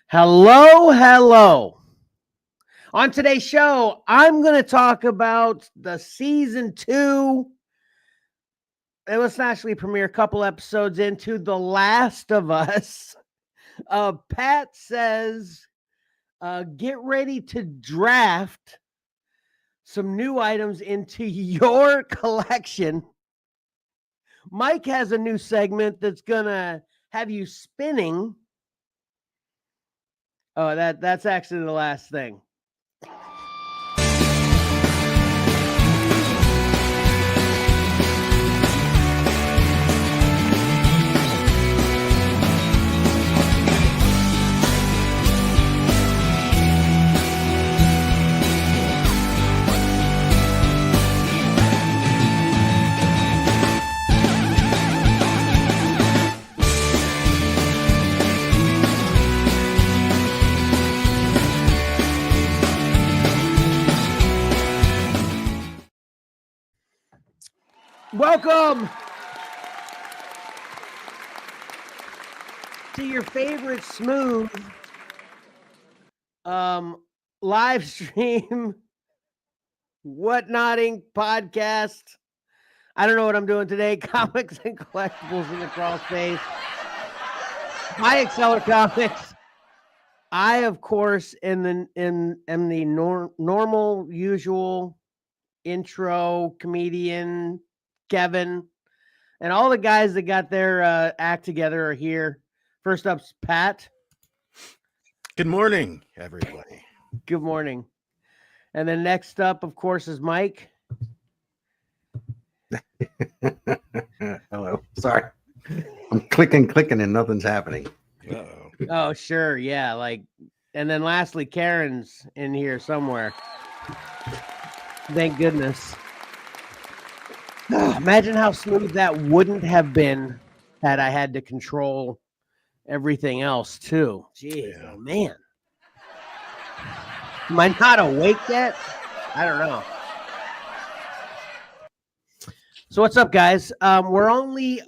Hello, hello. On today's show, I'm going to talk about the season 2. It was actually premiere a couple episodes into The Last of Us. Pat says, get ready to draft some new items into your collection. Mike has a new segment that's going to have you spinning. Oh, that's actually the last thing. Welcome to your favorite smooth live stream whatnotting podcast. I don't know what I'm doing today. Comics and collectibles in the crawl space. My Xcellar Comics. I, of course, am the normal, usual intro comedian Kevin, and all the guys that got their act together are here. First up's Pat. Good morning, everybody. Good morning. And then next up, of course, is Mike. Hello. Sorry. I'm clicking, and nothing's happening. Uh-oh. Oh, sure. Yeah. And then lastly, Karen's in here somewhere. Thank goodness. Imagine how smooth that wouldn't have been had I had to control everything else too. Jeez, Yeah. Oh man. Am I not awake yet? I don't know. So what's up, guys? We're only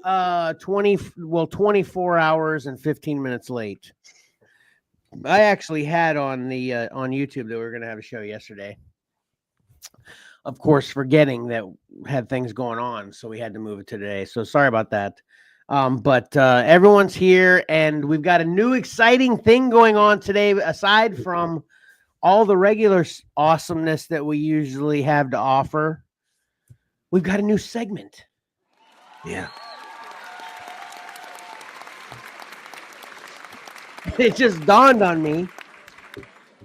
24 hours and 15 minutes late. I actually had on the on YouTube that we were going to have a show yesterday. Of course, forgetting that we had things going on, so we had to move it to today. So sorry about that. But everyone's here, and we've got a new exciting thing going on today, aside from all the regular awesomeness that we usually have to offer. We've got a new segment. Yeah. It just dawned on me.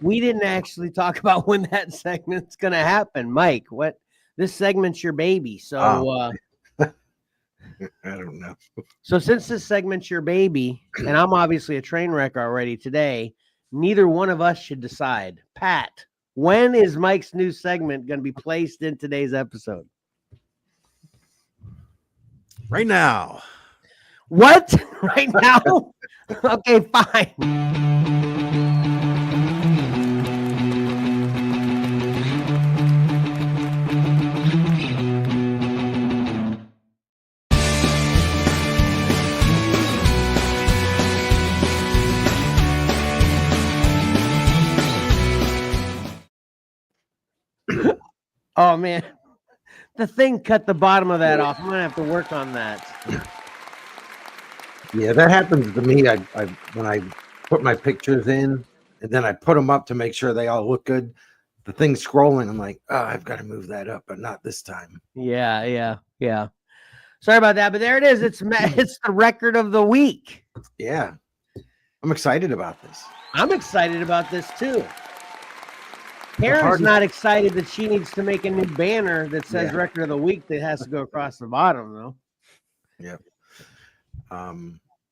We didn't actually talk about when that segment's going to happen. Mike, this segment's your baby. So, I don't know. So since this segment's your baby, and I'm obviously a train wreck already today, neither one of us should decide. Pat, when is Mike's new segment going to be placed in today's episode? Right now. What? Right now? Okay, fine. Oh man, the thing cut the bottom of that off. I'm gonna have to work on that. Yeah, that happens to me. I when I put my pictures in and then I put them up to make sure they all look good. The thing's scrolling. I'm like, oh, I've got to move that up, but not this time. Yeah. Sorry about that, but there it is. It's the record of the week. Yeah, I'm excited about this. I'm excited about this too. Karen's not excited that she needs to make a new banner that says record of the week that has to go across the bottom, though. Yep.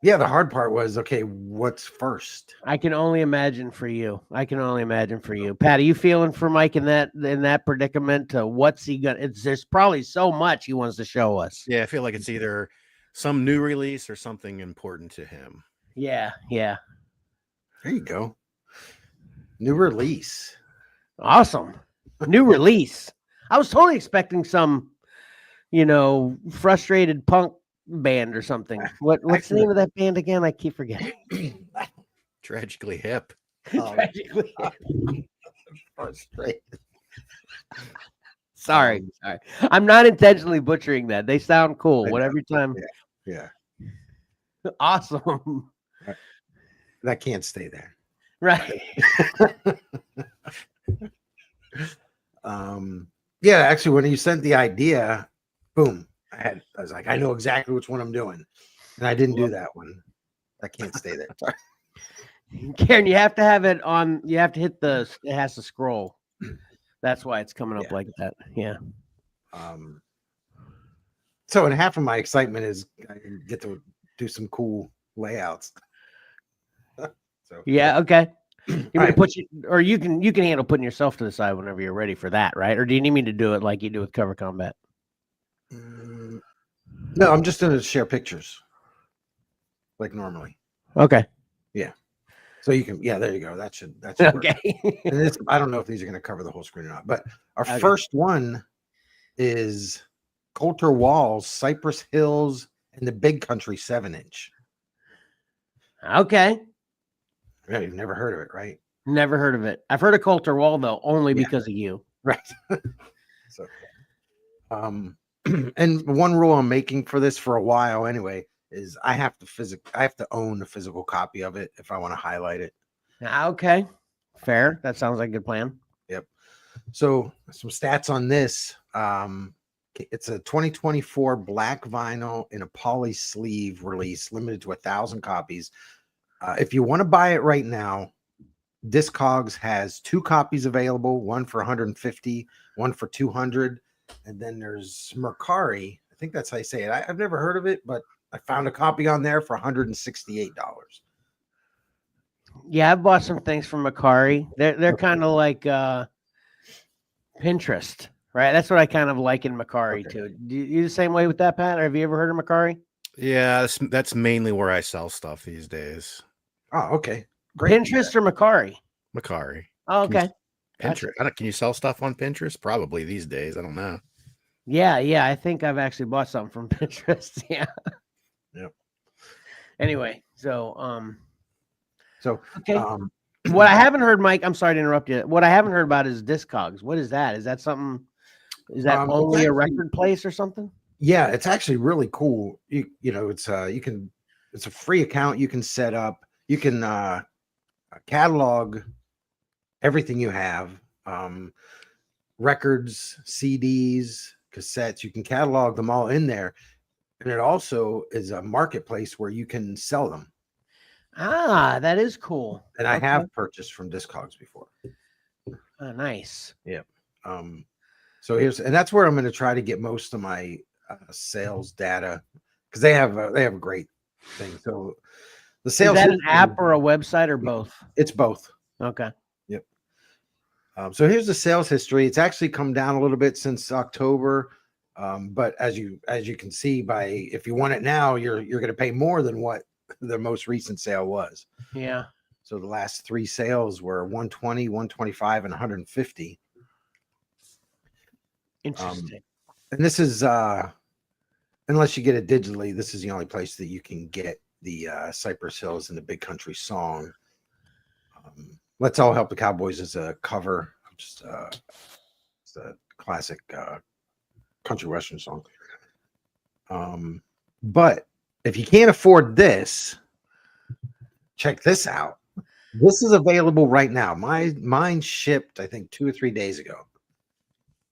Yeah, the hard part was, okay, what's first? I can only imagine for you. Pat, are you feeling for Mike in that predicament? What's he gonna? There's probably so much he wants to show us. Yeah, I feel like it's either some new release or something important to him. Yeah. There you go. New release. Awesome. New release. I was totally expecting some, frustrated punk band or something. What's the name of that band again? I keep forgetting. Tragically hip. Tragically. Frustrated. Sorry. I'm not intentionally butchering that. They sound cool. I know. Every time. Yeah. Awesome. That can't stay there. Right. Yeah, actually, when you sent the idea, boom, I was like, I know exactly which one I'm doing. And I didn't do that one. That can't stay there. Sorry. Karen, you have to have it on. You have to hit the. It has to scroll. That's why it's coming up like that. Yeah. So, and half of my excitement is I get to do some cool layouts. So Yeah. Okay. You want right. to put you, or you can handle putting yourself to the side whenever you're ready for that, right? Or do you need me to do it like you do with Cover Combat? No, I'm just going to share pictures like normally. Okay. Yeah. So you can, yeah, there you go. That should work. Okay. And this, I don't know if these are going to cover the whole screen or not, but our first one is Coulter Walls, Cypress Hills, and the Big Country 7-inch. Okay. Yeah, you've never heard of it, right? Never heard of it. I've heard of Coulter Wall though, only because of you. Right. So, and one rule I'm making for this for a while anyway is I have to own a physical copy of it if I want to highlight it. Okay. Fair. That sounds like a good plan. Yep. So some stats on this. It's a 2024 black vinyl in a poly sleeve release, limited to 1,000 copies. If you want to buy it right now, Discogs has 2 copies available, one for 150, one for 200. And then there's Mercari. I think that's how you say it. I've never heard of it, but I found a copy on there for $168. Yeah, I've bought some things from Mercari. They're kind of like Pinterest, right? That's what I kind of like in Mercari too. Do you the same way with that, Pat? Or have you ever heard of Mercari? Yeah, that's mainly where I sell stuff these days. Oh, okay. Great. Pinterest or Mercari? Mercari. Oh, okay. Pinterest. Can you sell stuff on Pinterest? Probably these days. I don't know. Yeah. I think I've actually bought something from Pinterest. Yeah. Yep. Anyway, so okay. What I haven't heard, Mike, I'm sorry to interrupt you. What I haven't heard about is Discogs. What is that? Is that something? Is that only a record place or something? Yeah, it's actually really cool. You know, it's it's a free account you can set up. You can catalog everything you have, records, CDs, cassettes. You can catalog them all in there, and it also is a marketplace where you can sell them. Ah, that is cool. And I have purchased from Discogs before. Oh, nice. Yeah. So and that's where I'm going to try to get most of my sales data, because they have a great thing. So the sales, is that an app or a website or both? It's both. Okay. Yep. So here's the sales history. It's actually come down a little bit since October. But as you can see, if you want it now, you're going to pay more than what the most recent sale was. Yeah. So the last 3 sales were 120, 125, and 150. Interesting. And this is unless you get it digitally, this is the only place that you can get the Cypress Hills and the Big Country song. Let's All Help the Cowboys is a cover, just it's a classic country western song. But if you can't afford this, check this out. This is available right now. Mine shipped, I think, 2 or 3 days ago.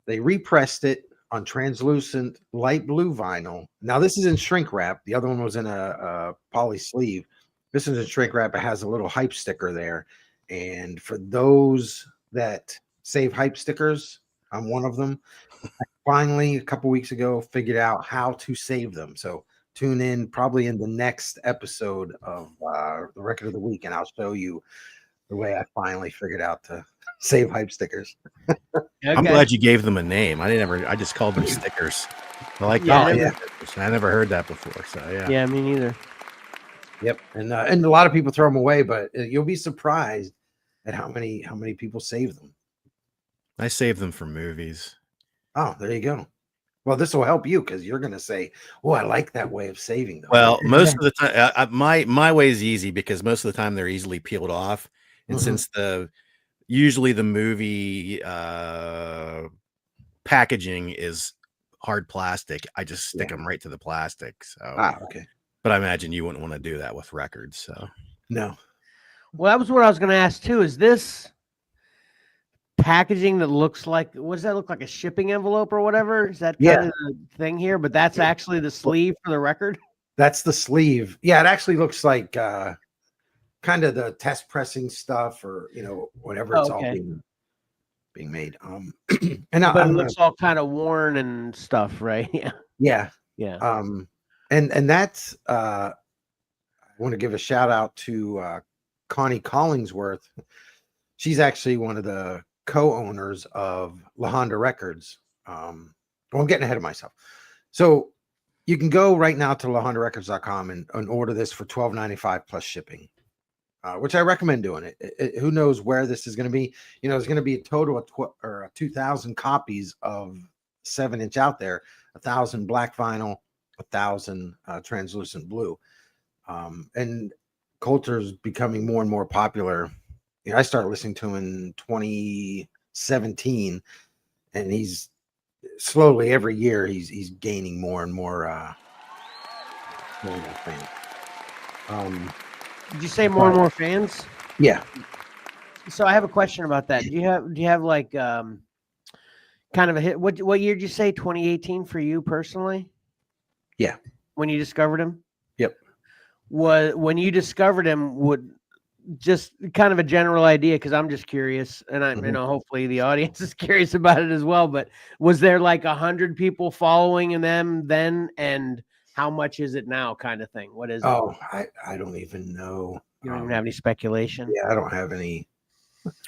They repressed it on translucent light blue vinyl. Now this is in shrink wrap. The other one was in a poly sleeve. This is in shrink wrap. It has a little hype sticker there. And for those that save hype stickers, I'm one of them. I finally, a couple weeks ago, figured out how to save them. So tune in probably in the next episode of the Record of the Week, and I'll show you the way I finally figured out to save hype stickers. Okay. I'm glad you gave them a name. I just called them stickers. I like that. Yeah. I never heard that before. So yeah. Yeah, me neither. Yep. And a lot of people throw them away, but you'll be surprised at how many people save them. I save them for movies. Oh, there you go. Well, this will help you because you're going to say, "Oh, I like that way of saving them." Well, most of the time, my way is easy because most of the time they're easily peeled off, and Mhm. since usually the movie packaging is hard plastic, I just stick them right to the plastic. So, Okay. but I imagine you wouldn't want to do that with records. So, No. Well, that was what I was going to ask too. Is this packaging that looks like, what does that look like, a shipping envelope or whatever? Is that kind of the thing here? But that's actually the sleeve for the record. That's the sleeve. Yeah, it actually looks like kind of the test pressing stuff, or whenever it's all being made. And but it looks all kind of worn and stuff, right? Yeah. Yeah. And that's I want to give a shout out to Connie Collingsworth. She's actually one of the co-owners of La Honda Records. Well, I'm getting ahead of myself. So you can go right now to lahondarecords.com and order this for $12.95 plus shipping, which I recommend doing it. Who knows where this is going to be? There's going to be a total of 2,000 copies of 7-inch out there, 1,000 black vinyl, 1,000 translucent blue. And Coulter's becoming more and more popular. I started listening to him in 2017, and he's slowly every year he's gaining more and more fans. Did you say more and more fans? Yeah. So I have a question about that. Do you have like kind of a hit? What year did you say? 2018 for you personally? Yeah. When you discovered him? Yep. When you discovered him, would just kind of a general idea, because I'm just curious, and I hopefully the audience is curious about it as well. But was there like 100 people following them then, and how much is it now, kind of thing? What is it? Oh, I don't even know. You don't even have any speculation? Yeah, I don't have any.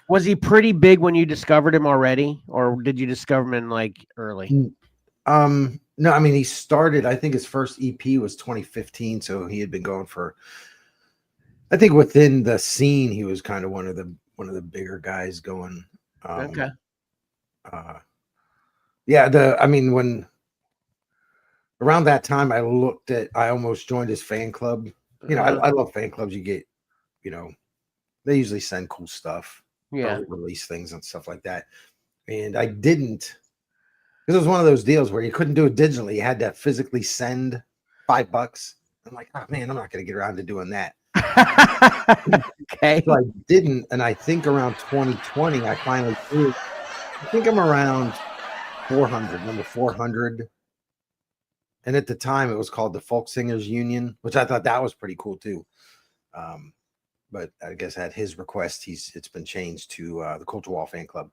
Was he pretty big when you discovered him already, or did you discover him in like early? No, I mean, he started, I think his first EP was 2015, so he had been going for, I think within the scene, he was kind of one of the bigger guys going. Okay. Yeah, I mean, when around that time I almost joined his fan club. I love fan clubs. You get, they usually send cool stuff, release things and stuff like that. And I didn't, because it was one of those deals where you couldn't do it digitally. You had to physically send $5. I'm like, oh man, I'm not going to get around to doing that. Okay. So I didn't, and I think around 2020, I finally threw. I think I'm around 400, number 400. And at the time, it was called the Folk Singers Union, which I thought that was pretty cool too. But I guess at his request, it's been changed to the Culture Wall Fan Club.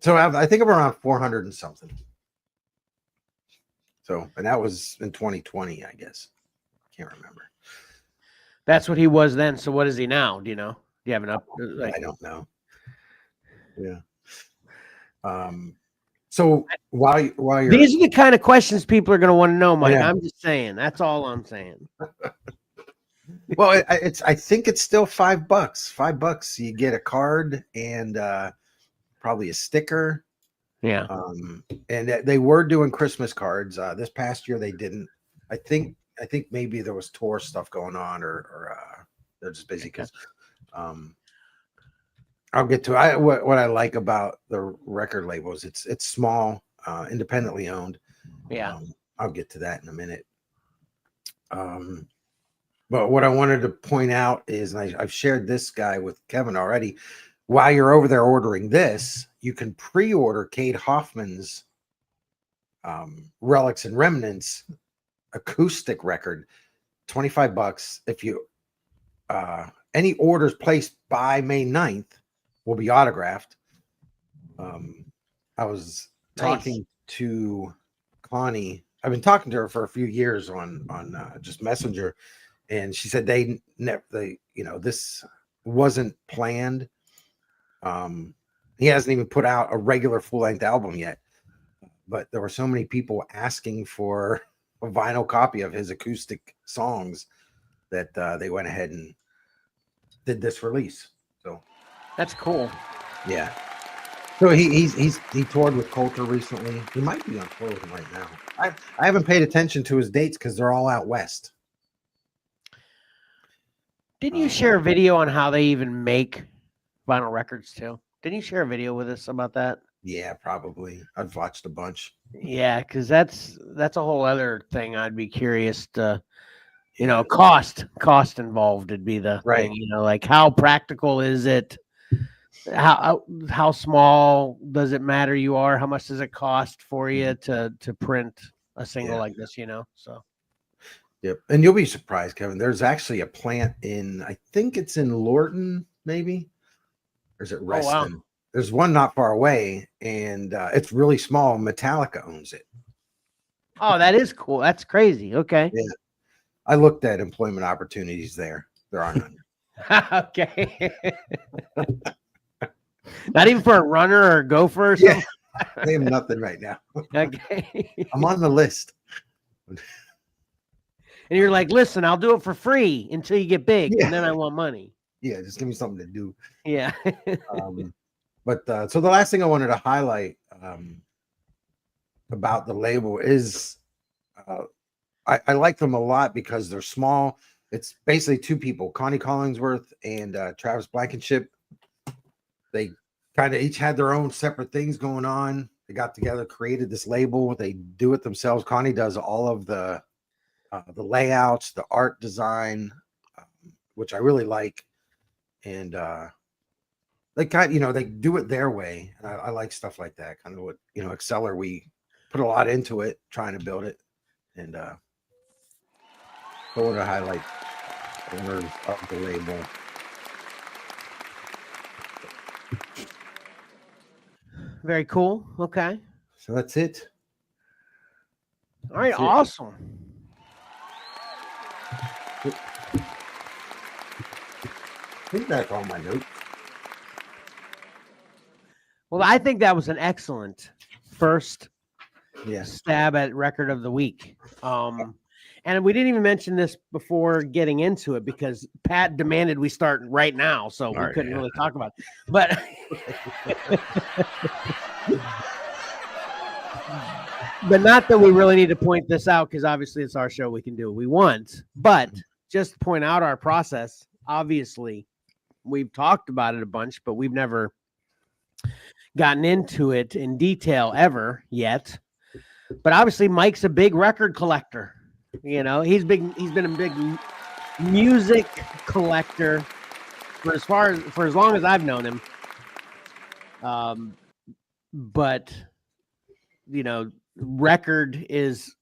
So I think I'm around 400 and something. So, and that was in 2020, I guess. Can't remember. That's what he was then. So what is he now? Do you know? Do you have an up? I don't know. Yeah. So while you're, these are the kind of questions people are going to want to know, Mike. Yeah. I'm just saying. That's all I'm saying. Well, I think it's still $5. $5. You get a card and probably a sticker. Yeah. And they were doing Christmas cards. This past year they didn't. I think maybe there was tour stuff going on, or they're just busy because. I'll get to what I like about the record labels. It's small, independently owned. Yeah. I'll get to that in a minute. But what I wanted to point out is, and I've shared this guy with Kevin already. While you're over there ordering this, you can pre-order Cade Hoffman's Relics and Remnants acoustic record, $25. If you any orders placed by May 9th will be autographed. I was talking to Connie. I've been talking to her for a few years on just Messenger, and she said this wasn't planned. He hasn't even put out a regular full-length album yet, but there were so many people asking for a vinyl copy of his acoustic songs that they went ahead and did this release. So that's cool. Yeah. So he toured with Coulter recently. He might be on tour with him right now. I haven't paid attention to his dates because they're all out west. Didn't you share a video on how they even make vinyl records too? Didn't you share a video with us about that? Yeah, probably. I've watched a bunch. Yeah, because that's a whole other thing. I'd be curious to, cost involved would be the Right. thing. Like how practical is it? How small does it matter you are? How much does it cost for you to print a single like this? So. Yep. And you'll be surprised, Kevin. There's actually a plant I think it's in Lorton, maybe. Or is it Reston? Oh, wow. There's one not far away, and it's really small. Metallica owns it. Oh, that is cool. That's crazy. Okay. Yeah. I looked at employment opportunities there. There are none. Okay. Not even for a runner or a gopher or something? Yeah. They have nothing right now. Okay. I'm on the list. And you're like, listen, I'll do it for free until you get big, and then I want money. Yeah, just give me something to do. Yeah. But so the last thing I wanted to highlight about the label is I like them a lot because they're small. It's basically two people, Connie Collingsworth and Travis Blankenship. They kind of each had their own separate things going on. They got together, created this label. They do it themselves. Connie does all of the layouts, the art design, which I really like. And they they do it their way. And I like stuff like that. Kind of what, Xcellar, we put a lot into it, trying to build it. And I want to highlight owners of the label. Very cool. Okay. So that's it. All right. That's it. Awesome. I think that's all my notes. Well, I think that was an excellent first Yes. stab at record of the week. And we didn't even mention this before getting into it because Pat demanded we start right now, so we couldn't really talk about it. But but not that we really need to point this out because obviously it's our show. We can do what we want. But just point out our process. Obviously, we've talked about it a bunch, but we've never gotten into it in detail ever yet. But obviously, Mike's a big record collector. He's been a big music collector for as long as I've known him. But record is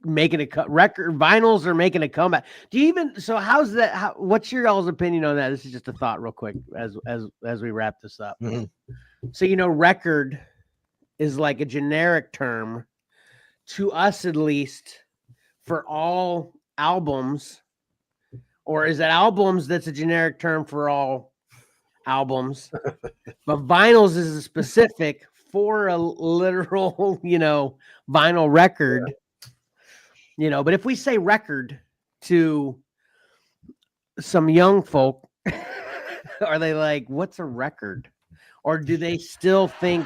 making a cut. Record vinyls are making a comeback. Do you even? So how's that? What's your all's opinion on that? This is just a thought, real quick, as we wrap this up. Mm-hmm. So record is like a generic term to us, at least, for all albums, or is it albums that's a generic term for all albums? But vinyls is a specific for a literal, vinyl record. But if we say record to some young folk, are they like, what's a record? Or do they still think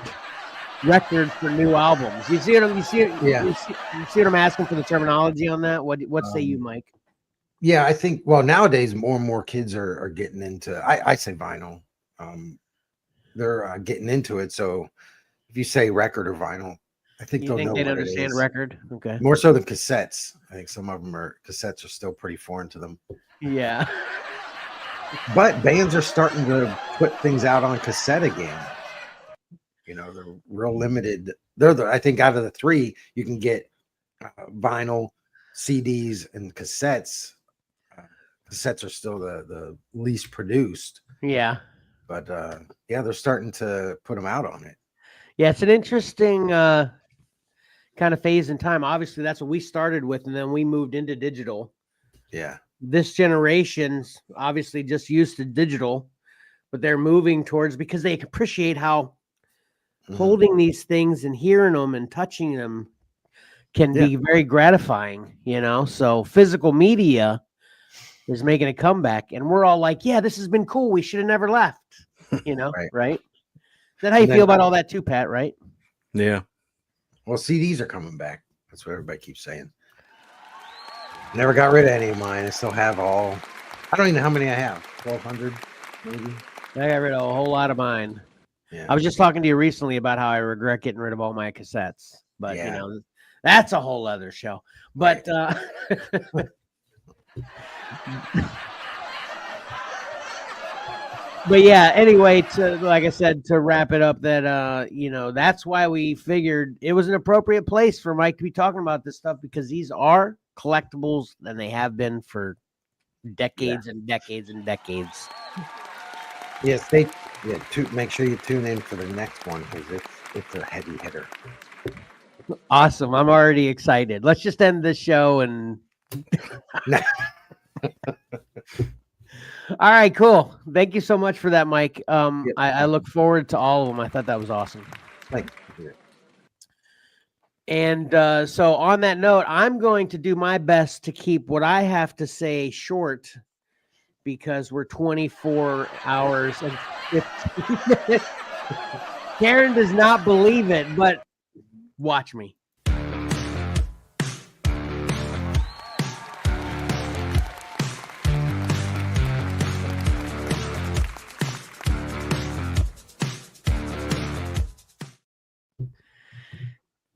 record for new albums? You see what I'm asking for the terminology on that? What say you, Mike? Yeah, I think nowadays more and more kids are getting into I say vinyl. They're getting into it. So if you say record or vinyl, I think they'll know what understand it is. Record. Okay. More so than cassettes. I think some of them cassettes are still pretty foreign to them. Yeah. But bands are starting to put things out on cassette again. They're real limited. I think out of the three, you can get vinyl, CDs, and cassettes. Cassettes are still the least produced. Yeah. But they're starting to put them out on it. Yeah, it's an interesting kind of phase in time. Obviously, that's what we started with, and then we moved into digital. Yeah. This generation's obviously just used to digital, but they're moving towards, because they appreciate how holding these things and hearing them and touching them can be very gratifying, So physical media is making a comeback, and we're all like, yeah, this has been cool. We should have never left, right? that how you And then- feel about all that too, Pat? Right? Yeah. Well, CDs are coming back. That's what everybody keeps saying. Never got rid of any of mine. I still have all. I don't even know how many I have. 1,200, maybe. I got rid of a whole lot of mine. Yeah. I was just talking to you recently about how I regret getting rid of all my cassettes, but Yeah. that's a whole other show. But but yeah, anyway, like I said, to wrap it up, that that's why we figured it was an appropriate place for Mike to be talking about this stuff, because these are collectibles and they have been for decades and decades and decades. Yes, make sure you tune in for the next one, because it's a heavy hitter. Awesome. I'm already excited. Let's just end this show and all right, cool. Thank you so much for that, Mike. I look forward to all of them. I thought that was awesome. Like, And so on that note, I'm going to do my best to keep what I have to say short, because we're 24 hours and 15 minutes. Karen does not believe it, but watch me.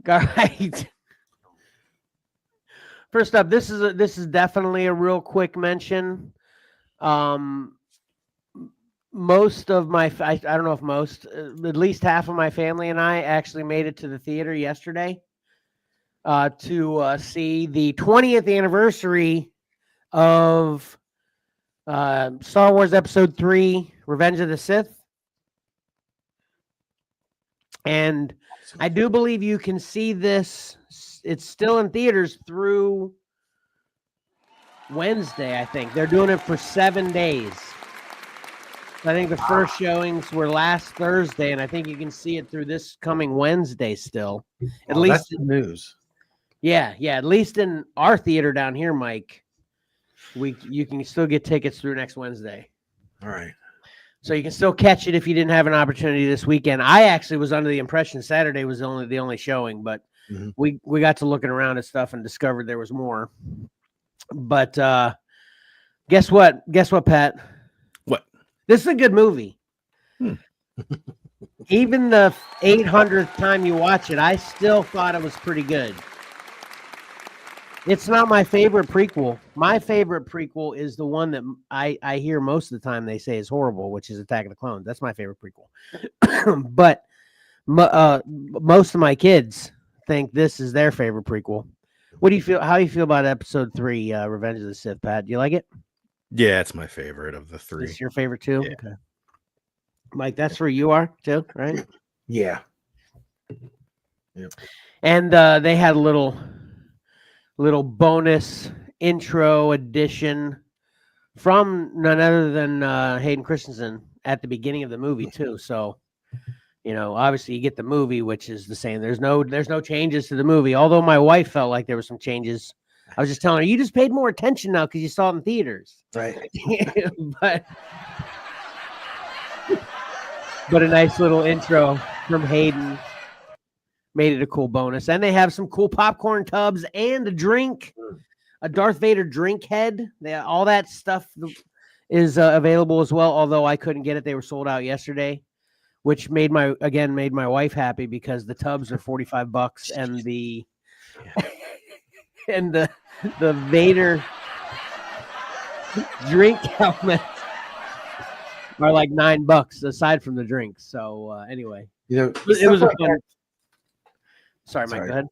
All right. First up, this is definitely a real quick mention. Most of my, I don't know if most, at least half of my family and I actually made it to the theater yesterday to see the 20th anniversary of Star Wars Episode 3, Revenge of the Sith. And I do believe you can see this. It's still in theaters through Wednesday, I think. They're doing it for 7 days. I think the first showings were last Thursday, and I think you can see it through this coming Wednesday still. At least that's the news. Yeah, at least in our theater down here, Mike, you can still get tickets through next Wednesday. All right. So you can still catch it if you didn't have an opportunity this weekend. I actually was under the impression Saturday was the only showing, but we got to looking around at stuff and discovered there was more. But guess what? Guess what, Pat? What? This is a good movie. Even the 800th time you watch it, I still thought it was pretty good. It's not my favorite prequel. My favorite prequel is the one that I hear most of the time they say is horrible, which is Attack of the Clones. That's my favorite prequel. But most of my kids think this is their favorite prequel. What do you feel? How do you feel about Episode 3, Revenge of the Sith, Pat? Do you like it? Yeah, it's my favorite of the three. It's your favorite too? Yeah. Okay. Mike, that's where you are too, right? Yeah. Yep. And they had a little bonus intro edition from none other than Hayden Christensen at the beginning of the movie too. So, obviously you get the movie, which is the same. There's no changes to the movie. Although my wife felt like there were some changes. I was just telling her, you just paid more attention now because you saw it in theaters. Right. but a nice little intro from Hayden made it a cool bonus. And they have some cool popcorn tubs and a drink, a Darth Vader drink head. All that stuff is available as well. Although I couldn't get it. They were sold out yesterday, which made my wife happy because the tubs are $45 and the and the Vader drink helmet are like $9 aside from the drinks. So anyway, it was a fun. Sorry, Mike, go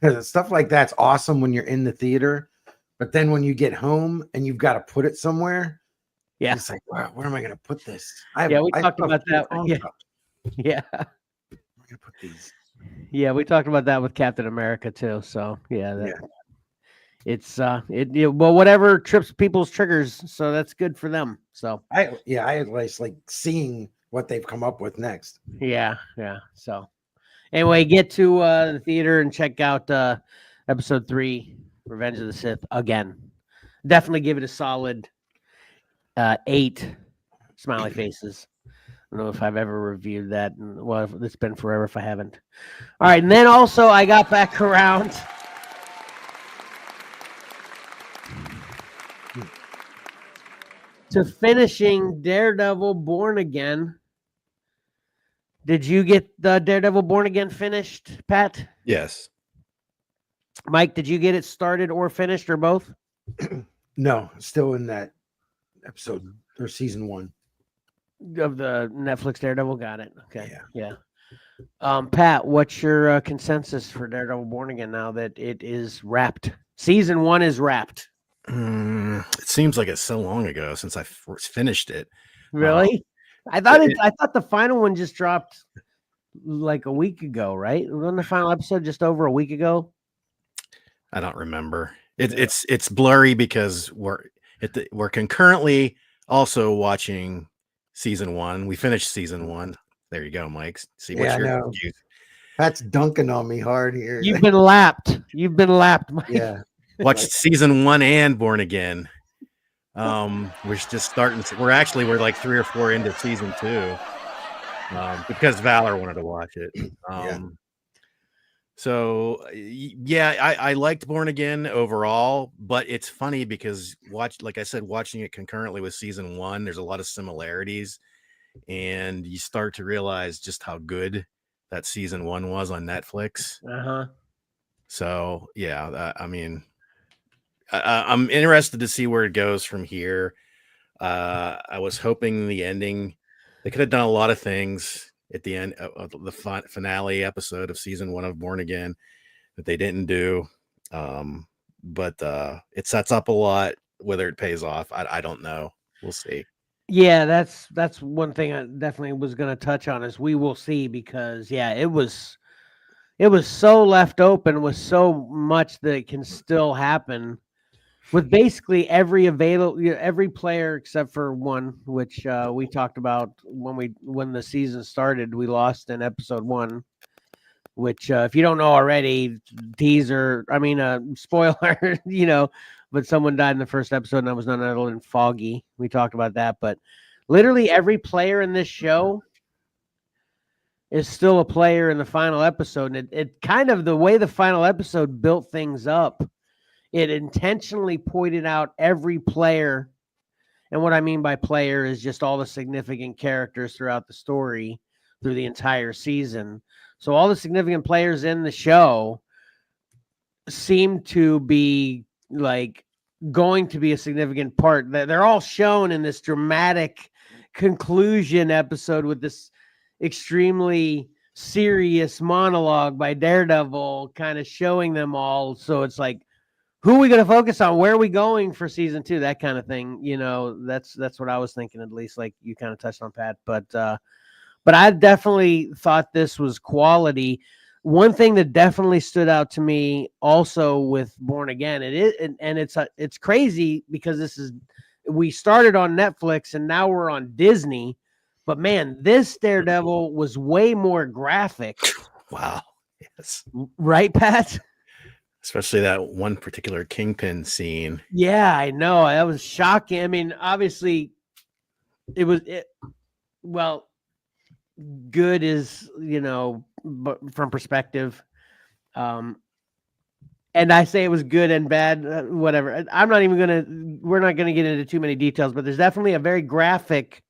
ahead. Stuff like that's awesome when you're in the theater, but then when you get home and you've got to put it somewhere, it's like, wow, where am I going to put this? We talked about that. Yeah. I'm going to put these. Yeah, we talked about that with Captain America too. So it's whatever trips people's triggers, so that's good for them. So I like seeing what they've come up with next. Yeah. So anyway, get to the theater and check out Episode 3, Revenge of the Sith again. Definitely give it a solid 8 smiley faces. don't know if I've ever reviewed that. Well, it's been forever if I haven't. All right, and then also I got back around to finishing Daredevil Born Again. Did you get the Daredevil Born Again finished, Pat? Yes. Mike, did you get it started or finished or both? No, still in that episode or season 1 of the Netflix Daredevil. Got it. Okay. Yeah. Pat, what's your consensus for Daredevil Born Again now that it is wrapped? Season 1 is wrapped. It seems like it's so long ago since I finished it. Really? I thought the final one just dropped like a week ago, right? Wasn't the final episode just over a week ago? I don't remember. It's blurry because we're concurrently also watching season 1. We finished season 1. There you go, Mike. See what you're. Pat's dunking on me hard here. You've been lapped. Mike. Yeah. Watched season 1 and Born Again. We're just starting. We're like 3 or 4 into season 2. Because Valor wanted to watch it. So I liked Born Again overall, but it's funny because watching it concurrently with season 1, there's a lot of similarities, and you start to realize just how good that season 1 was on Netflix. So I mean, I'm interested to see where it goes from here. I was hoping the ending, they could have done a lot of things at the end of the finale episode of season 1 of Born Again that they didn't do. But it sets up a lot. Whether it pays off, I don't know. We'll see. Yeah, that's one thing I definitely was going to touch on is we will see, because it was so left open with so much that can still happen with basically every player except for one, which we talked about when the season started. We lost in episode 1, which if you don't know already, spoiler, but someone died in the first episode, and that was none other than Foggy. We talked about that, but literally every player in this show is still a player in the final episode. And it kind of, the way the final episode built things up, it intentionally pointed out every player. And what I mean by player is just all the significant characters throughout the story through the entire season. So all the significant players in the show seem to be like going to be a significant part. They're all shown in this dramatic conclusion episode with this extremely serious monologue by Daredevil kind of showing them all. So it's like, who are we going to focus on? Where are we going for season 2? That kind of thing. That's what I was thinking, at least, like you kind of touched on, Pat. But I definitely thought this was quality. One thing that definitely stood out to me also with Born Again, it's crazy because we started on Netflix and now we're on Disney. But man, this Daredevil was way more graphic. Wow. Yes. Right, Pat? Especially that one particular Kingpin scene. Yeah, I know. That was shocking. I mean, obviously, good is, but from perspective. And I say it was good and bad, whatever. We're not going to get into too many details, but there's definitely a very graphic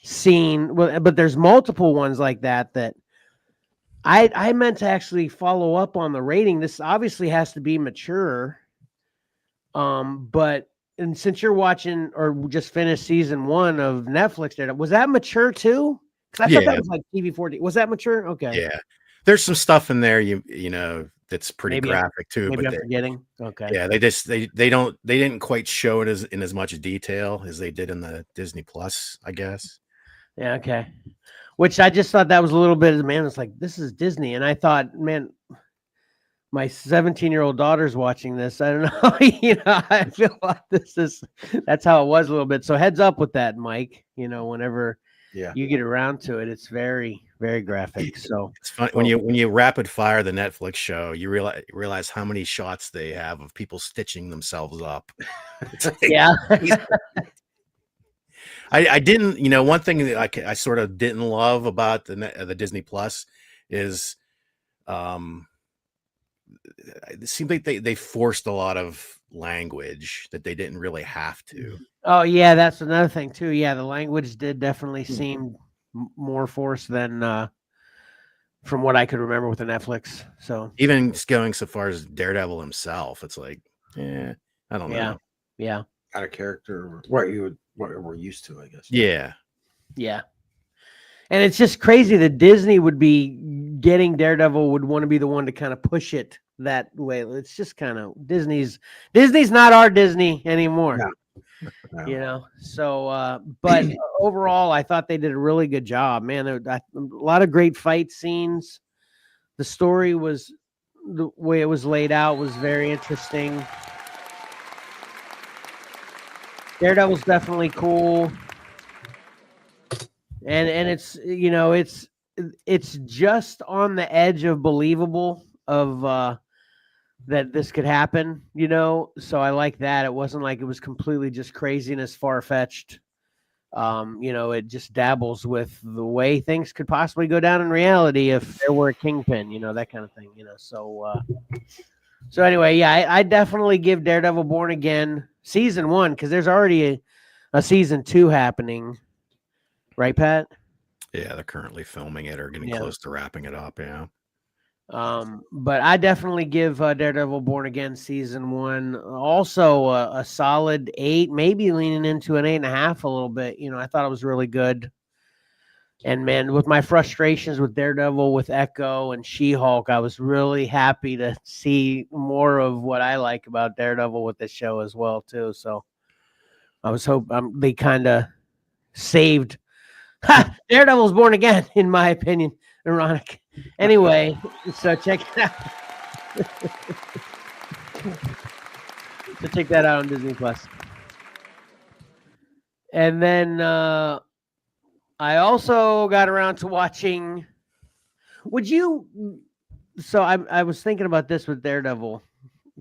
scene. But there's multiple ones like that I meant to actually follow up on the rating. This obviously has to be mature. But since you're watching or just finished season 1 of Netflix, was that mature too? Because I thought that was like TV-14. Was that mature? Okay. Yeah. There's some stuff in there, that's pretty graphic too. Maybe I'm forgetting. Okay. Yeah, they didn't quite show it in as much detail as they did in the Disney Plus, I guess. Yeah, okay. Which I just thought that was a little bit, man, it's like, this is Disney. And I thought, man, my 17-year-old daughter's watching this. I don't know. I feel like that's how it was a little bit. So heads up with that, Mike, whenever you get around to it, it's very, very graphic. So it's fun when you rapid fire the Netflix show, you realize how many shots they have of people stitching themselves up. Yeah. I didn't, one thing that I sort of didn't love about the Disney Plus is, it seemed like they forced a lot of language that they didn't really have to. Oh yeah, that's another thing too. Yeah, the language did definitely seem more forced than from what I could remember with the Netflix. So Even just going so far as Daredevil himself, it's like, I don't know. Yeah. Out of character, what we're used to, I guess. Yeah. And it's just crazy that Disney would be getting Daredevil, would want to be the one to kind of push it that way. It's just kind of Disney's not our Disney anymore. No. So but overall I thought they did a really good job, man. A lot of great fight scenes. The story was, the way it was laid out was very interesting. Daredevil's definitely cool. And it's it's just on the edge of believable of that this could happen, so I like that. It wasn't like it was completely just craziness, far-fetched. It just dabbles with the way things could possibly go down in reality if there were a kingpin, that kind of thing, so anyway, yeah, I definitely give Daredevil Born Again season 1, because there's already a season 2 happening, right, Pat? Yeah, they're currently filming it or getting close to wrapping it up. Yeah. But I definitely give Daredevil Born Again season 1 also a solid 8, maybe leaning into an 8.5 a little bit. I thought it was really good. And man, with my frustrations with Daredevil, with Echo and She-Hulk, I was really happy to see more of what I like about Daredevil with this show as well too. So I was hoping they kind of saved Daredevil's Born Again, in my opinion. Ironic. Anyway, so check it out. So check that out on Disney Plus. And then I also got around to watching. So I was thinking about this with Daredevil,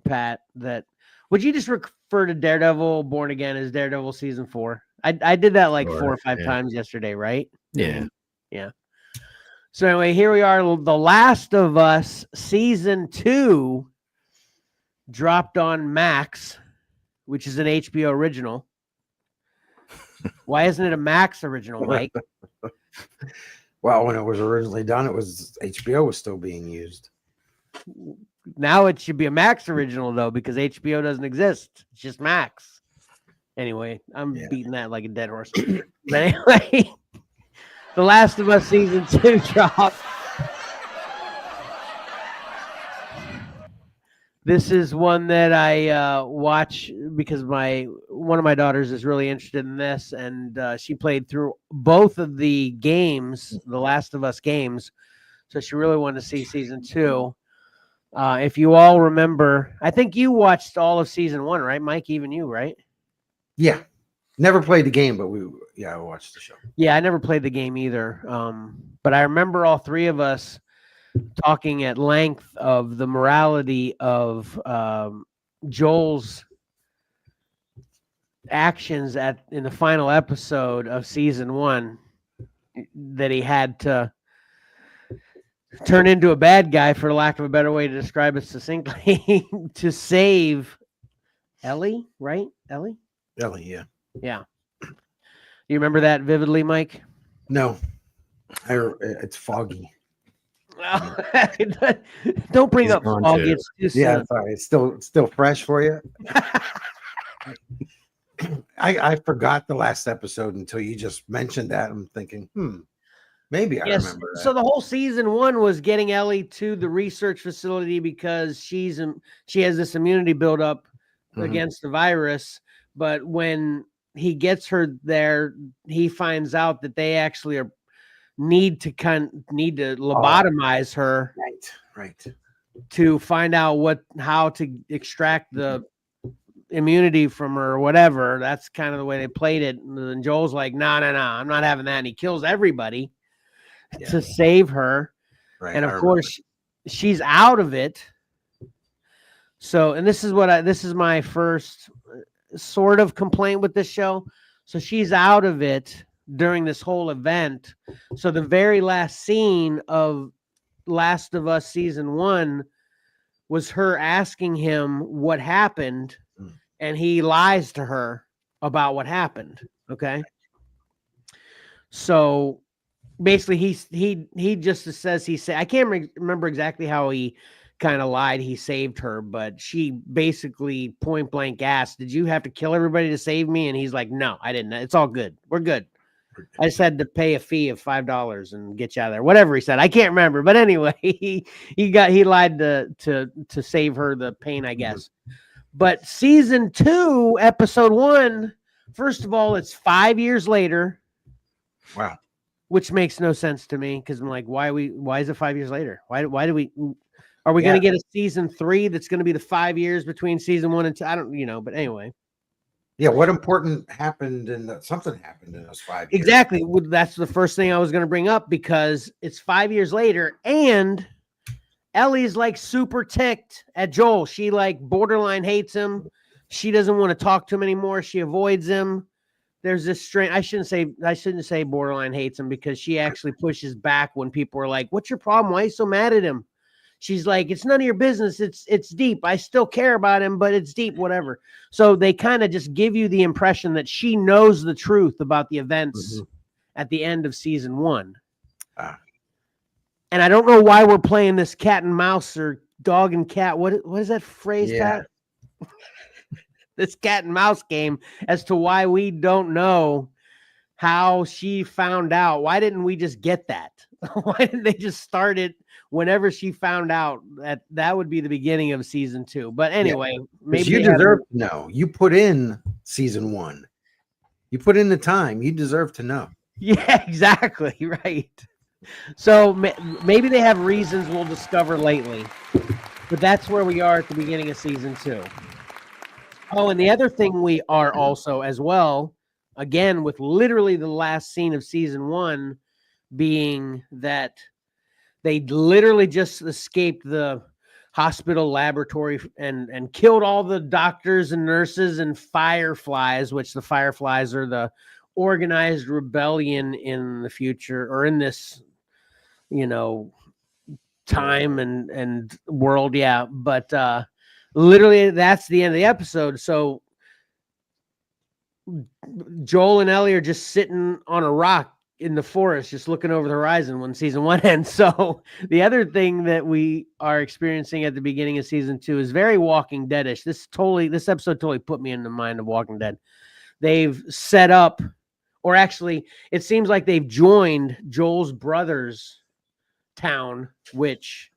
Pat, that would you just refer to Daredevil Born Again as Daredevil season 4? I did that like 4 or 5 times yesterday, right? Yeah. So anyway, here we are. The Last of Us season 2 dropped on Max, which is an HBO original. Why isn't it a Max original, Mike? Well, when it was originally done, it was HBO was still being used. Now it should be a Max original though, because HBO doesn't exist. It's just Max. Anyway, I'm beating that like a dead horse. But anyway, The Last of Us season 2 dropped. This is one that I watch because one of my daughters is really interested in this, and she played through both of the games, the Last of Us games, so she really wanted to see season 2. If you all remember, I think you watched all of season 1, right, Mike? Even you, right? Yeah. Never played the game, but I watched the show. Yeah, I never played the game either. But I remember all three of us talking at length of the morality of Joel's actions in the final episode of season 1, that he had to turn into a bad guy, for lack of a better way to describe it succinctly, to save Ellie, right? Ellie, yeah. Yeah. You remember that vividly, Mike? No. It's foggy. Don't bring up foggy. It's too soon. Sorry. It's still fresh for you. I forgot the last episode until you just mentioned that. I'm thinking, maybe I remember that. So the whole season 1 was getting Ellie to the research facility because she has this immunity buildup against the virus. But when he gets her there, he finds out that they actually need to lobotomize her, right, to find out how to extract the immunity from her or whatever. That's kind of the way they played it. And Joel's like, no, I'm not having that, and he kills everybody to save her. Right, and of course, she's out of it. So, and this is my first sort of complaint with this show. So she's out of it during this whole event. So the very last scene of Last of Us season 1 was her asking him what happened, and he lies to her about what happened. Okay. So basically he just says I can't remember exactly how he kind of lied. He saved her, but she basically point blank asked, "Did you have to kill everybody to save me?" And he's like, "No, I didn't. It's all good. We're good. I just had to pay a fee of $5 and get you out of there." Whatever he said, I can't remember. But anyway, he lied to save her the pain, I guess. But season 2, episode 1, first of all, it's 5 years later. Wow. Which makes no sense to me, because I'm like, why is it 5 years later? Are we going to get a season 3 that's going to be the 5 years between season 1 and 2? I don't, but anyway. Yeah, what important happened something happened in those 5 years. Exactly. That's the first thing I was going to bring up, because it's 5 years later and Ellie's like super ticked at Joel. She like borderline hates him. She doesn't want to talk to him anymore. She avoids him. There's this strange, I shouldn't say borderline hates him, because she actually pushes back when people are like, "What's your problem? Why are you so mad at him?" She's like, "It's none of your business. It's deep. I still care about him, but it's deep, whatever." So they kind of just give you the impression that she knows the truth about the events at the end of season 1. And I don't know why we're playing this cat and mouse or dog and cat. What is that phrase? Yeah. This cat and mouse game, as to why we don't know how she found out. Why didn't we just get that? Why didn't they just start it whenever she found out? That would be the beginning of season 2. But anyway, maybe you deserve to know. You put in season 1. You put in the time. You deserve to know. Yeah, exactly. Right. So maybe they have reasons we'll discover lately. But that's where we are at the beginning of season 2. Oh, and the other thing we are also as well, again, with literally the last scene of season 1 being that they literally just escaped the hospital laboratory and killed all the doctors and nurses and fireflies, which the fireflies are the organized rebellion in the future, or in this, time and world. Yeah. But, literally, that's the end of the episode. So Joel and Ellie are just sitting on a rock in the forest, just looking over the horizon when season 1 ends. So the other thing that we are experiencing at the beginning of season 2 is very Walking Dead-ish. This episode totally put me in the mind of Walking Dead. They've set up, or actually, it seems like they've joined Joel's brother's town, which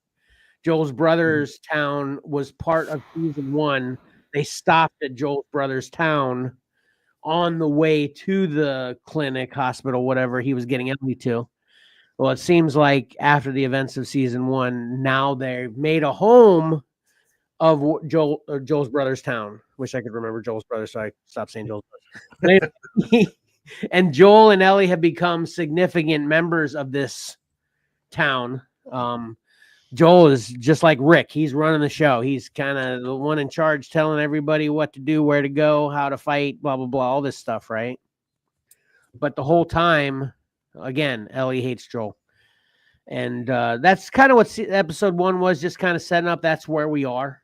Joel's brother's town was part of season 1. They stopped at Joel's brother's town on the way to the clinic, hospital, whatever he was getting Emily to. Well, it seems like after the events of season 1, now they've made a home of Joel's brother's town. Wish I could remember Joel's brother, so I stopped saying Joel's brother. And Joel and Ellie have become significant members of this town. Joel is just like Rick. He's running the show. He's kind of the one in charge, telling everybody what to do, where to go, how to fight, blah, blah, blah, all this stuff, right? But the whole time, again, Ellie hates Joel. And that's kind of what episode 1 was, just kind of setting up. That's where we are.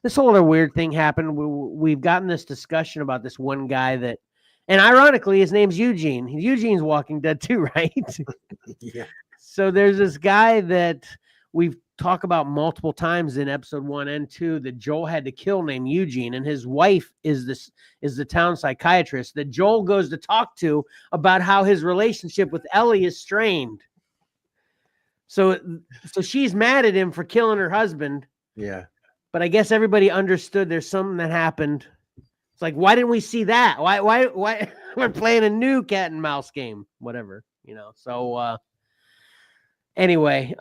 This whole other weird thing happened. We've gotten this discussion about this one guy that, and ironically, his name's Eugene. Eugene's Walking Dead too, right? Yeah. So there's this guy that we've talked about multiple times in episode 1 and 2 that Joel had to kill, named Eugene, and his wife is the town psychiatrist that Joel goes to talk to about how his relationship with Ellie is strained. So she's mad at him for killing her husband. Yeah. But I guess everybody understood there's something that happened. It's like, why didn't we see that? Why we're playing a new cat and mouse game, whatever, So anyway,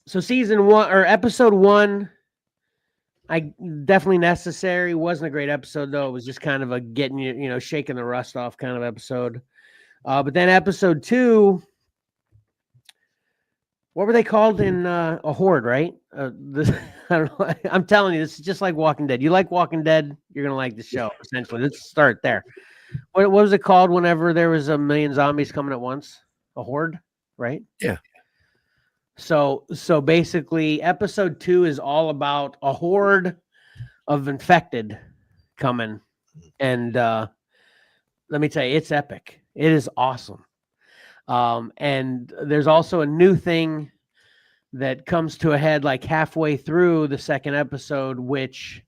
so season 1 or episode 1, I definitely necessary. Wasn't a great episode though. It was just kind of a getting you, shaking the rust off kind of episode. But then episode 2, what were they called in a horde, right? I don't know. I'm telling you, this is just like Walking Dead. You like Walking Dead, you're gonna like the show. Essentially, let's start there. what was it called whenever there was a million zombies coming at once? A horde, right? Yeah. So basically episode 2 is all about a horde of infected coming. And let me tell you, it's epic. It is awesome. And there's also a new thing that comes to a head like halfway through the second episode, which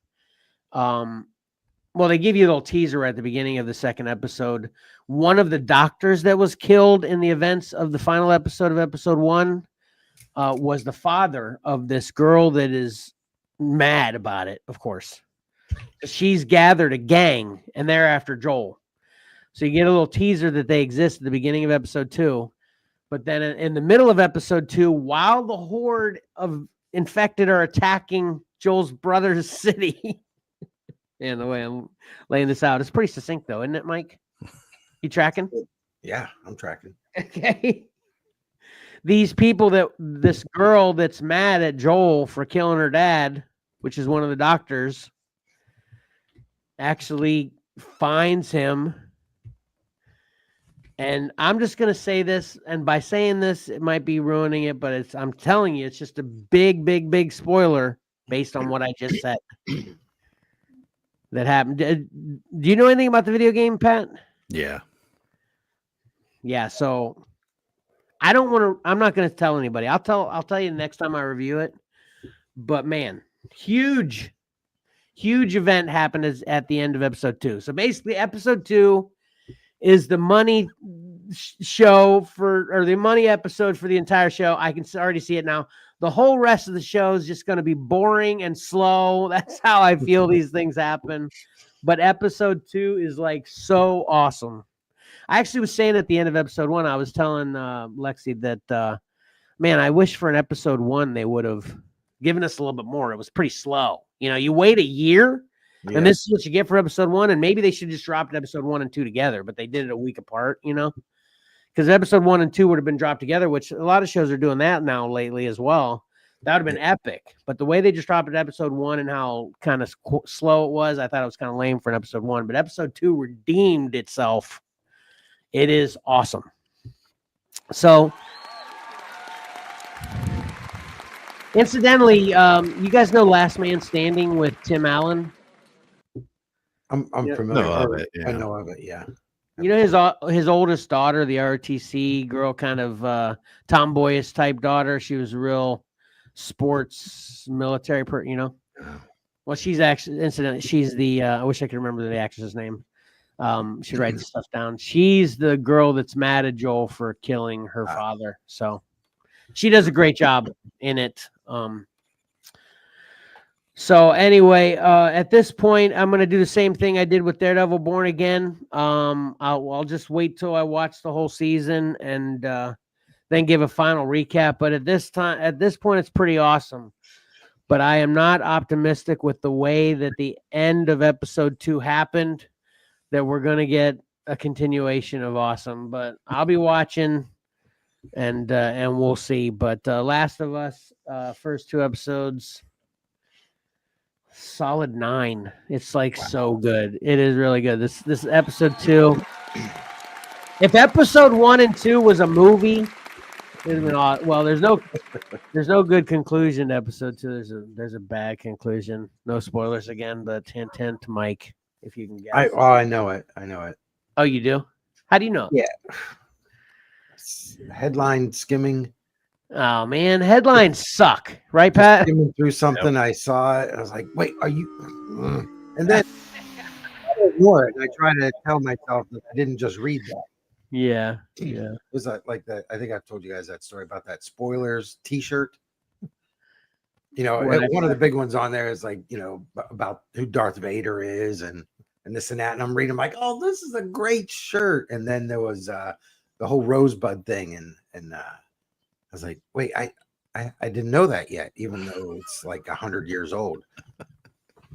well, they give you a little teaser at the beginning of the second episode. One of the doctors that was killed in the events of the final episode of episode 1 was the father of this girl that is mad about it, of course. She's gathered a gang, and they're after Joel. So you get a little teaser that they exist at the beginning of episode 2. But then in the middle of episode 2, while the horde of infected are attacking Joel's brother's city, and the way I'm laying this out, it's pretty succinct, though, isn't it, Mike? You tracking? Yeah, I'm tracking. Okay. These people this girl that's mad at Joel for killing her dad, which is one of the doctors, actually finds him. And I'm just going to say this, and by saying this, it might be ruining it, but I'm telling you, it's just a big, big, big spoiler based on what I just said. That happened. Do you know anything about the video game, Pat? Yeah. Yeah, so I don't want to. I'm not going to tell anybody. I'll tell you next time I review it. But man, huge event happened at the end of episode 2. So basically, episode 2 is the money show or the money episode for the entire show. I can already see it now. The whole rest of the show is just going to be boring and slow. That's how I feel these things happen. But episode 2 is like so awesome. I actually was saying at the end of episode 1, I was telling Lexi that, man, I wish for an episode 1 they would have given us a little bit more. It was pretty slow. You know, you wait a year, and this is what you get for episode 1, and maybe they should just drop episode 1 and 2 together, but they did it a week apart, you know? Because episode 1 and 2 would have been dropped together, which a lot of shows are doing that now lately as well. That would have been epic. But the way they just dropped it episode 1 and how kind of slow it was, I thought it was kind of lame for an episode 1. But episode 2 redeemed itself. It is awesome. So, incidentally, you guys know Last Man Standing with Tim Allen? I'm familiar. Know of it, yeah. I know of it, yeah. You know his oldest daughter, the ROTC girl, kind of tomboyish type daughter. She was a real sports military person, you know. Well, she's actually incidentally she's the I wish I could remember the actress's name. She writes stuff down. She's the girl that's mad at Joel for killing her father. So she does a great job in it. So anyway, at this point, I'm going to do the same thing I did with Daredevil Born Again. I'll just wait till I watch the whole season and then give a final recap. But at this point, it's pretty awesome. But I am not optimistic with the way that the end of episode 2 happened, that we're going to get a continuation of awesome. But I'll be watching and we'll see. But Last of Us, first 2 episodes, solid 9. It's like so good. It is really good. This episode 2. If episode 1 and 2 was a movie, it'd been well. There's no good conclusion to episode 2. There's a bad conclusion. No spoilers again, but hint to Mike if you can guess. I know it. Oh, you do? How do you know? Yeah. Headline skimming. Oh man, headlines suck, right, Pat? Skimming through something, I saw it. I was like, "Wait, are you?" And then I ignore it. And I try to tell myself that I didn't just read that. Yeah. It was like that. I think I've told you guys that story about that spoilers T-shirt. You know, one of the big ones on there is like, you know, about who Darth Vader is and this and that. And I'm reading, I'm like, "Oh, this is a great shirt." And then there was the whole Rosebud thing, and I was like, "Wait, I didn't know that yet, even though it's like 100 years old."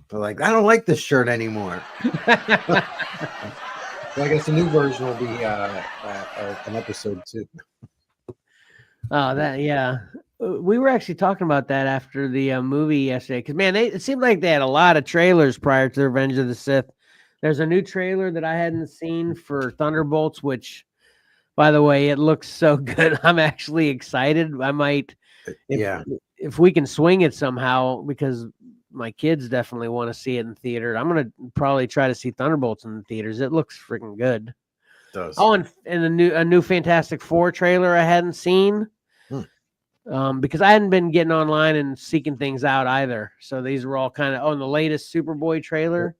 But like, I don't like this shirt anymore. So I guess the new version will be an episode 2. Oh, yeah. We were actually talking about that after the movie yesterday, because man, it seemed like they had a lot of trailers prior to Revenge of the Sith. There's a new trailer that I hadn't seen for Thunderbolts, which, by the way, it looks so good. I'm actually excited. I might, if we can swing it somehow, because my kids definitely want to see it in theater. I'm gonna probably try to see Thunderbolts in the theaters. It looks freaking good. It does. Oh, and a new Fantastic Four trailer I hadn't seen. Because I hadn't been getting online and seeking things out either. So these were all kind of and the latest Superboy trailer,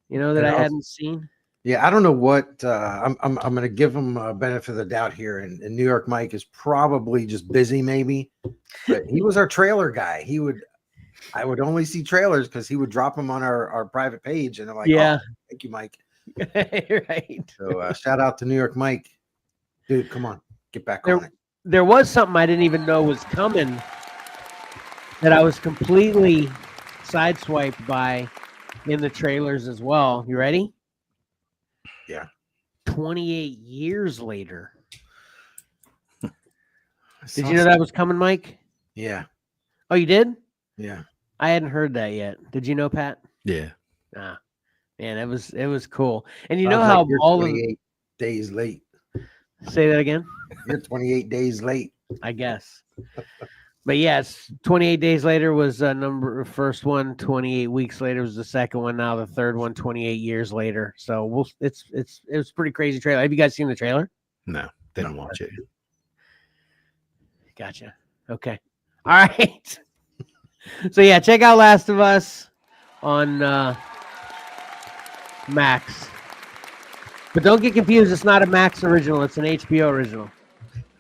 that I hadn't seen. Yeah, I don't know what I'm going to give him a benefit of the doubt here. And New York Mike is probably just busy, maybe. But he was our trailer guy. I would only see trailers because he would drop them on our private page, and I'm like, yeah, thank you, Mike. Right. So shout out to New York Mike, dude. Come on, get back on it. There was something I didn't even know was coming that I was completely sideswiped by in the trailers as well. You ready? Yeah. 28 years later. Did you know that was coming, Mike? Yeah. Oh, you did? Yeah. I hadn't heard that yet. Did you know, Pat? Yeah. Man, it was cool. And you know how you're all 28 days late. Say that again? You're 28 days late. I guess. But yes, 28 days later was first one, 28 weeks later was the second one, now the third one 28 years later. So it was pretty crazy trailer. Have you guys seen the trailer? No, didn't watch it. Gotcha. Okay. All right. So yeah, check out Last of Us on Max. But don't get confused. It's not a Max original. It's an HBO original.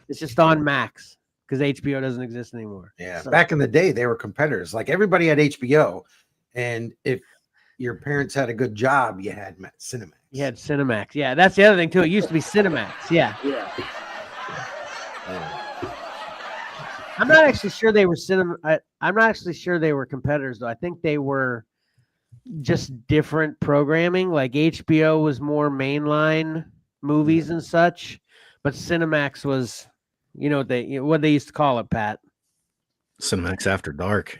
It's just on Max because HBO doesn't exist anymore. Yeah. So, back in the day, they were competitors. Like everybody had HBO. And if your parents had a good job, you had Cinemax. You had Cinemax. Yeah. That's the other thing, too. It used to be Cinemax. Yeah. I'm not actually sure they were I'm not actually sure they were competitors, though. I think they were just different programming. Like HBO was more mainline movies and such, but Cinemax was, what they used to call it, Pat? Cinemax After Dark.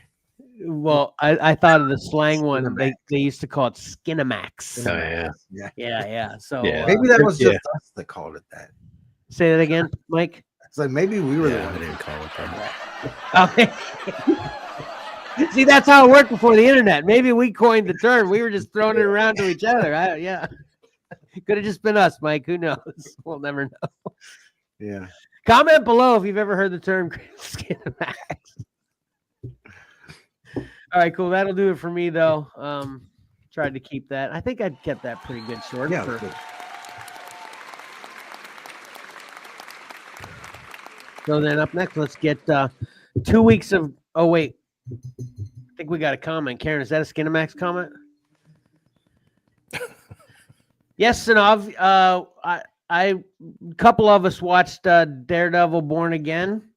Well, I thought of the slang one. They used to call it Skinemax. Oh Yeah. So maybe that was just us that called it that. Say that again, Mike. It's like maybe we were the one I didn't call it that. Okay. See, that's how it worked before the internet. Maybe we coined the term. We were just throwing it around to each other. Could have just been us, Mike. Who knows? We'll never know. Yeah. Comment below if you've ever heard the term Skinemax. All right, cool. That'll do it for me, though. Tried to keep that. I think I kept that pretty good short. Yeah. So then up next, let's get 2 weeks of. Oh wait, I think we got a comment. Karen, is that a Skinemax comment? Yes, Sinov. A couple of us watched Daredevil: Born Again.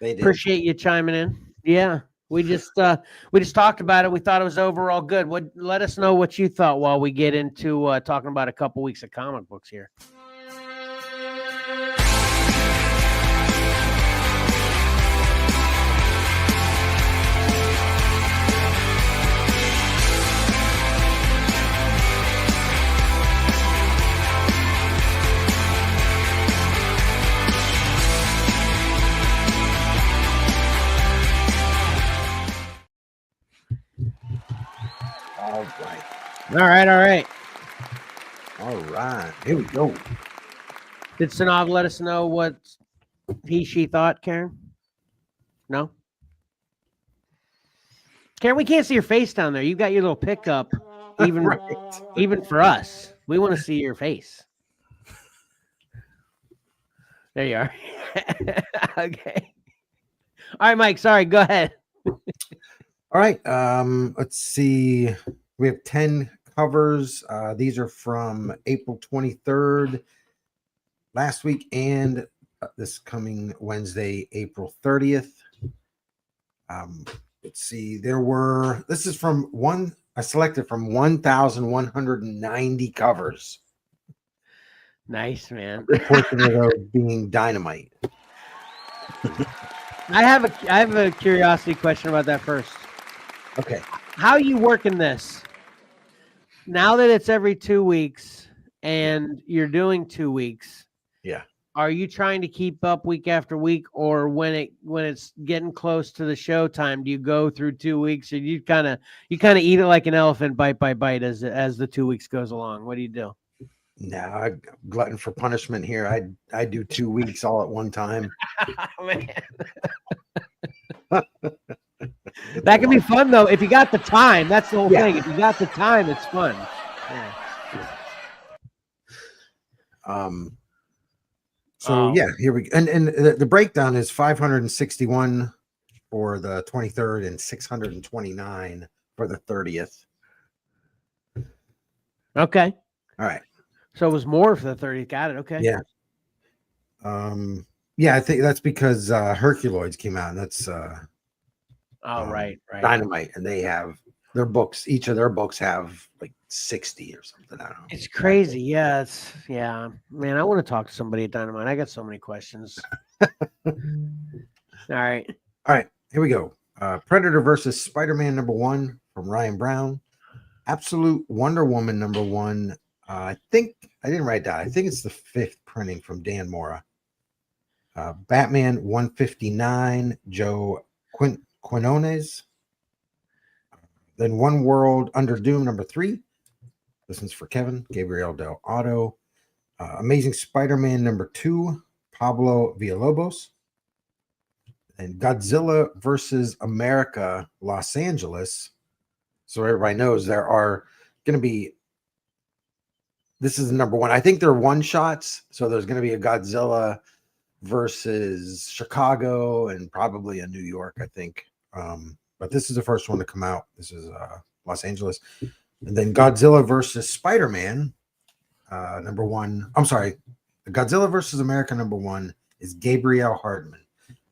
They did. Appreciate you chiming in. Yeah, we just talked about it. We thought it was overall good. Let us know what you thought while we get into talking about a couple weeks of comic books here. All right. Here we go. Did Sanov let us know what she thought, Karen? No? Karen, we can't see your face down there. You got your little pickup, even even for us. We want to see your face. There you are. Okay. All right, Mike. Sorry. Go ahead. All right. Let's see. We have 10 covers. These are from April 23rd last week and this coming Wednesday, April 30th. Let's see. This is from I selected from 1,190 covers. Nice, man. Fortunate of being dynamite. I have a curiosity question about that first. Okay. How are you working this? now that it's every 2 weeks and you're doing 2 weeks, Yeah. are you trying to keep up week after week, or when it's getting close to the show time, do you go through 2 weeks, or you kind of eat it like an elephant, bite by bite, as the 2 weeks goes along? What do you do? No, I'm glutton for punishment here. I do 2 weeks all at one time. Man. That can be fun though if you got the time. That's the whole thing. If you got the time, it's fun. Yeah. So yeah, here we go. And the breakdown is 561 for the 23rd and 629 for the 30th. Okay. All right. So it was more for the 30th. Got it. Okay. Yeah. Yeah, I think that's because Herculoids came out, and that's right. Dynamite, and they have their books. Each of their books have like 60 or something. I don't know. It's crazy. Yeah, man, I want to talk to somebody at Dynamite. I got so many questions. All right. Here we go. Predator versus Spider-Man #1 from Ryan Brown. Absolute Wonder Woman #1. I think I didn't write that. I think it's the 5th printing from Dan Mora. Batman 159, Joe Quinones. Then One World Under Doom #3. This one's for Kevin, Gabriel Del Otto. Amazing Spider-Man #2, Pablo Villalobos. And Godzilla versus America, Los Angeles. So everybody knows there are going to be, this is the #1. I think they're one shots. So there's going to be a Godzilla versus Chicago and probably a New York, I think. But this is the first one to come out. This is Los Angeles. And then Godzilla versus Spider-Man #1. I'm sorry. The Godzilla versus America #1 is Gabriel Hardman.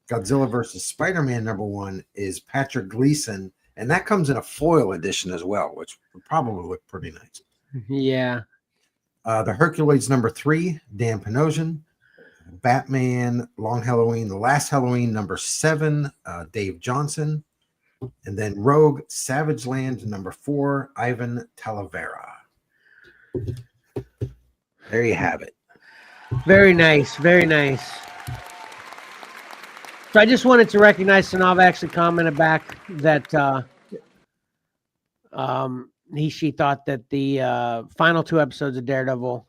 Godzilla versus Spider-Man #1 is Patrick Gleason. And that comes in a foil edition as well, which would probably look pretty nice. Yeah. The Herculoids #3, Dan Panosian. Batman, Long Halloween, The Last Halloween #7, Dave Johnson. And then Rogue Savage Land #4, Ivan Talavera. There you have it. Very nice. Very nice. So I just wanted to recognize Sanav actually commented back that she thought that the final 2 episodes of Daredevil,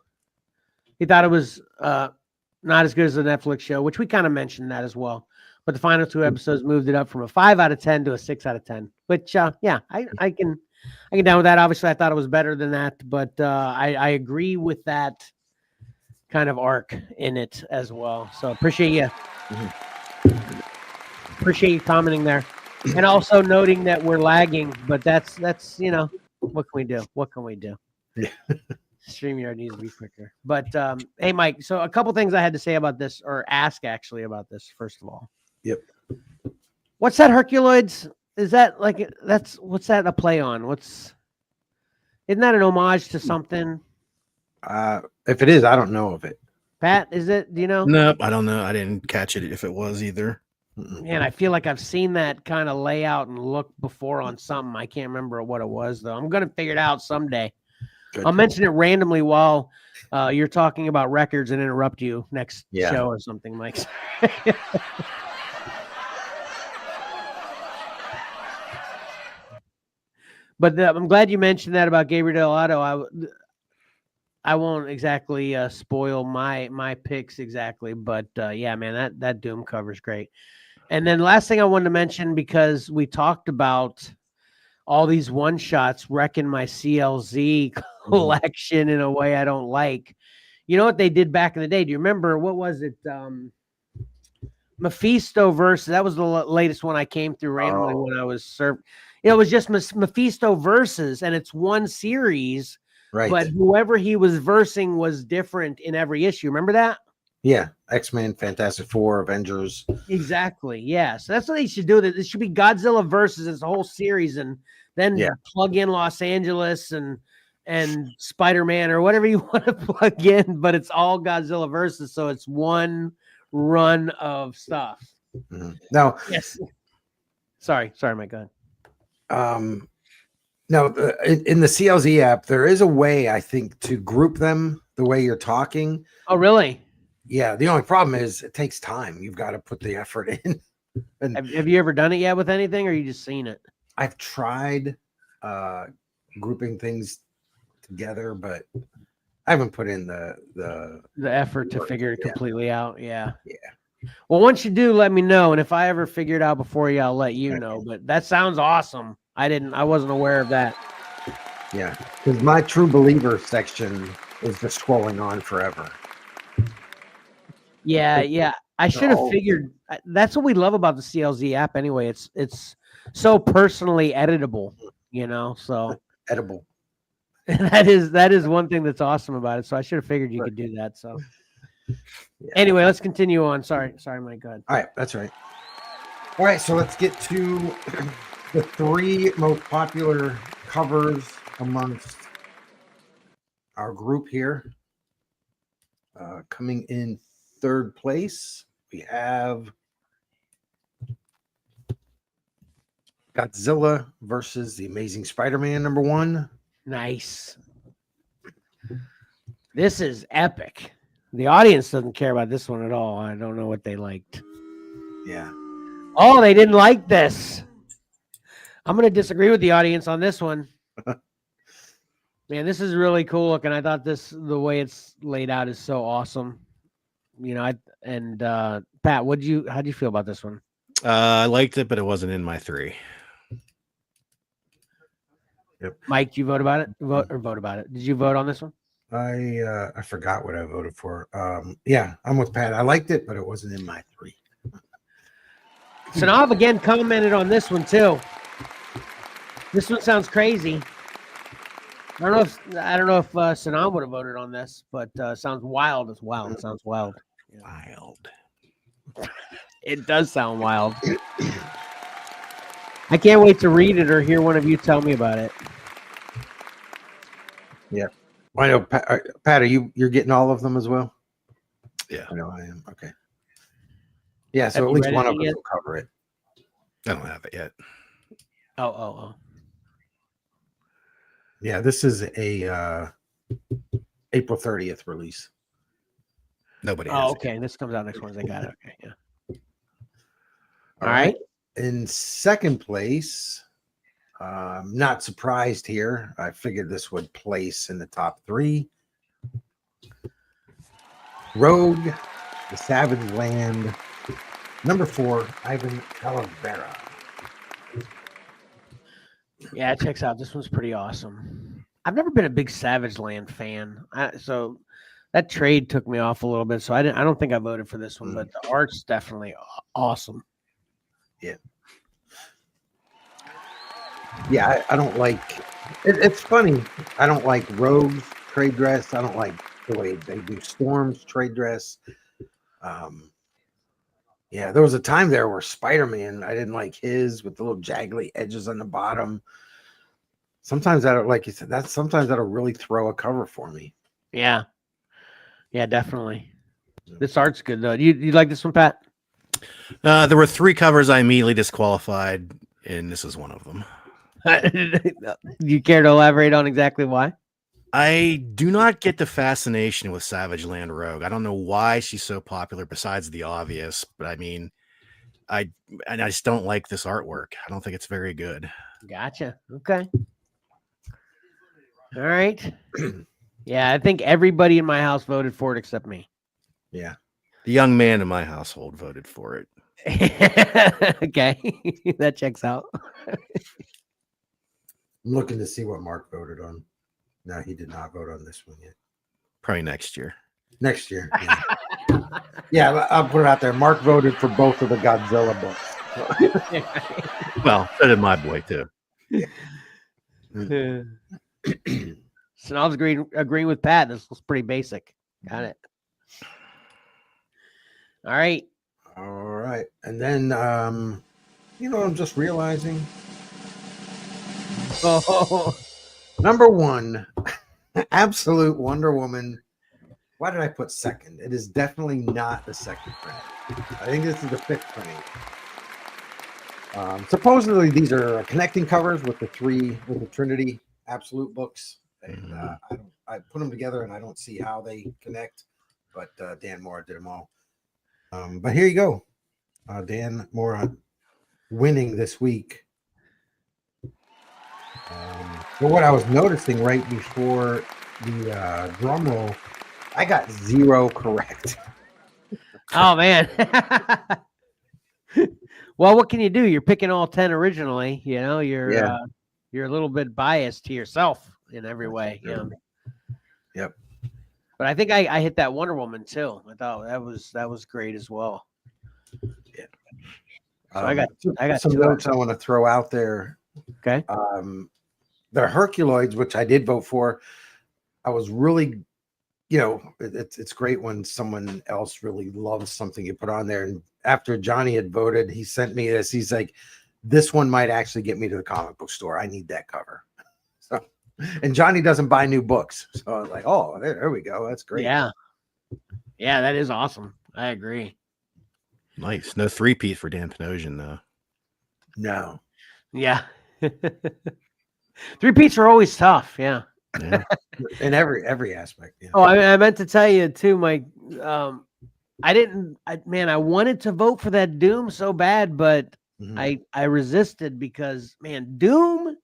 he thought it was not as good as the Netflix show, which we kind of mentioned that as well. But the final 2 episodes moved it up from a 5 out of 10 to a 6 out of 10. Which yeah, I can down with that. Obviously, I thought it was better than that, but I agree with that kind of arc in it as well. So appreciate you. Appreciate you commenting there, and also noting that we're lagging. But that's what can we do? Yeah. StreamYard needs to be quicker. But hey, Mike. So a couple things I had to say about this, or ask actually about this. First of all. Yep. What's that Herculoids? Is that what's that a play on? Isn't that an homage to something? If it is, I don't know of it. Pat, is it? Do you know? Nope, I don't know. I didn't catch it if it was either. Man, I feel like I've seen that kind of layout and look before on something. I can't remember what it was though. I'm gonna figure it out someday. Good. I'll mention it randomly while you're talking about records and interrupt you next show or something, Mike. But I'm glad you mentioned that about Gabriel Del Otto. I won't exactly spoil my picks exactly, but yeah, man, that Doom cover is great. And then last thing I wanted to mention, because we talked about all these one shots wrecking my CLZ collection in a way I don't like. You know what they did back in the day? Do you remember, what was it? Mephisto versus, that was the latest one I came through randomly when I was served. It was just Mephisto versus, and it's one series, right? But whoever he was versing was different in every issue. Remember that? Yeah, X-Men, Fantastic Four, Avengers. Exactly. Yeah. So that's what they should do. That it should be Godzilla versus this whole series, and then plug in Los Angeles and Spider-Man or whatever you want to plug in, but it's all Godzilla versus, so it's one run of stuff. Now, yes. Sorry, Mike. Go ahead. No, in the CLZ app, there is a way, I think, to group them the way you're talking. Oh, really? Yeah. The only problem is it takes time. You've got to put the effort in. And Have you ever done it yet with anything, or you just seen it? I've tried grouping things together, but I haven't put in the effort to work, figure it yeah. completely out. Yeah. Yeah. Well, once you do, let me know, and if I ever figure it out before you, I'll let you Okay. know. But that sounds awesome. I wasn't aware of that. Yeah, because my true believer section is just scrolling on forever. Yeah. I should have Oh. figured. That's what we love about the CLZ app. Anyway, it's so personally editable. So Edible. that is one thing that's awesome about it. So I should have figured you could do that. So Yeah. anyway, let's continue on. Sorry, Mike. Go ahead. All right, that's right. All right, so let's get to the 3 most popular covers amongst our group here. Coming in 3rd place, we have Godzilla versus the Amazing Spider-Man #1. Nice. This is epic. The audience doesn't care about this one at all. I don't know what they liked. Yeah. Oh, they didn't like this. I'm going to disagree with the audience on this one. Man, this is really cool looking. I thought the way it's laid out is so awesome. Pat, how'd you feel about this one? I liked it, but it wasn't in my 3. Yep. Mike, you vote about it? Vote about it. Did you vote on this one? I forgot what I voted for. Yeah, I'm with Pat. I liked it, but it wasn't in my 3. So now I've again commented on this one too. This one sounds crazy. I don't know if Sanam would have voted on this, but sounds wild as well. It sounds wild. Wild. It does sound wild. I can't wait to read it or hear one of you tell me about it. Yeah. I know, Pat, are you're getting all of them as well? Yeah. I know I am. Okay. Yeah, so Have at you least read one of it us yet? will cover it. I don't have it yet. Oh. Yeah, this is a April 30th release. Nobody has it. Okay. This comes out next Wednesday. Got it. Okay. Yeah. All right. In 2nd place, not surprised here. I figured this would place in the top 3. Rogue, The Savage Land. #4, Ivan Calavera. Yeah, it checks out. This one's pretty awesome. I've never been a big Savage Land fan, so that trade took me off a little bit. So I don't think I voted for this one, but the art's definitely awesome. Yeah. Yeah, I don't like it. It's funny. I don't like Rogue's trade dress. I don't like the way they do Storm's trade dress. Yeah, there was a time there where Spider-Man, I didn't like his with the little jaggly edges on the bottom. Sometimes that, like you said, sometimes that'll really throw a cover for me. Yeah, definitely. This art's good though. You like this one, Pat? There were 3 covers I immediately disqualified, and this is one of them. Do you care to elaborate on exactly why? I do not get the fascination with Savage Land Rogue. I don't know why she's so popular besides the obvious, but I mean, I just don't like this artwork. I don't think it's very good. Gotcha. Okay. All right. Yeah, I think everybody in my house voted for it except me. Yeah. The young man in my household voted for it. Okay. That checks out. I'm looking to see what Mark voted on. No, he did not vote on this one yet. Probably next year. Next year. Yeah. Yeah, I'll put it out there. Mark voted for both of the Godzilla books. Well, so did my boy too. So I was agreeing with Pat. This was pretty basic. Got it. All right. All right. And then, I'm just realizing. Oh. #1, Absolute Wonder Woman. Why did I put 2nd? It is definitely not the 2nd print. I think this is the 5th printing. Supposedly these are connecting covers with the Trinity Absolute books, and I put them together, and I don't see how they connect. But Dan Mora did them all. But here you go, Dan Mora winning this week. But what I was noticing right before the drum roll, I got 0 correct. Oh man. Well, what can you do? You're picking all 10 originally. You know, you're a little bit biased to yourself in every way. Yeah. Yep. But I think I hit that Wonder Woman too. I thought that was great as well. Yeah. So I got some two notes I want to throw out there. Okay. The Herculoids, which I did vote for, I was really, it's great when someone else really loves something you put on there. And after Johnny had voted, he sent me this. He's like, this one might actually get me to the comic book store. I need that cover. So, and Johnny doesn't buy new books. So I was like, oh, there we go. That's great. Yeah. Yeah, that is awesome. I agree. Nice. No 3-piece for Dan Panosian, though. No. Yeah. 3-piece are always tough. Yeah. In every aspect. Yeah. Oh, I meant to tell you too, Mike. I wanted to vote for that Doom so bad, but I resisted because, man, Doom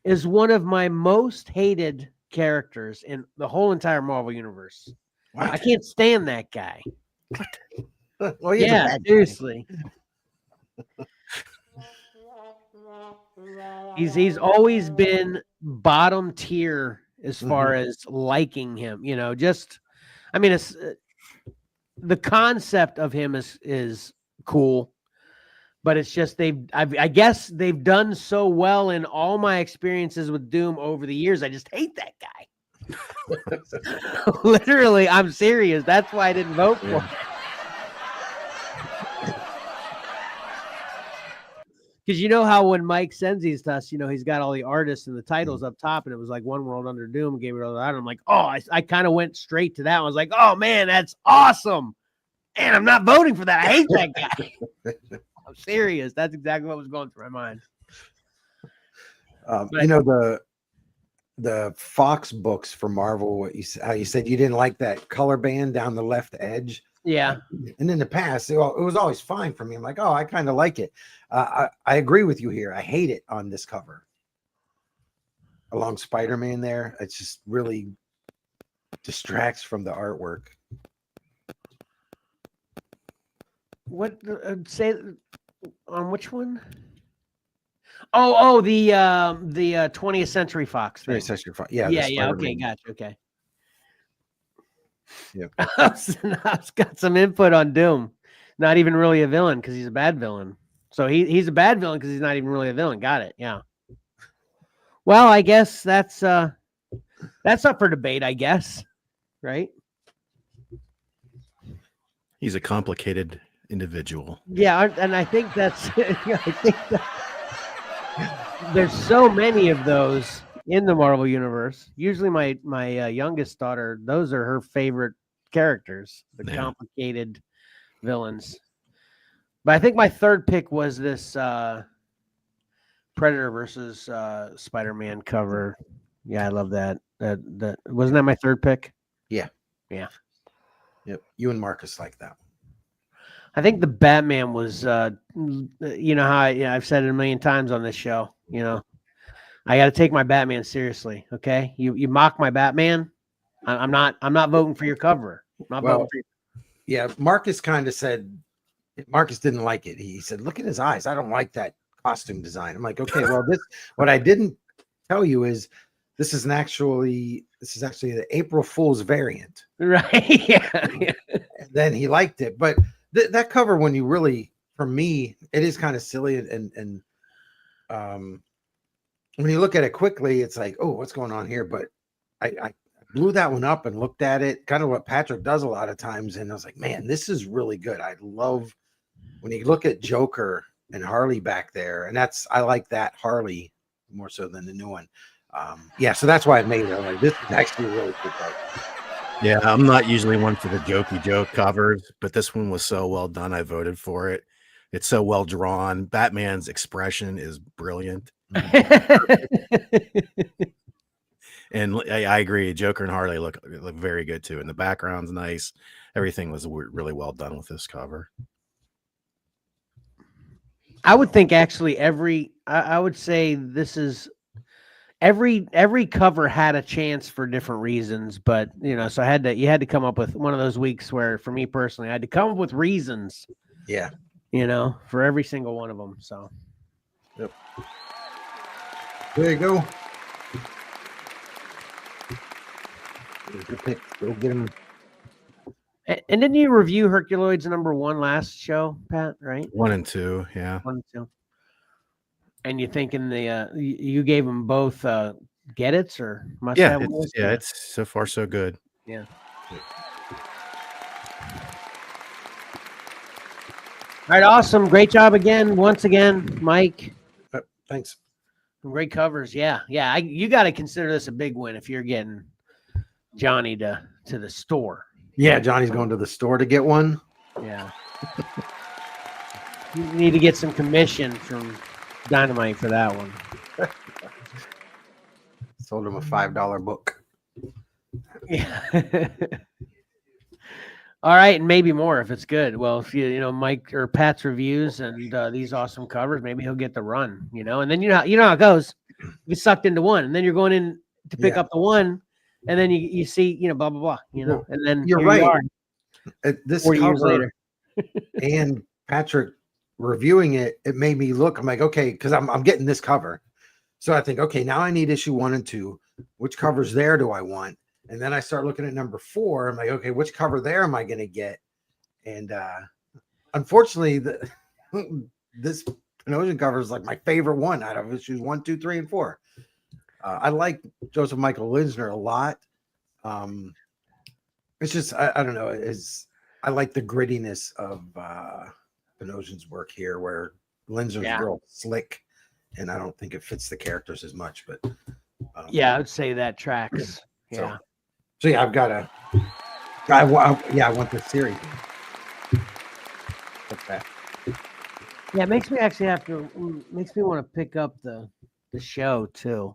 is one of my most hated characters in the whole entire Marvel universe. What? I can't stand that guy. What? Well, yeah, seriously. He's always been bottom tier as far as liking him. It's the concept of him is cool, but it's just I guess they've done so well in all my experiences with Doom over the years. I just hate that guy. Literally, I'm serious. That's why I didn't vote for him. Because you know how when Mike sends these to us, he's got all the artists and the titles up top, and it was like One World Under Doom, gave it all that. I'm like, oh, I kind of went straight to that. I was like, oh man, that's awesome. And I'm not voting for that. I hate that guy. I'm serious. That's exactly what was going through my mind. The Fox books for Marvel, how you said you didn't like that color band down the left edge. Yeah. And in the past, it was always fine for me. I'm like, oh, I kind of like it. I agree with you here. I hate it on this cover. Along Spider-Man there. It just really distracts from the artwork. What say on which one? Oh, the 20th Century Fox thing. 20th Century Fox. Yeah. Yeah. Okay, gotcha. Okay. Yep. I've got some input on Doom. Not even really a villain because he's a bad villain. So he's a bad villain because he's not even really a villain. Got it. Yeah. Well, I guess that's up for debate, I guess. Right? He's a complicated individual. Yeah, and I think that's there's so many of those in the Marvel universe. Usually my youngest daughter, those are her favorite characters, the complicated villains. But I think my third pick was this Predator versus Spider-Man cover. Yeah, I love that. That wasn't that my third pick? Yeah. Yep. You and Marcus like that. I think the Batman was how I've said it a million times on this show, I got to take my Batman seriously. Okay. You mock my Batman. I'm not voting for your cover. Yeah. Marcus kind of said, Marcus didn't like it. He said, look at his eyes. I don't like that costume design. I'm like, okay, well, what I didn't tell you is this is actually the April Fool's variant. Right. Yeah. And then he liked it. But that cover, when you really, for me, it is kind of silly. And when you look at it quickly, it's like, oh, what's going on here? But I blew that one up and looked at it, kind of what Patrick does a lot of times. And I was like, man, this is really good. I love when you look at Joker and Harley back there. And I like that Harley more so than the new one. So that's why I made it. I'm like, this is actually a really good cover. Yeah, I'm not usually one for the jokey joke covers, but this one was so well done. I voted for it. It's so well drawn. Batman's expression is brilliant. And I agree. Joker and Harley look very good too. And the background's nice. Everything was really well done with this cover. I would think actually I would say this is every cover had a chance for different reasons, but so you had to come up with one of those weeks where, for me personally, I had to come up with reasons. Yeah. For every single one of them. So. Yep. There you go. Go get him. And didn't you review Herculoids #1 last show, Pat? Right? 1 and 2, yeah. 1 and 2. And you thinking you gave them both get it's or must have? It's so far so good. Yeah. All right, awesome. Great job again. Once again, Mike. Thanks. Some great covers. Yeah. You got to consider this a big win if you're getting Johnny to the store. Yeah, Johnny's going to the store to get one. Yeah. You need to get some commission from Dynamite for that one. Sold him a $5 book. Yeah. All right, and maybe more if it's good. Well, if Mike or Pat's reviews and these awesome covers, maybe he'll get the run. And then you know how it goes. You get sucked into one, and then you're going in to pick up the one, and then you see blah blah blah. And then you're right. This 4 years later, and Patrick reviewing it made me look. I'm like, okay, because I'm getting this cover, so I think, okay, now I need issue 1 and 2. Which covers there do I want? And then I start looking at #4. I'm like, okay, which cover there am I going to get? And unfortunately, this Panosian cover is like my favorite one out of issues 1, 2, 3, and 4. I like Joseph Michael Linsner a lot. It's just I don't know. I like the grittiness of Panosian's work here, where Linsner's real slick, and I don't think it fits the characters as much. But I would say that tracks. Yeah. So I've got I want this series. Okay. Yeah, it makes me actually makes me want to pick up the show too.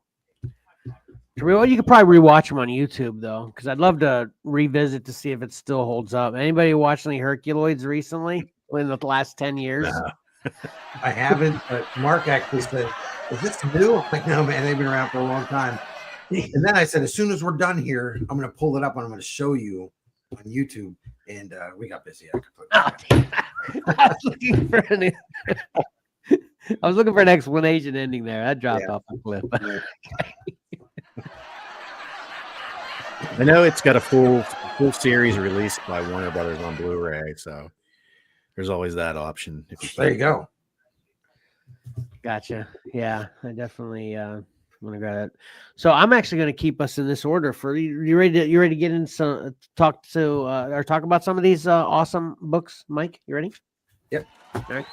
You could probably rewatch them on YouTube though, because I'd love to revisit to see if it still holds up. Anybody watched any Herculoids recently in the last 10 years? No. I haven't, but Mark actually said, "Is this new?" I'm like, no, man, they've been around for a long time. And then I said, as soon as we're done here, I'm going to pull it up and I'm going to show you on YouTube. And we got busy. I was looking for an explanation ending there. That dropped off the cliff. I know it's got a full series released by Warner Brothers on Blu-ray, so there's always that option. There you go. Gotcha. Yeah, I definitely want to grab that. So I'm actually going to keep us in this order. For you ready to get in some talk about some of these awesome books, Mike? You ready? Yep. All right.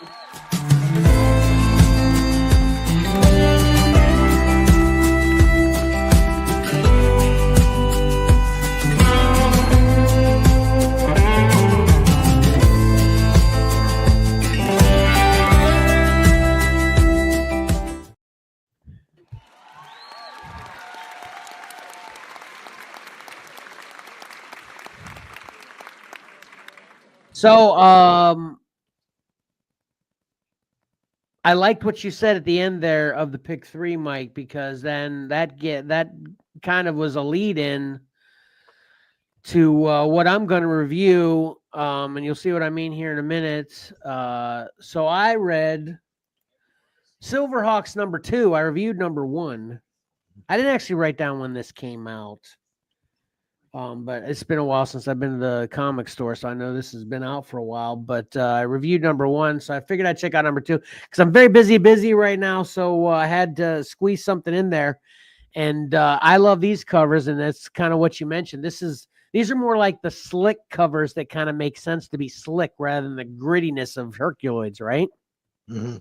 So, I liked what you said at the end there of the pick 3, Mike, because then that kind of was a lead in to what I'm going to review. And you'll see what I mean here in a minute. So I read Silverhawks #2. I reviewed #1. I didn't actually write down when this came out. But it's been a while since I've been to the comic store, so I know this has been out for a while. But I reviewed #1, so I figured I'd check out #2 because I'm very busy right now. So I had to squeeze something in there, and I love these covers, and that's kind of what you mentioned. These are more like the slick covers that kind of make sense to be slick rather than the grittiness of Herculoids, right? Mm-hmm.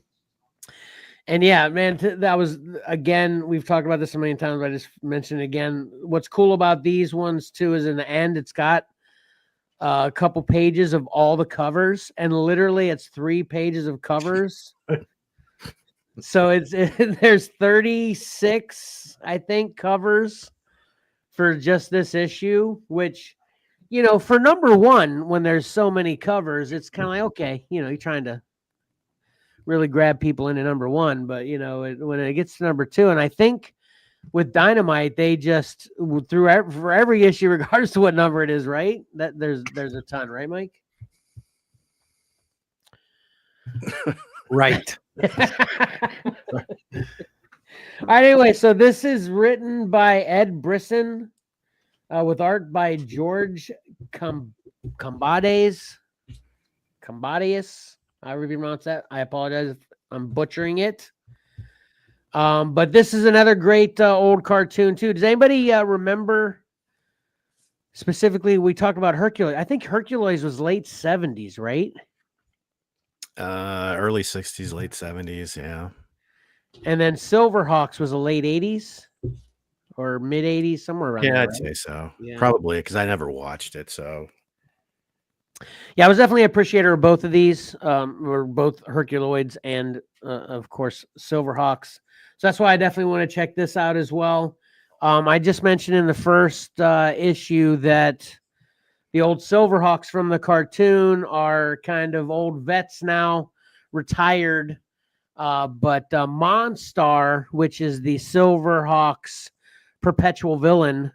And yeah, man, that was, again, we've talked about this so many times, but I just mentioned it again. What's cool about these ones too is in the end, it's got a couple pages of all the covers, and literally it's 3 pages of covers. So there's 36, I think, covers for just this issue, which, for number 1, when there's so many covers, it's kind of like, okay, you're trying to really grab people into number 1, but when it gets to number 2, and I think with Dynamite, they just for every issue, regardless of what number it is, right? That there's a ton, right, Mike? Right. All right. Anyway, so this is written by Ed Brisson, with art by George Combades. However you pronounce that. I apologize if I'm butchering it. But this is another great old cartoon too. Does anybody remember specifically? We talked about Hercules. I think Hercules was late 70s, right? Early 60s, late 70s, yeah. And then Silverhawks was a late 80s or mid 80s, somewhere around there. Yeah, I'd right? say so. Yeah. Probably, because I never watched it. So yeah, I was definitely an appreciator of both of these. We're both Herculoids and of course Silverhawks. So that's why I definitely want to check this out as well. I just mentioned in the first issue that the old Silverhawks from the cartoon are kind of old vets now, retired. But Monstar, which is the Silverhawks' perpetual villain,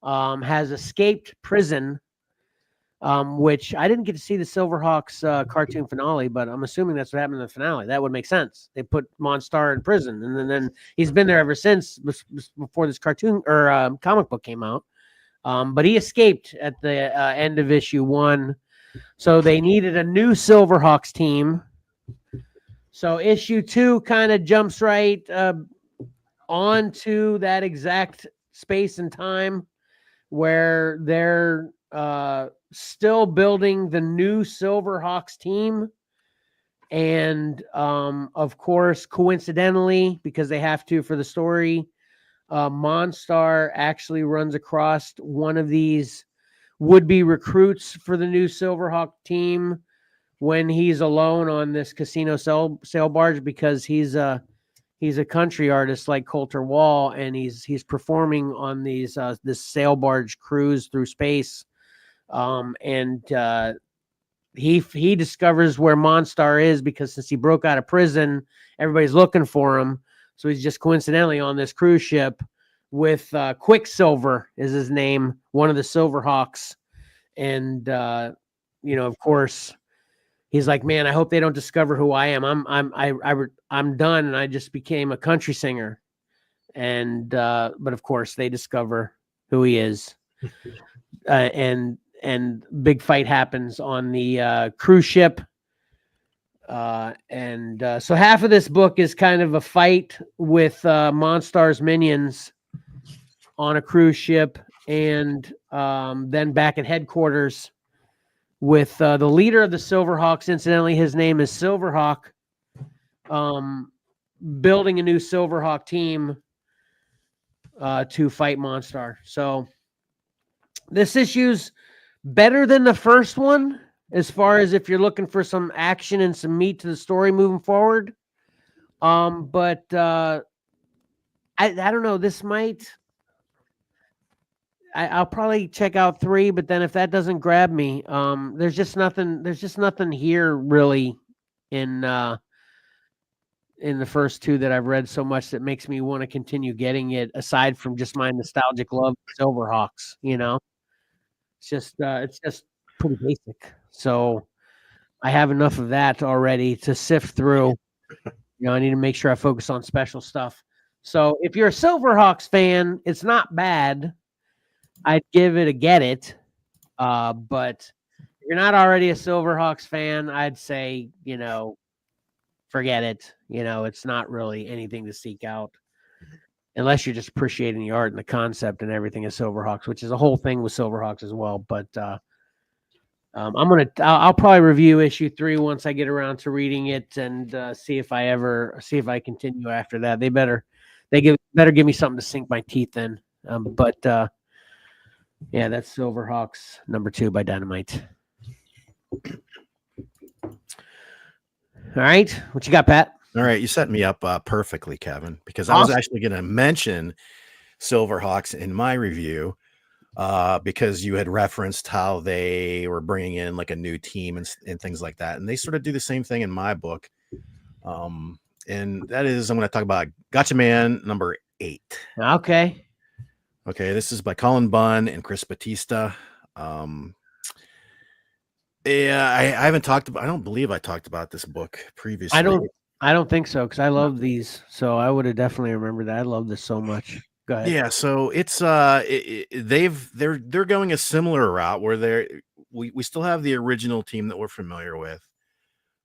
has escaped prison, which I didn't get to see the Silverhawks cartoon finale, but I'm assuming that's what happened in the finale. That would make sense. They put Monstar in prison, and then he's been there ever since, before this cartoon or comic book came out. But he escaped at the end of issue 1. So they needed a new Silverhawks team. So issue 2 kind of jumps right onto that exact space and time where they're still building the new Silverhawks team. And of course, coincidentally, because they have to for the story, Monstar actually runs across one of these would-be recruits for the new Silverhawk team when he's alone on this casino sail barge, because he's a country artist like Coulter Wall, and he's performing on these this sail barge cruise through space, and he discovers where Monstar is, because since he broke out of prison, everybody's looking for him. So he's just coincidentally on this cruise ship with Quicksilver is his name, one of the Silverhawks, and of course, he's like, man, I hope they don't discover who I am. I'm done, and I just became a country singer. And but of course, they discover who he is, and big fight happens on the cruise ship. So half of this book is kind of a fight with Monstar's minions on a cruise ship, and then back at headquarters with the leader of the Silverhawks. Incidentally, his name is Silverhawk, building a new Silverhawk team to fight Monstar. So this issue's better than the first one, as far as if you're looking for some action and some meat to the story moving forward. But I don't know. This might... I'll probably check out 3, but then if that doesn't grab me, there's just nothing here really in the first 2 that I've read so much that makes me want to continue getting it, aside from just my nostalgic love for Silverhawks. It's just pretty basic. So I have enough of that already to sift through. I need to make sure I focus on special stuff. So if you're a Silverhawks fan, it's not bad. I'd give it a get it. But if you're not already a Silverhawks fan, I'd say, forget it. It's not really anything to seek out, unless you're just appreciating the art and the concept and everything of Silverhawks, which is a whole thing with Silverhawks as well. But I'll probably review issue 3 once I get around to reading it, and see if I continue after that. They better give me something to sink my teeth in. But Yeah, that's Silverhawks #2 by Dynamite. All right, what you got, Pat? All right, you set me up perfectly, Kevin, because I was Awesome. actually going to mention Silverhawks in my review because you had referenced how they were bringing in like a new team and things like that, and they sort of do the same thing in my book. And that is, I'm going to talk about Gotcha Man #8. Okay. Okay, this is by Colin Bunn and Chris Batista. Yeah, I haven't talked about. I don't believe I talked about this book previously. I don't think so because I love these, so I would have definitely remembered that. I love this so much. Go ahead. Yeah, so it's they're going a similar route where we still have the original team that we're familiar with,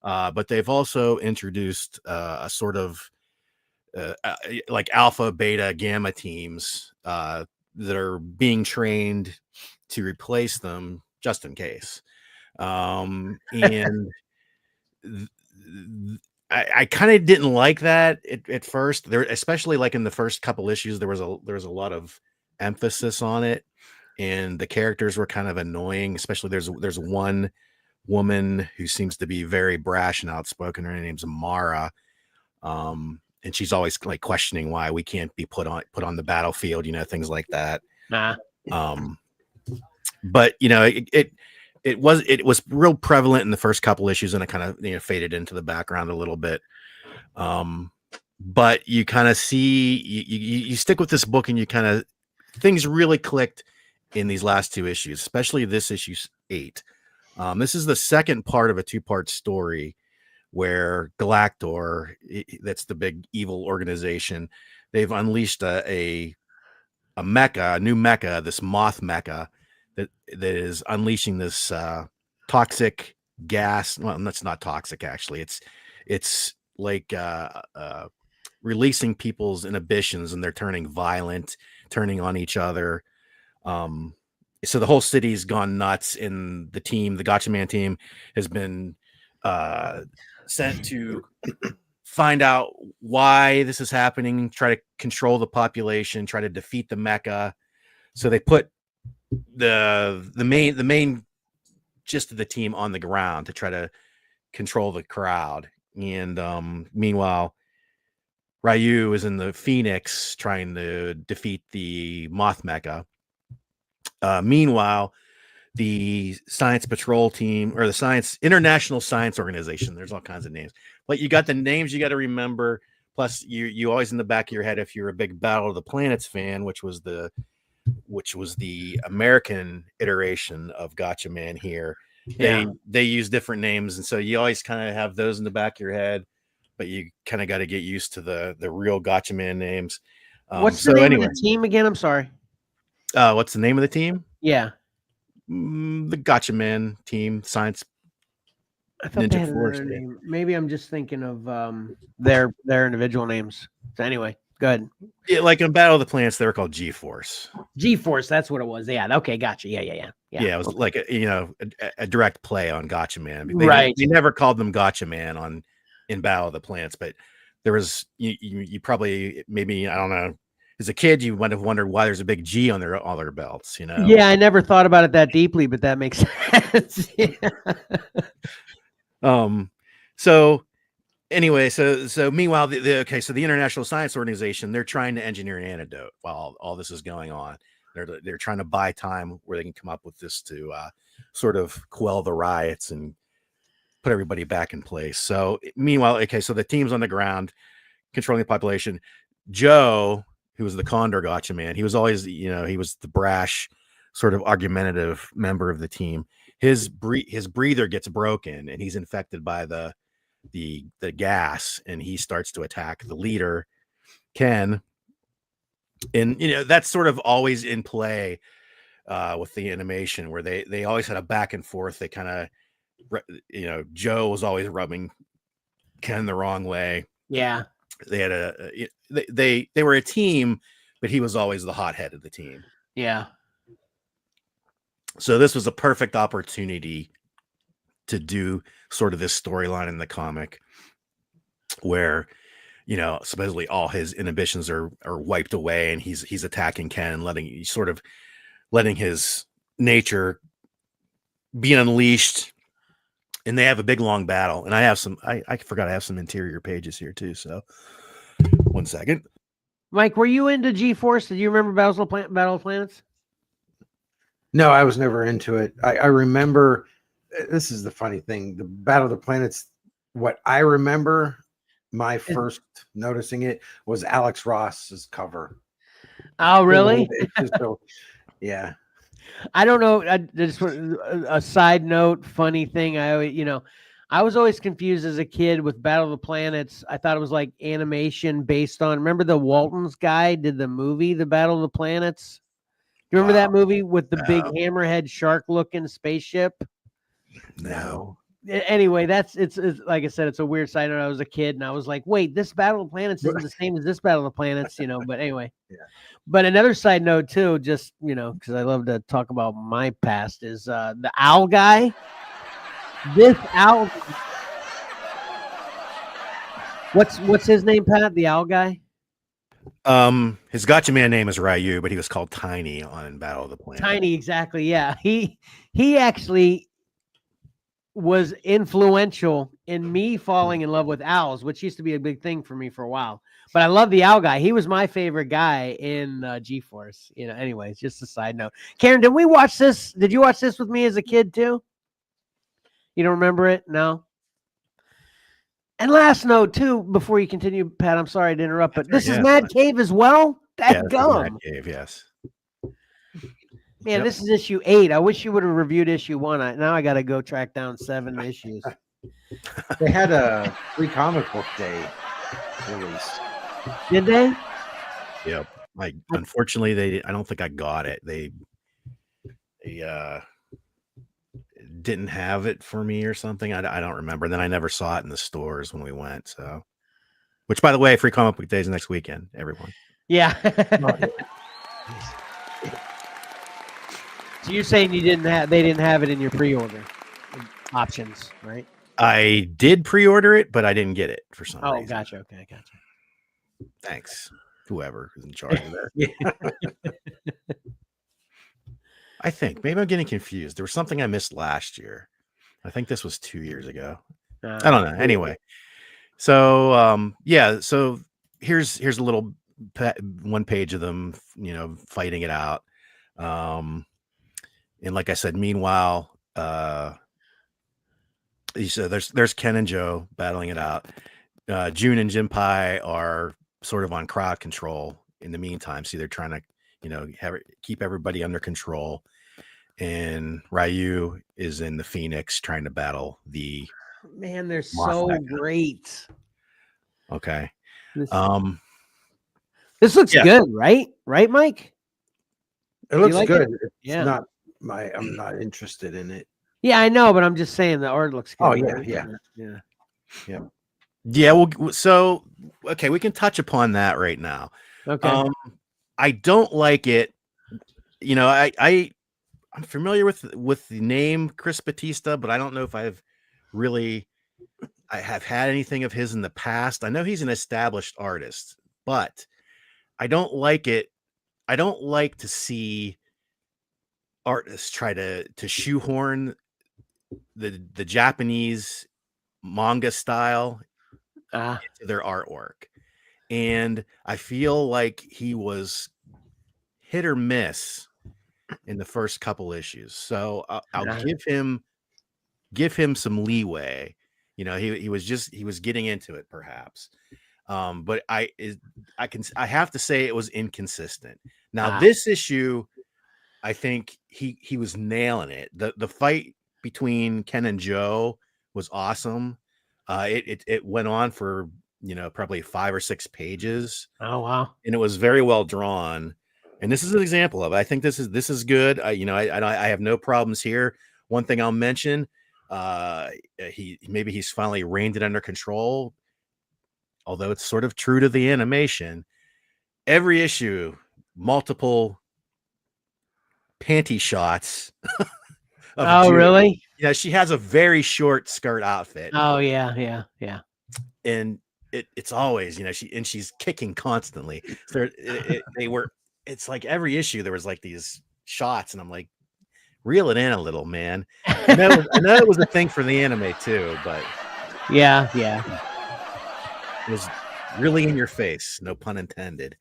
but they've also introduced a sort of like alpha, beta, gamma teams that are being trained to replace them just in case. And I kind of didn't like that at first. There, especially like in the first couple issues, there was a lot of emphasis on it, and the characters were kind of annoying. Especially there's one woman who seems to be very brash and outspoken. Her name's Mara, and she's always like questioning why we can't be put on the battlefield, things like that. But it was real prevalent in the first couple issues, and it kind of faded into the background a little bit. But you kind of see you stick with this book, and you kind of things really clicked in these last 2 issues, especially this issue 8. This is the second part of a 2-part story where Galactor, that's the big evil organization, they've unleashed a mecha, a new mecha, this moth mecha that is unleashing this toxic gas. Well, that's not toxic, actually. It's like releasing people's inhibitions, and they're turning violent, turning on each other. So the whole city's gone nuts, and the Gotcha Man team has been sent to find out why this is happening, try to control the population, try to defeat the mecha. So they put the main gist of the team on the ground to try to control the crowd. And meanwhile, Ryu is in the Phoenix trying to defeat the Moth mecha. Meanwhile, the Science Patrol team, or the International Science Organization, there's all kinds of names, but you got the names you got to remember. Plus, you always in the back of your head, if you're a big Battle of the Planets fan, which was the American iteration of Gotcha Man here, they use different names, and so you always kind of have those in the back of your head, but you kind of got to get used to the real Gotcha Man names. What's the name of the team again? I'm sorry. What's the name of the team? Yeah. The Gotcha Man team, Science I thought they had another name. Maybe I'm just thinking of their individual names. So anyway, go ahead. Yeah, like in Battle of the Planets, they were called G-Force. G-Force, that's what it was. Yeah. Okay, gotcha. Yeah. Yeah, it was like a direct play on Gotcha Man. Right. They never called them Gotcha Man in Battle of the Planets, but there was you probably, maybe, I don't know, as a kid you might have wondered why there's a big G on all their belts. Yeah, I never thought about it that deeply, but that makes sense. Yeah. So anyway, so meanwhile, the International Science Organization, they're trying to engineer an antidote while all this is going on. They're trying to buy time where they can come up with this to sort of quell the riots and put everybody back in place. So meanwhile, so the team's on the ground controlling the population. Joe, who was the Condor Gotcha Man, he was always, he was the brash, sort of argumentative member of the team. His breather gets broken, and he's infected by the gas, and he starts to attack the leader, Ken. And that's sort of always in play with the animation, where they always had a back and forth. They kind of, Joe was always rubbing Ken the wrong way. Yeah. They had they were a team, but he was always the hothead of the team. Yeah. So this was a perfect opportunity to do sort of this storyline in the comic where, supposedly all his inhibitions are wiped away, and he's attacking Ken and letting sort of letting his nature be unleashed. And they have a big long battle. And I have some, I forgot I have some interior pages here too. So 1 second. Mike, were you into G-Force? Did you remember Battle of Planets? No, I was never into it. I remember, this is the funny thing, the Battle of the Planets, what I remember, my first noticing it was Alex Ross's cover. Oh, really? Yeah. I don't know. Just a side note, funny thing. I was always confused as a kid with Battle of the Planets. I thought it was like animation based on. Remember the Waltons guy did the movie, The Battle of the Planets. You remember that movie with the big hammerhead shark-looking spaceship? No. Anyway, it's like I said, it's a weird side note. I was a kid and I was like, wait, this Battle of the Planets isn't the same as this Battle of the Planets, But anyway. Yeah. But another side note too, just because I love to talk about my past, is the owl guy. This owl. What's his name, Pat? The owl guy. His gotcha man name is Ryu, but he was called Tiny on Battle of the Planet. Tiny, exactly. Yeah, he actually was influential in me falling in love with owls, which used to be a big thing for me for a while. But I love the owl guy. He was my favorite guy in G-Force. Anyways, just a side note. Karen, did we watch this? Did you watch this with me as a kid too? You don't remember it? No. And last note too, before you continue, Pat, I'm sorry to interrupt, but this is Mad Cave as well? Mad Cave, yes. Man, this is issue 8. I wish you would have reviewed issue 1. Now I got to go track down 7 issues. They had a free comic book day release. Did they? Yep. Unfortunately, I don't think I got it. They didn't have it for me or something. I don't remember. And then I never saw it in the stores when we went. So, which, by the way, free comic book day is next weekend, everyone. Yeah. So you're saying they didn't have it in your pre-order options, right? I did pre-order it, but I didn't get it for some reason. Oh, gotcha. Okay, gotcha. Thanks, whoever is in charge of that. Yeah. I think maybe I'm getting confused. There was something I missed last year. I think this was 2 years ago. I don't know. Anyway, so so here's a little one page of them, fighting it out. And like I said, meanwhile, there's Ken and Joe battling it out. June and Jinpai are sort of on crowd control in the meantime. See, they're trying to, keep everybody under control. And Ryu is in the Phoenix trying to battle the. Man, they're so great. Okay. This looks good, right? Right, Mike? It looks good. It's I'm not interested in it. Yeah, I know, but I'm just saying the art looks good. Oh, yeah. Yeah. Well, so okay, we can touch upon that right now. Okay. I don't like it. I'm familiar with the name Chris Batista, but I don't know if I have had anything of his in the past. I know he's an established artist, but I don't like it. I don't like to see artists try to shoehorn the Japanese manga style into their artwork. And I feel like he was hit or miss in the first couple issues. So I'll give him some leeway. He was getting into it perhaps. But I have to say it was inconsistent. Now this issue, I think he was nailing it. The fight between Ken and Joe was awesome. It went on for probably 5 or 6 pages. Oh wow! And it was very well drawn. And this is an example of it. I think this is good. I have no problems here. One thing I'll mention, he's finally reined it under control. Although it's sort of true to the animation, every issue, multiple panty shots. Oh, really? Yeah, she has a very short skirt outfit. Oh, yeah. And it's always, she's kicking constantly. So it's like every issue there was like these shots, and I'm like, reel it in a little, man. I know it was a thing for the anime too, but yeah. it was really in your face, no pun intended.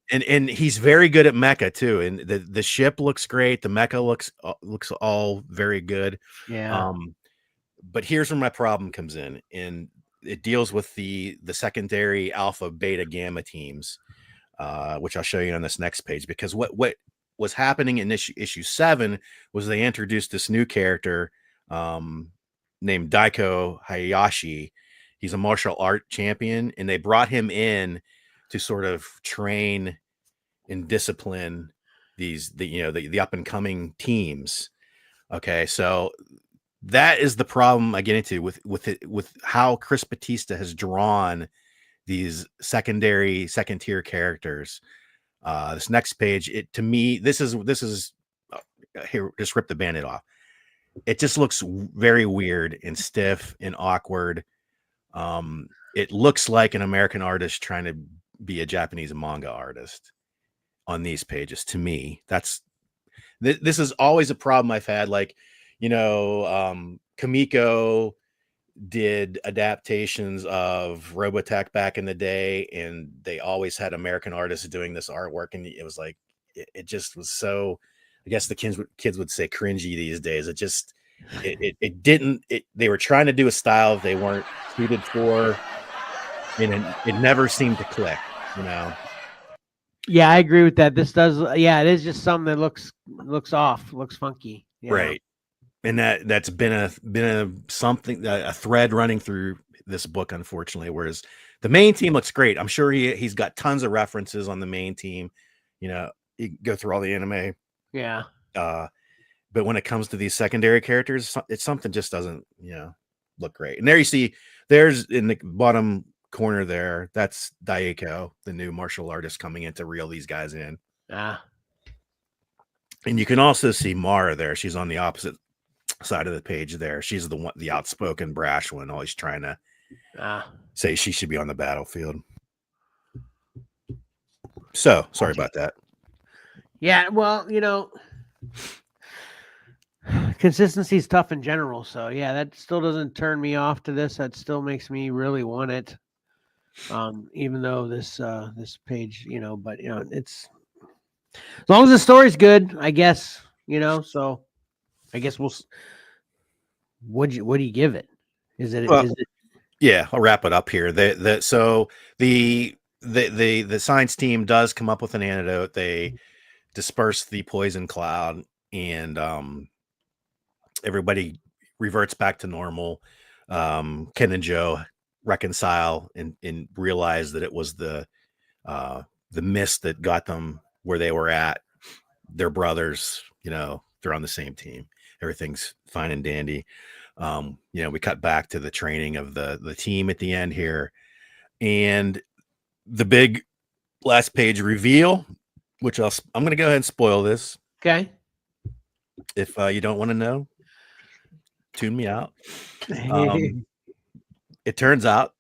And he's very good at mecha too, and the ship looks great. The mecha looks all very good. Yeah. But here's where my problem comes in, and it deals with the secondary alpha, beta, gamma teams, which I'll show you on this next page. Because what was happening in issue 7 was they introduced this new character named Daiko Hayashi. He's a martial art champion, and they brought him in to sort of train and discipline the up and coming teams. Okay, so that is the problem I get into with how Chris Batista has drawn these second tier characters. This next page, to me, this is here. Just rip the Band-Aid off. It just looks very weird and stiff and awkward. It looks like an American artist trying to be a Japanese manga artist on these pages. To me, this is always a problem I've had. Like, Kamiko did adaptations of Robotech back in the day, and they always had American artists doing this artwork, and it was like it just was so, I guess the kids would say, cringy these days. They were trying to do a style they weren't suited for, and it never seemed to click, Yeah, I agree with that. This does, it is just something that looks off, looks funky. Yeah. Right. And that's been a thread running through this book, unfortunately. Whereas the main team looks great. I'm sure he's got tons of references on the main team. You go through all the anime. Yeah. But when it comes to these secondary characters, it's something just doesn't, look great. And there you see, there's in the bottom corner there, that's Daiko, the new martial artist coming in to reel these guys in. And you can also see Mara there. She's on the opposite side of the page there. She's the outspoken, brash one, always trying to say she should be on the battlefield. So sorry about that. Yeah, well, consistency is tough in general. So yeah, that still doesn't turn me off to this. That still makes me really want it. Even though this page, but it's, as long as the story's good, I guess, so I guess what do you give it? Is it Yeah, I'll wrap it up here. So the science team does come up with an antidote. They disperse the poison cloud, and everybody reverts back to normal. Ken and Joe reconcile and realize that it was the mist that got them where they were at. They're brothers, they're on the same team. Everything's fine and dandy. We cut back to the training of the team at the end here, and the big last page reveal, which I'm going to go ahead and spoil this. Okay. If you don't want to know, tune me out. It turns out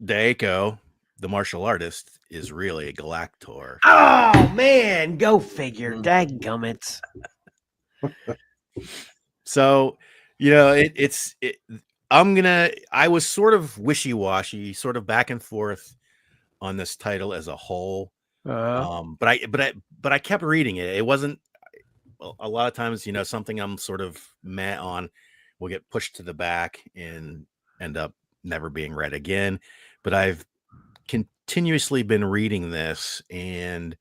Daiko, the martial artist, is really a Galactor. Oh man, go figure. Dadgummits. So, I was sort of wishy-washy, sort of back and forth on this title as a whole. But I kept reading it. It wasn't, a lot of times, something I'm sort of meh on will get pushed to the back and end up never being read again. But I've continuously been reading this, and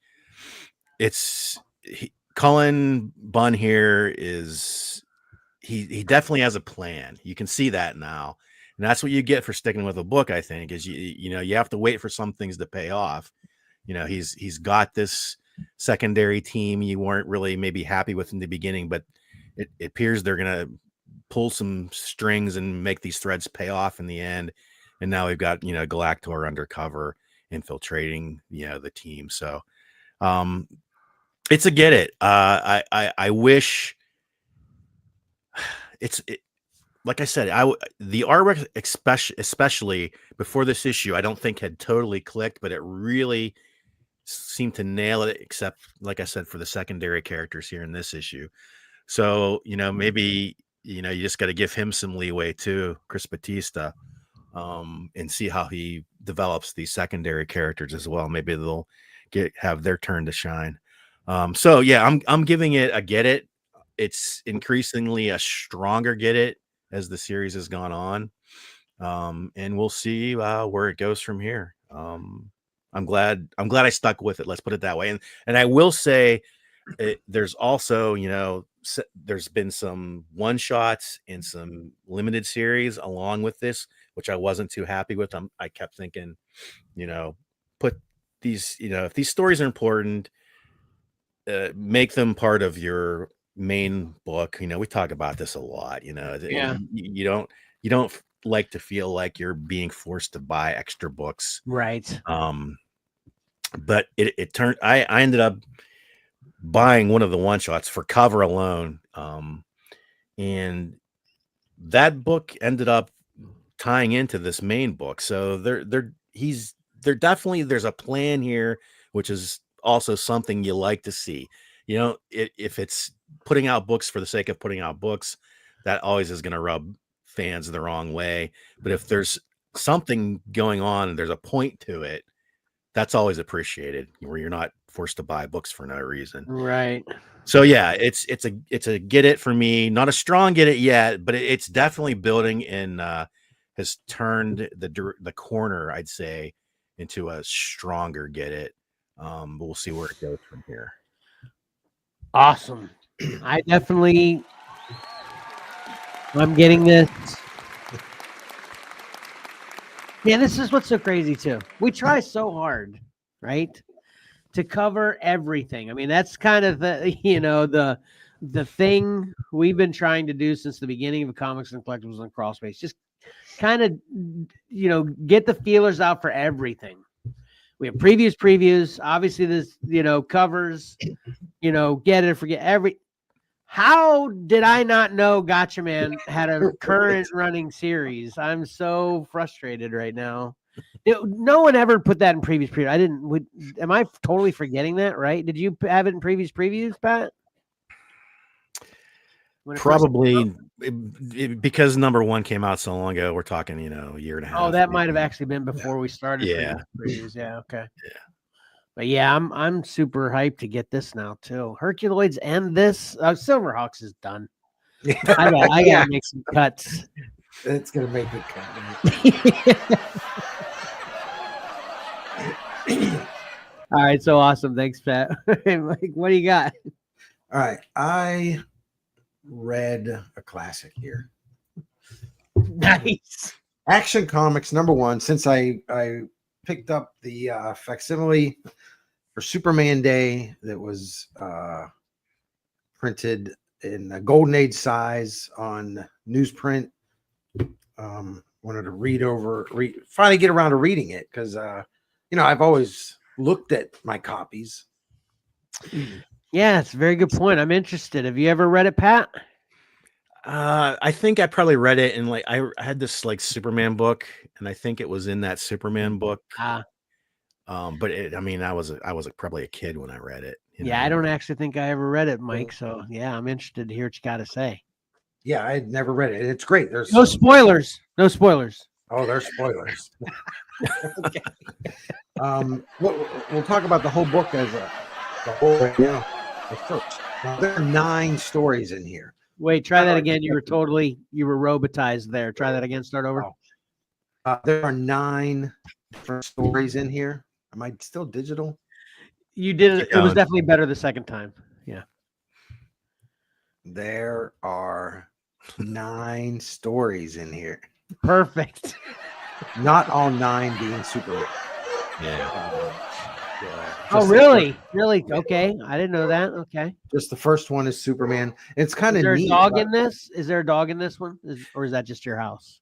Cullen Bunn here is, he definitely has a plan. You can see that now. And that's what you get for sticking with a book, I think, is you have to wait for some things to pay off. He's got this secondary team you weren't really maybe happy with in the beginning, but it appears they're going to pull some strings and make these threads pay off in the end. And now we've got, Galactor undercover infiltrating, the team. So it's a get it. I wish like I said, the artwork, especially before this issue, I don't think had totally clicked, but it really seem to nail it, except like I said, for the secondary characters here in this issue. So, maybe, you just got to give him some leeway too, Chris Batista, and see how he develops these secondary characters as well. Maybe they'll have their turn to shine. So yeah, I'm giving it a get it. It's increasingly a stronger get it as the series has gone on. And we'll see where it goes from here. I'm glad I stuck with it. Let's put it that way. And I will say, there's also, there's been some one shots and some limited series along with this, which I wasn't too happy with. I kept thinking, put these, if these stories are important, make them part of your main book. We talk about this a lot. Yeah. You don't like to feel like you're being forced to buy extra books, Right. But it turned. I ended up buying one of the one shots for cover alone, and that book ended up tying into this main book. So definitely there's a plan here, which is also something you like to see. If it's putting out books for the sake of putting out books, that always is going to rub fans the wrong way. But if there's something going on and there's a point to it, that's always appreciated, where you're not forced to buy books for no reason. Right. So yeah, it's a get it for me. Not a strong get it yet, but it's definitely building and has turned the corner, I'd say, into a stronger get it. But we'll see where it goes from here. Awesome. I'm getting this. Yeah, this is what's so crazy too. We try so hard, right, to cover everything. I mean, that's kind of the thing we've been trying to do since the beginning of Comics and Collectibles and Crawl Space. Just kind of, get the feelers out for everything. We have previews. Obviously, this, covers, get it or forget How did I not know Gotcha Man had a current running series? I'm so frustrated right now. No one ever put that in previous previews. I didn't. Am I totally forgetting that? Right? Did you have it in previous previews, Pat? Probably because number one came out so long ago. We're talking, a year and a half. Oh, that might have actually been before we started. Yeah. Previews. Yeah. Okay. Yeah. But yeah, I'm super hyped to get this now too. Herculoids and this Silverhawks is done. I gotta make some cuts. It's gonna make a cut. All right, so awesome. Thanks, Pat. Mike, what do you got? All right, I read a classic here. Nice. Action Comics #1. Since I picked up the facsimile for Superman Day that was printed in a Golden Age size on newsprint. Wanted to finally get around to reading it because I've always looked at my copies. Yeah, it's a very good point. I'm interested. Have you ever read it, Pat? I think I probably read it in I had this Superman book, and I think it was in that Superman book. But I was probably a kid when I read it. Yeah, I don't actually think I ever read it, Mike. So yeah, I'm interested to hear what you got to say. Yeah, I had never read it. It's great. There's no spoilers. No spoilers. Oh, there's spoilers. Okay. We'll talk about the whole book as the whole right now. First, there are 9 stories in here. Wait, try that again. You were robotized there. Try that again. Start over. There are 9 different stories in here. Am I still digital? You did it. It was definitely better the second time. Yeah. There are 9 stories in here. Perfect. Not all 9 being Superman. Yeah. Oh, really? Really? Okay. I didn't know that. Okay. Just the first one is Superman. It's kind of neat. Is there a dog in this? Is there a dog in this one? Or is that just your house?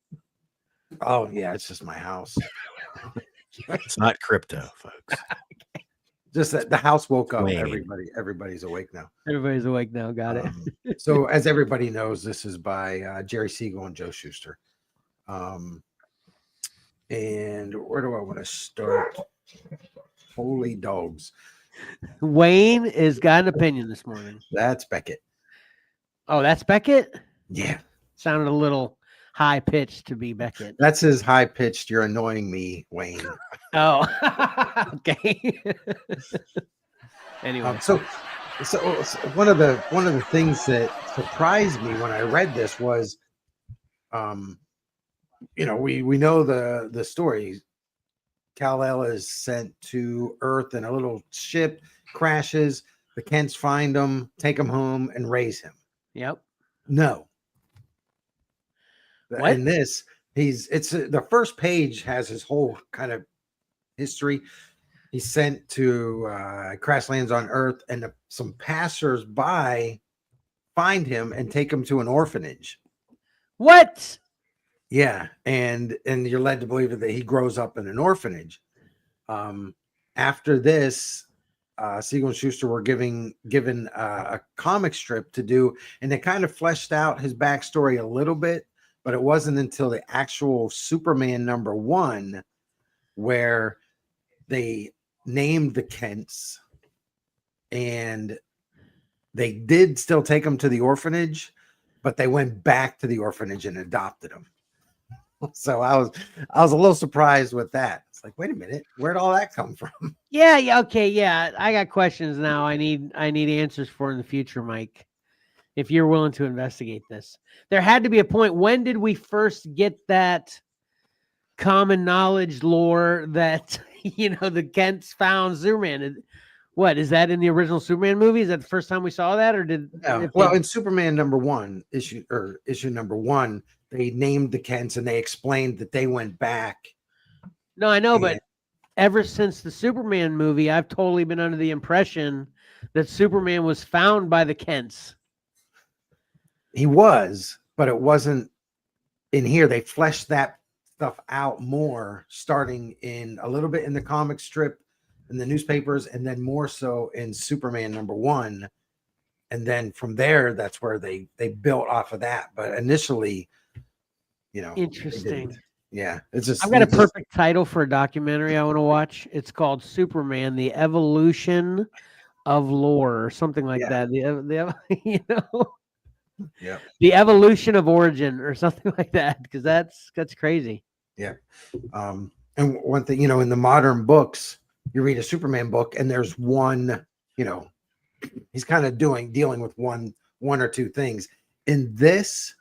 Oh, yeah. It's just my house. It's not crypto, folks. Just that the house woke up. Everybody's awake now. Everybody's awake now. Got it. So as everybody knows, this is by Jerry Siegel and Joe Shuster. And where do I want to start? Holy dogs. Wayne has got an opinion this morning. That's Beckett. Oh, that's Beckett? Yeah. Sounded a little high pitched to be Beckett. That's his high pitched. You're annoying me, Wayne. Oh, okay. Anyway, So one of the things that surprised me when I read this was, we know the story. Kal-El is sent to Earth in a little ship, crashes. The Kents find him, take him home, and raise him. yep. No. What? In this, the first page has his whole kind of history. He's sent to crash lands on Earth, and some passers-by find him and take him to an orphanage. What? Yeah, and you're led to believe that he grows up in an orphanage. After this, Siegel and Schuster were given a comic strip to do, and they kind of fleshed out his backstory a little bit, but it wasn't until the actual Superman #1 where they named the Kents, and they did still take him to the orphanage, but they went back to the orphanage and adopted him. So I was a little surprised with that. It's like, wait a minute, where'd all that come from? Yeah, okay, yeah. I got questions now. I need answers for in the future, Mike. If you're willing to investigate this, there had to be a point. When did we first get that common knowledge lore that the Kents found Superman? What is that in the original Superman movie? Is that the first time we saw that, or did? Yeah. Well, in Superman #1 issue #1, they named the Kents and they explained that they went back. No, I know, but ever since the Superman movie, I've totally been under the impression that Superman was found by the Kents. He was, but it wasn't in here. They fleshed that stuff out more, starting in a little bit in the comic strip, in the newspapers, and then more so in Superman #1. And then from there, that's where they built off of that. But initially, Interesting. Yeah, it's just. I've got a perfect title for a documentary I want to watch. It's called Superman: The Evolution of Lore, or something like that. Yeah. The Evolution of Origin, or something like that, because that's crazy. Yeah. And one thing, in the modern books, you read a Superman book, and there's one, he's kind of dealing with one or two things. In this,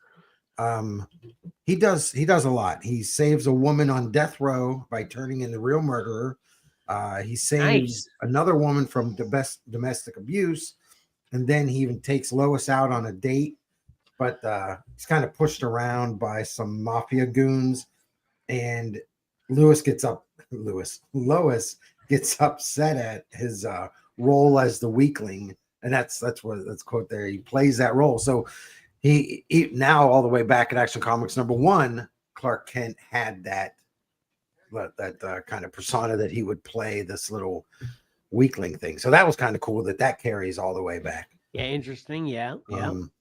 he does a lot. He saves a woman on death row by turning in the real murderer. He saves another woman from domestic abuse, and then he even takes Lois out on a date, but he's kind of pushed around by some mafia goons, and Lois gets upset at his role as the weakling, and that's quote there. He plays that role, so he now all the way back at Action Comics #1, Clark Kent had that kind of persona that he would play, this little weakling thing. So that was kind of cool that carries all the way back. Yeah, interesting. Yeah. And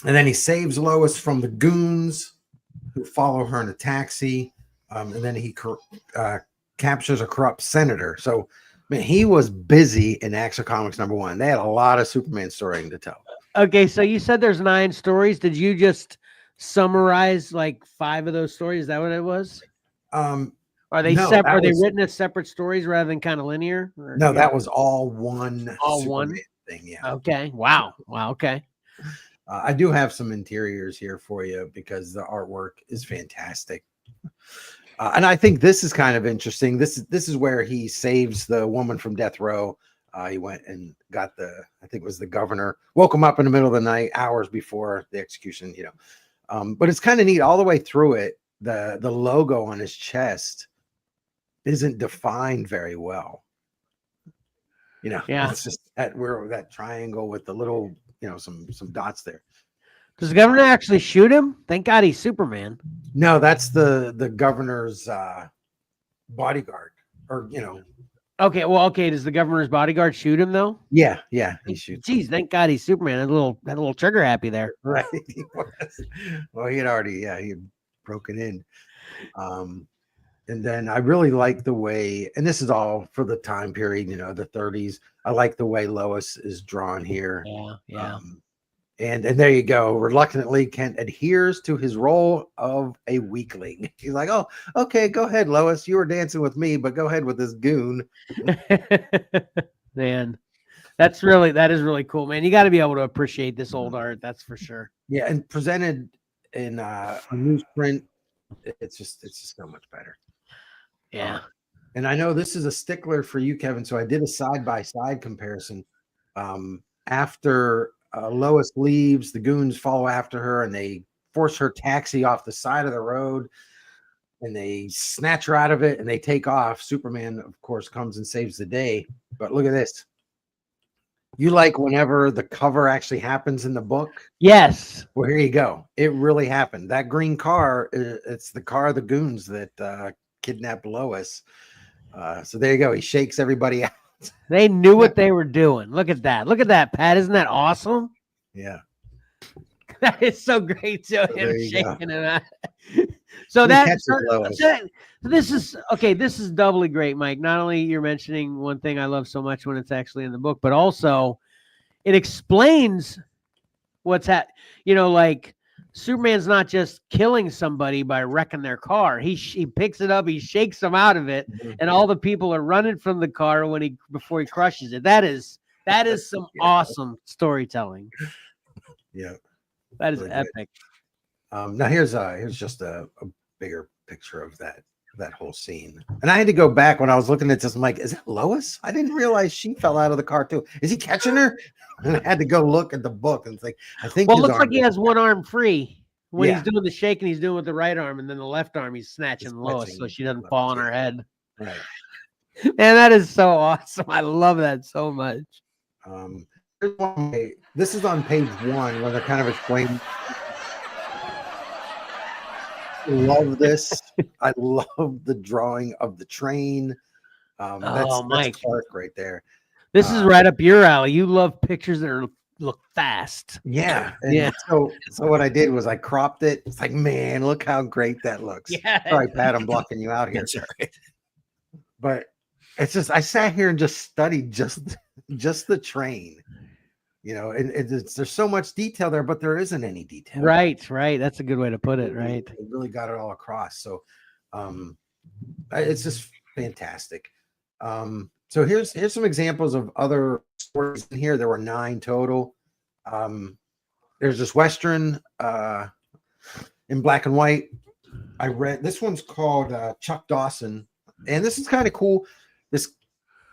then he saves Lois from the goons who follow her in a taxi. And then he captures a corrupt senator. So, man, he was busy in Action Comics #1. They had a lot of Superman storying to tell. Okay, so you said there's 9 stories. Did you just summarize like 5 of those stories? Is that what it was? Are they separate? Are they written as separate stories rather than kind of linear? No, that was all one. One thing. Yeah. Okay. Wow. Okay. I do have some interiors here for you because the artwork is fantastic. And I think this is kind of interesting. This is where he saves the woman from death row. He went and got I think it was the governor, woke him up in the middle of the night, hours before the execution, but it's kind of neat all the way through it. The logo on his chest isn't defined very well. It's just that triangle with the little, some dots there. Does the governor actually shoot him? Thank God he's Superman. No, that's the governor's bodyguard, or Okay, well, does the governor's bodyguard shoot him though? Yeah, he shoots. Jeez, thank God he's Superman. That little trigger happy there. Right. He was. Well, he had broken in. And then I really like the way, and this is all for the time period, the 30s. I like the way Lois is drawn here. Yeah. And there you go. Reluctantly, Kent adheres to his role of a weakling. He's like, "Oh, okay, go ahead, Lois. You were dancing with me, but go ahead with this goon." Man, that is really cool, man. You got to be able to appreciate this old art. That's for sure. Yeah, and presented in a newsprint, it's just so much better. Yeah. And I know this is a stickler for you, Kevin. So I did a side-by-side comparison. After Lois leaves, the goons follow after her and they force her taxi off the side of the road and they snatch her out of it and they take off. Superman, of course, comes and saves the day. But look at this. You like whenever the cover actually happens in the book? Yes. Well, here you go. It really happened. That green car, it's the car of the goons that kidnapped Lois. So there you go. He shakes everybody out. They knew what they were doing. Look at that. Look at that, Pat. Isn't that awesome? Yeah. That is so great. So So him there you shaking it out. So He that catches Lois. this is okay. This is doubly great, Mike. Not only you're mentioning one thing I love so much when it's actually in the book, but also it explains what's like Superman's not just killing somebody by wrecking their car. He picks it up, he shakes them out of it, and all the people are running from the car before he crushes it. That is some awesome storytelling. Yeah. That is Really epic. Now here's just a bigger picture of that whole scene. And I had to go back when I was looking at this. I'm like, is that Lois? I didn't realize she fell out of the car too. Is he catching her? And I had to go look at the book and think, I think. Well, it looks like he has one arm free when Yeah. he's doing the shaking. He's doing with the right arm, and then the left arm he's snatching Lois so she doesn't fall on her head. Right. Man, that is so awesome. I love that so much. This is on page 1 where they're kind of explaining. Love this. I love the drawing of the train. That's Mike, Clark right there. this is right up your alley. You love pictures that look fast. Yeah. And Yeah. So what I did was I cropped it. It's like, man, look how great that looks. Yeah. Sorry, Pat, I'm blocking you out here. That's all right. But it's just I sat here and just studied just the train. And there's so much detail there, but there isn't any detail. Right. That's a good way to put it. Right. It really got it all across. So it's just fantastic. So here's some examples of other stories in here. There were 9 total. There's this Western in black and white. I read this one's called Chuck Dawson, and this is kind of cool.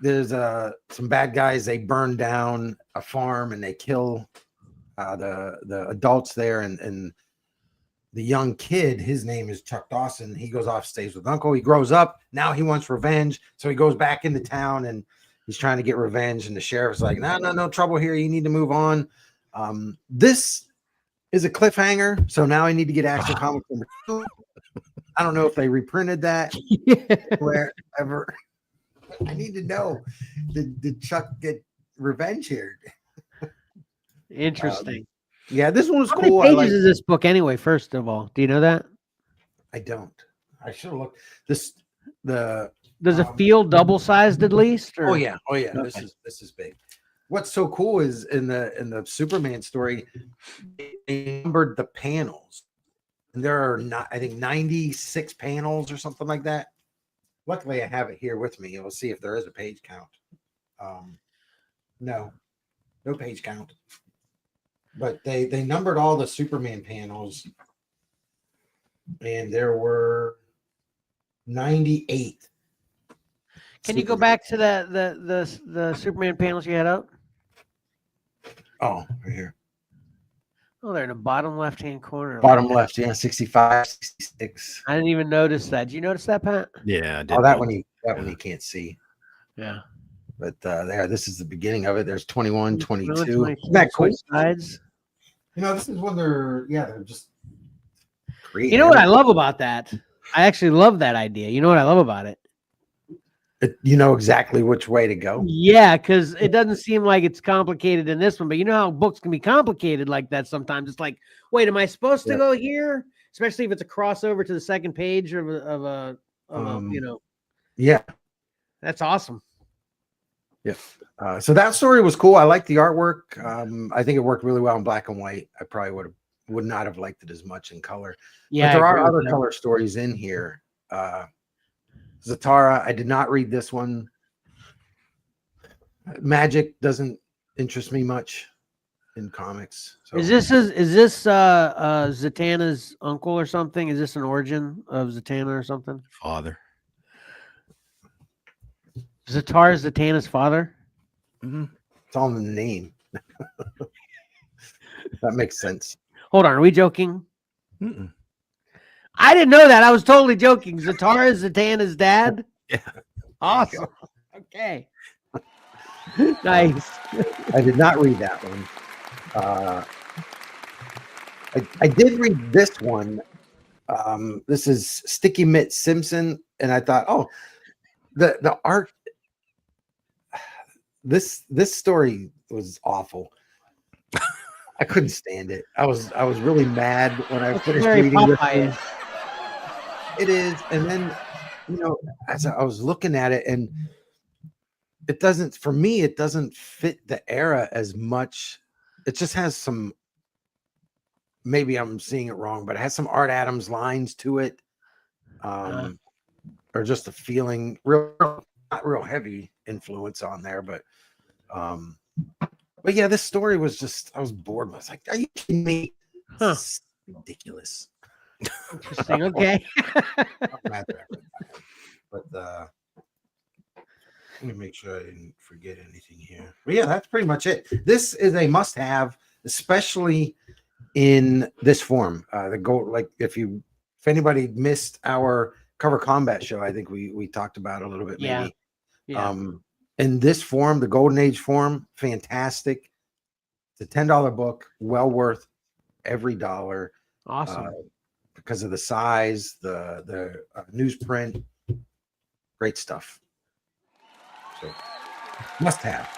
There's some bad guys. They burn down a farm and they kill the adults there, and the young kid, his name is Chuck Dawson. He goes off, stays with Uncle. He grows up. Now he wants revenge, so he goes back into town and he's trying to get revenge. And the sheriff's like, no trouble here. You need to move on. This is a cliffhanger, so now I need to get Action Comics number 2. I don't know if they reprinted that wherever. I need to know, did Chuck get revenge here? Interesting. Yeah, this one was How cool. many pages is this book anyway? First of all, do you know that? I don't. I should have looked. Does it feel double sized at least? Or? Oh yeah. Okay. This is big. What's so cool is in the Superman story, they numbered the panels, and there are I think 96 panels or something like that. Luckily, I have it here with me. We'll see if there is a page count. No page count. But they numbered all the Superman panels, and there were 98. Can you go back to the Superman panels you had up? Oh, right here. Oh, they're in the bottom left-hand corner. Bottom left, yeah, 65, 66. I didn't even notice that. Did you notice that, Pat? Yeah, I did. Oh, that one you can't see. Yeah. But this is the beginning of it. There's 21, 22. 22. Isn't that cool? Sides. This is when they're just creative. You know what I love about that? I actually love that idea. You know what I love about it? You know exactly which way to go. Yeah, because it doesn't seem like it's complicated in this one, but you know how books can be complicated like that sometimes. It's like, wait, am I supposed to go here? Especially if it's a crossover to the second page of Yeah. That's awesome. Yeah. So that story was cool. I liked the artwork. I think it worked really well in black and white. I probably would not have liked it as much in color. Yeah, but there I are agree with other that. color stories in here. Zatara, I did not read this one. Magic doesn't interest me much in comics. So. Is this Zatanna's uncle or something? Is this an origin of Zatanna or something? Father. Zatara is Zatanna's father? Mm-hmm. It's all in the name. That makes sense. Hold on, are we joking? Mm-mm. I didn't know that. I was totally joking. Zatara is Zatanna's dad? Yeah. Awesome. Okay. Nice. I did not read that one. I did read this one. This is Sticky Mitt Simpson, and I thought, oh, the art. This story was awful. I couldn't stand it. I was really mad when I finished reading this one. It is, and then as I was looking at it, and it doesn't, for me, it doesn't fit the era as much. It just has some, maybe I'm seeing it wrong, but it has some Art Adams lines to it. Or just a feeling, not real heavy influence on there, but yeah, this story was just, I was bored. I was like, are you kidding me? Huh. This is ridiculous. Interesting. Okay. But let me make sure I didn't forget anything here. But yeah, that's pretty much it. This is a must-have, especially in this form. The gold, like if anybody missed our Cover Combat show, I think we talked about it a little bit, maybe. Yeah. In this form, the Golden Age form, fantastic. It's a $10 book, well worth every dollar. Awesome. Because of the size, the newsprint, great stuff. So must have.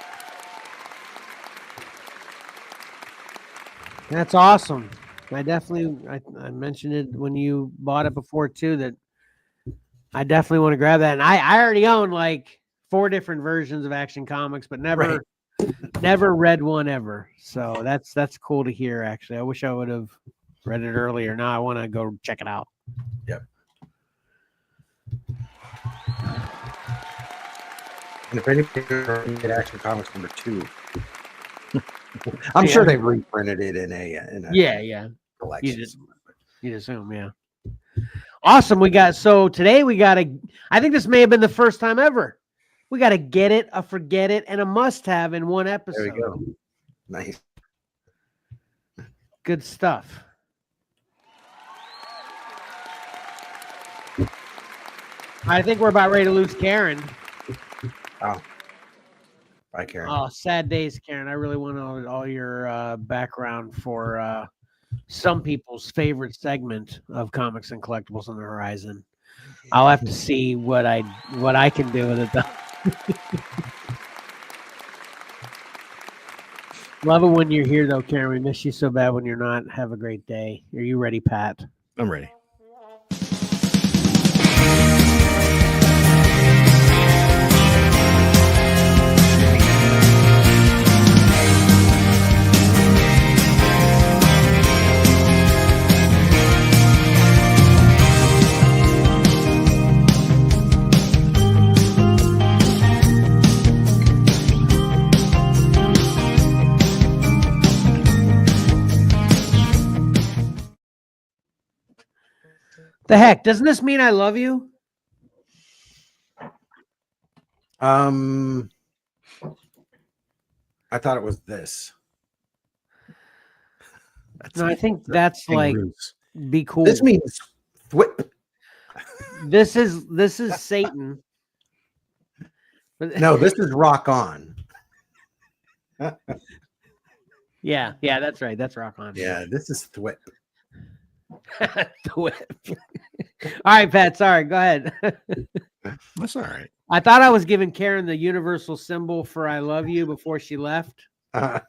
That's awesome. I definitely, I mentioned it when you bought it before too, that I definitely want to grab that. And I already own like 4 different versions of Action Comics, but never read one ever. So that's cool to hear. Actually, I wish I would have read it earlier. Now I want to go check it out. Yep. And if anybody get Action Comics #2, I'm sure they reprinted it in a collection. You'd assume, yeah. Awesome. Today we got I think this may have been the first time ever. We got a get it, a forget it, and a must have in one episode. There we go. Nice. Good stuff. I think we're about ready to lose Karen. Oh. Bye, Karen. Oh, sad days, Karen. I really want all your background for some people's favorite segment of Comics and Collectibles on the Horizon. I'll have to see what I can do with it, though. Love it when you're here, though, Karen. We miss you so bad when you're not. Have a great day. Are you ready, Pat? I'm ready. The heck? Doesn't this mean I love you? I thought it was this. I think that's like be cool. This means whip. This is Satan. No, this is rock on. Yeah, that's right. That's rock on. Yeah, this is thwip. Thwip. All right, Pat. Sorry. Go ahead. That's all right. I thought I was giving Karen the universal symbol for "I love you" before she left, but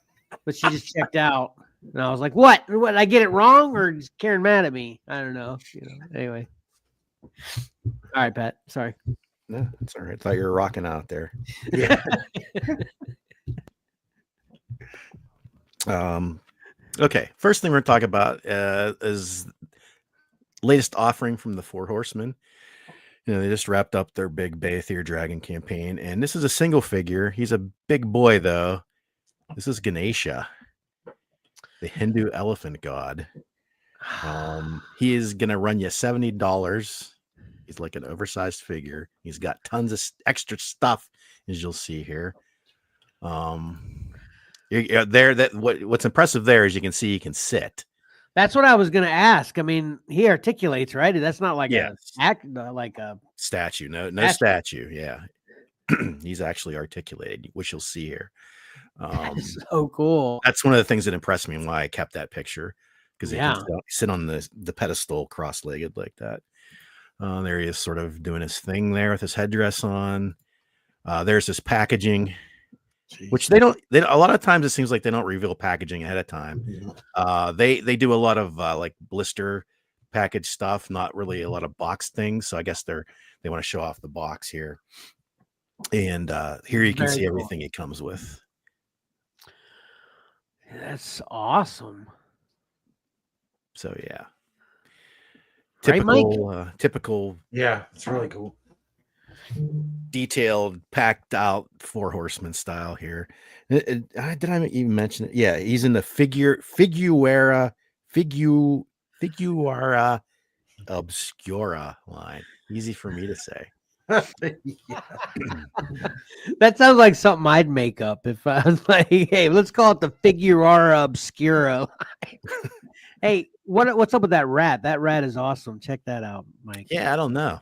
she just checked out, and I was like, "What? What? Did I get it wrong, or is Karen mad at me? I don't know." Anyway. All right, Pat. Sorry. No, it's all right. I thought you were rocking out there. Yeah. Okay. First thing we're going to talk about is latest offering from the Four Horsemen. They just wrapped up their big Bathyr Dragon campaign, and this is a single figure. He's a big boy, though. This is Ganesha, the Hindu elephant god. He is going to run you $70. He's like an oversized figure. He's got tons of extra stuff, as you'll see here. What's impressive there is you can see he can sit. That's what I was going to ask. I mean, he articulates, right? That's not like Yes. a statue. No statue. Yeah. He's actually articulated, which you'll see here. That's so cool. That's one of the things that impressed me and why I kept that picture, because he Yeah. can sit on the pedestal cross-legged like that. There he is, sort of doing his thing there with his headdress on. There's this packaging, which they don't. A lot of times it seems like they don't reveal packaging ahead of time. They do a lot of like blister package stuff, not really a lot of box things. So I guess they want to show off the box here. And here you can Very see cool. everything it comes with. That's awesome. So yeah, Right, Mike? typical. Yeah, it's really cool. Detailed, packed out Four Horsemen style here. Did I even mention it? Yeah, he's in the Figuera Obscura line. Easy for me to say. That sounds like something I'd make up if I was like, hey, let's call it the Figuera Obscura. Hey, what's up with that rat? That rat is awesome. Check that out, Mike. Yeah, I don't know.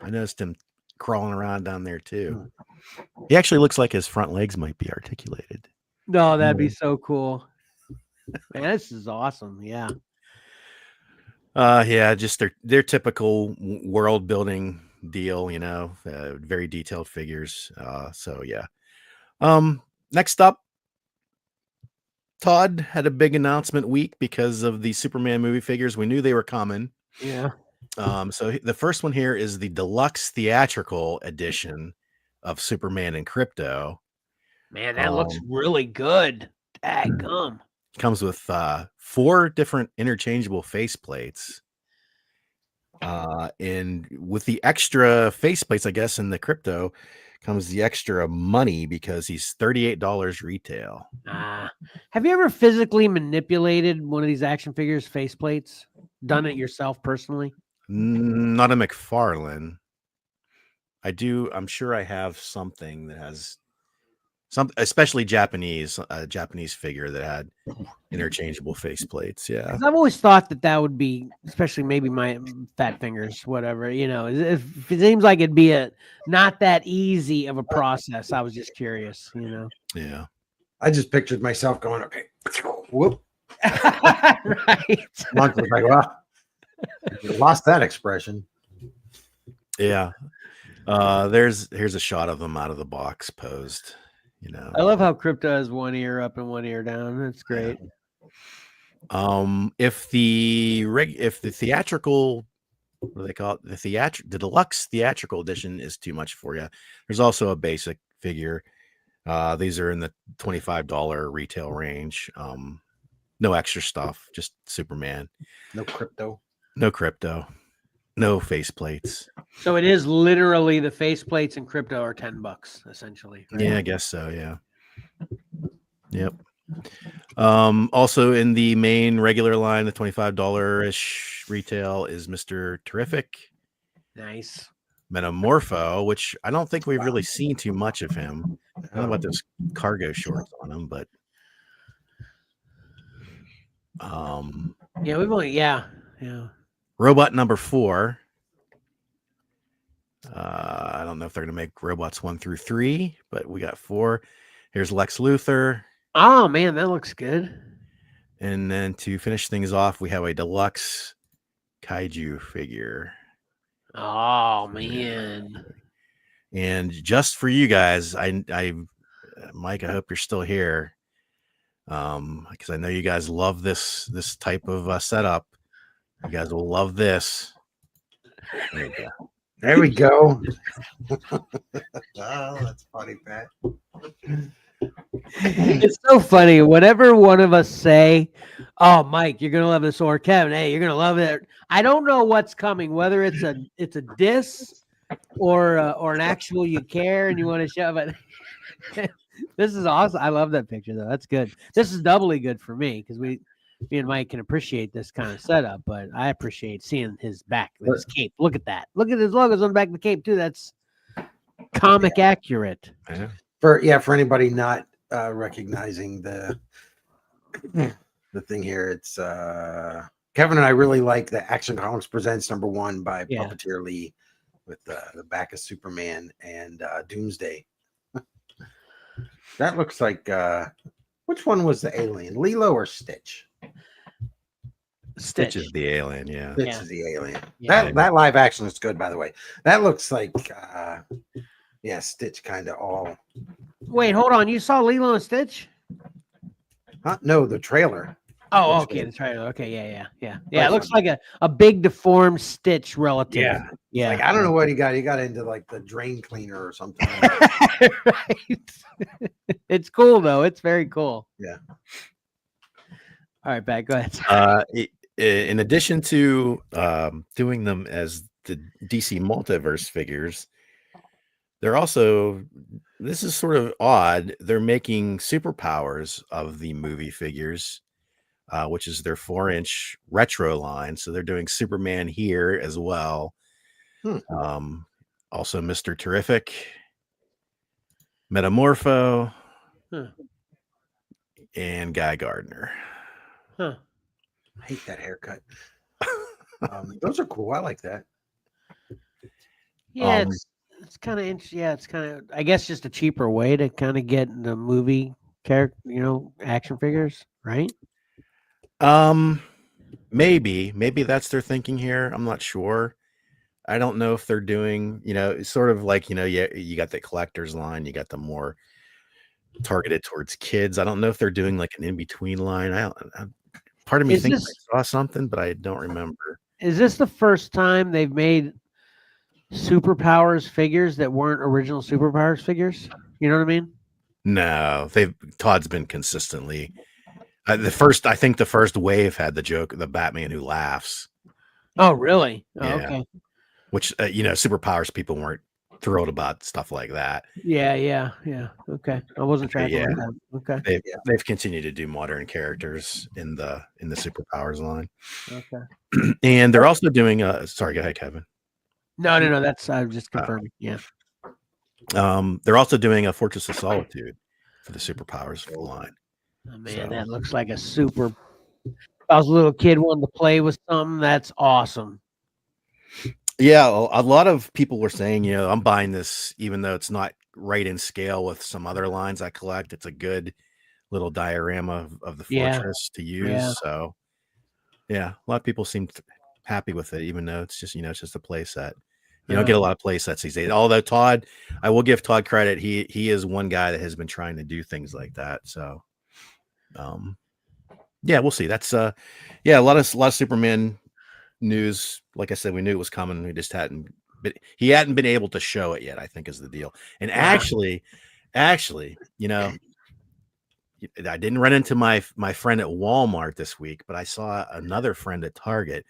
I noticed him crawling around down there too. He actually looks like his front legs might be articulated. No, that'd be so cool. Man, this is awesome. Yeah. Yeah, just their typical world building deal, very detailed figures. So yeah. Next up, Todd had a big announcement week because of the Superman movie figures. We knew they were coming. Yeah. So the first one here is the deluxe theatrical edition of Superman and Crypto. Man, that looks really good. Daggum. Comes with 4 different interchangeable faceplates. And with the extra faceplates, I guess, in the Crypto comes the extra money because he's $38 retail. Have you ever physically manipulated one of these action figures faceplates? Done it yourself personally? Not a McFarlane. I do. I'm sure I have something that has some, especially Japanese figure that had interchangeable faceplates. Yeah. 'Cause I've always thought that would be, especially maybe my fat fingers, whatever, if it seems like it'd be not that easy of a process. I was just curious, Yeah. I just pictured myself going, okay, whoop. Right. Mark was like, well, you lost that expression. Yeah. Here's a shot of them out of the box posed. I love how Crypto has one ear up and one ear down. That's great. If the theatrical, what do they call it? The deluxe theatrical edition is too much for you. There's also a basic figure. These are in the $25 retail range. No extra stuff, just Superman. No crypto. No faceplates. So it is literally the faceplates and Crypto are $10, essentially. Right? Yeah, I guess so. Yeah. Yep. Also in the main regular line, the $25-ish retail is Mr. Terrific. Nice. Metamorpho, which I don't think we've really seen too much of him. I don't know about those cargo shorts on him, but yeah, we've only yeah. Robot number 4. I don't know if they're gonna make robots 1 through 3, but we got 4. Here's Lex Luthor. Oh man, that looks good. And then to finish things off, we have a deluxe kaiju figure. Oh man. And just for you guys, Mike, I hope you're still here. Because I know you guys love this type of setup. You guys will love this. There you go. There we go. Oh, that's funny, Pat. It's so funny. Whenever one of us say, "Oh, Mike, you're gonna love this," or Kevin, "Hey, you're gonna love it," I don't know what's coming. Whether it's a diss or an actual you care and you want to shove it. This is awesome. I love that picture though. That's good. This is doubly good for me because me and Mike can appreciate this kind of setup, but I appreciate seeing his back with his cape. Look at that. Look at his logos on the back of the cape too. That's comic accurate. Yeah. For anybody not recognizing the thing here, it's Kevin and I really like the Action Comics Presents #1 by Puppeteer Lee with the back of Superman and Doomsday. That looks like which one was the alien, Lilo or Stitch? Stitch is the alien, yeah. Stitch is the alien. That live action is good, by the way. That looks like Stitch kind of all. Wait, hold on. You saw Lilo and Stitch? Huh? No, the trailer. Oh, okay, the trailer. Okay, yeah. It looks like a big deformed Stitch relative. Yeah. Like, I don't know what he got. He got into like the drain cleaner or something. Right. It's cool though. It's very cool. Yeah. All right, Pat, go ahead. In addition to doing them as the DC multiverse figures, they're also, this is sort of odd, they're making superpowers of the movie figures, which is their 4-inch retro line. So they're doing Superman here as well. Also Mr. Terrific, Metamorpho, and Guy Gardner. I hate that haircut. Those are cool. I like that. Yeah, it's kind of interesting. Yeah, it's kind of, I guess, just a cheaper way to kind of get the movie character, action figures, right? Maybe that's their thinking here. I'm not sure. I don't know if they're doing, it's sort of like, you got the collector's line, you got the more targeted towards kids. I don't know if they're doing like an in-between line. Part of me thinks I saw something, but I don't remember. Is this the first time they've made superpowers figures that weren't original superpowers figures? You know what I mean? No, Todd's been consistently. I think the first wave had the joke, the Batman who laughs. Oh, really? Oh, yeah. Okay. Which, superpowers people weren't thrilled about stuff like that. Yeah. Okay. I wasn't tracking with that. Okay. They've continued to do modern characters in the superpowers line. Okay. And they're also doing sorry, go ahead, Kevin. No, that's, I was just confirming. Yeah. They're also doing a Fortress of Solitude for the superpowers line. Oh, man, that looks like a super. If I was a little kid wanting to play with something, that's awesome. Yeah, a lot of people were saying, I'm buying this even though it's not right in scale with some other lines I collect. It's a good little diorama of the fortress to use. Yeah. So, yeah, a lot of people seem happy with it, even though it's just, it's just a play set. You don't get a lot of play sets these days. Although Todd, I will give Todd credit. He is one guy that has been trying to do things like that. So, yeah, we'll see. That's a lot of Superman news. Like I said, we knew it was coming. We just hadn't been able to show it yet, I think is the deal. And actually, I didn't run into my friend at Walmart this week, but I saw another friend at Target,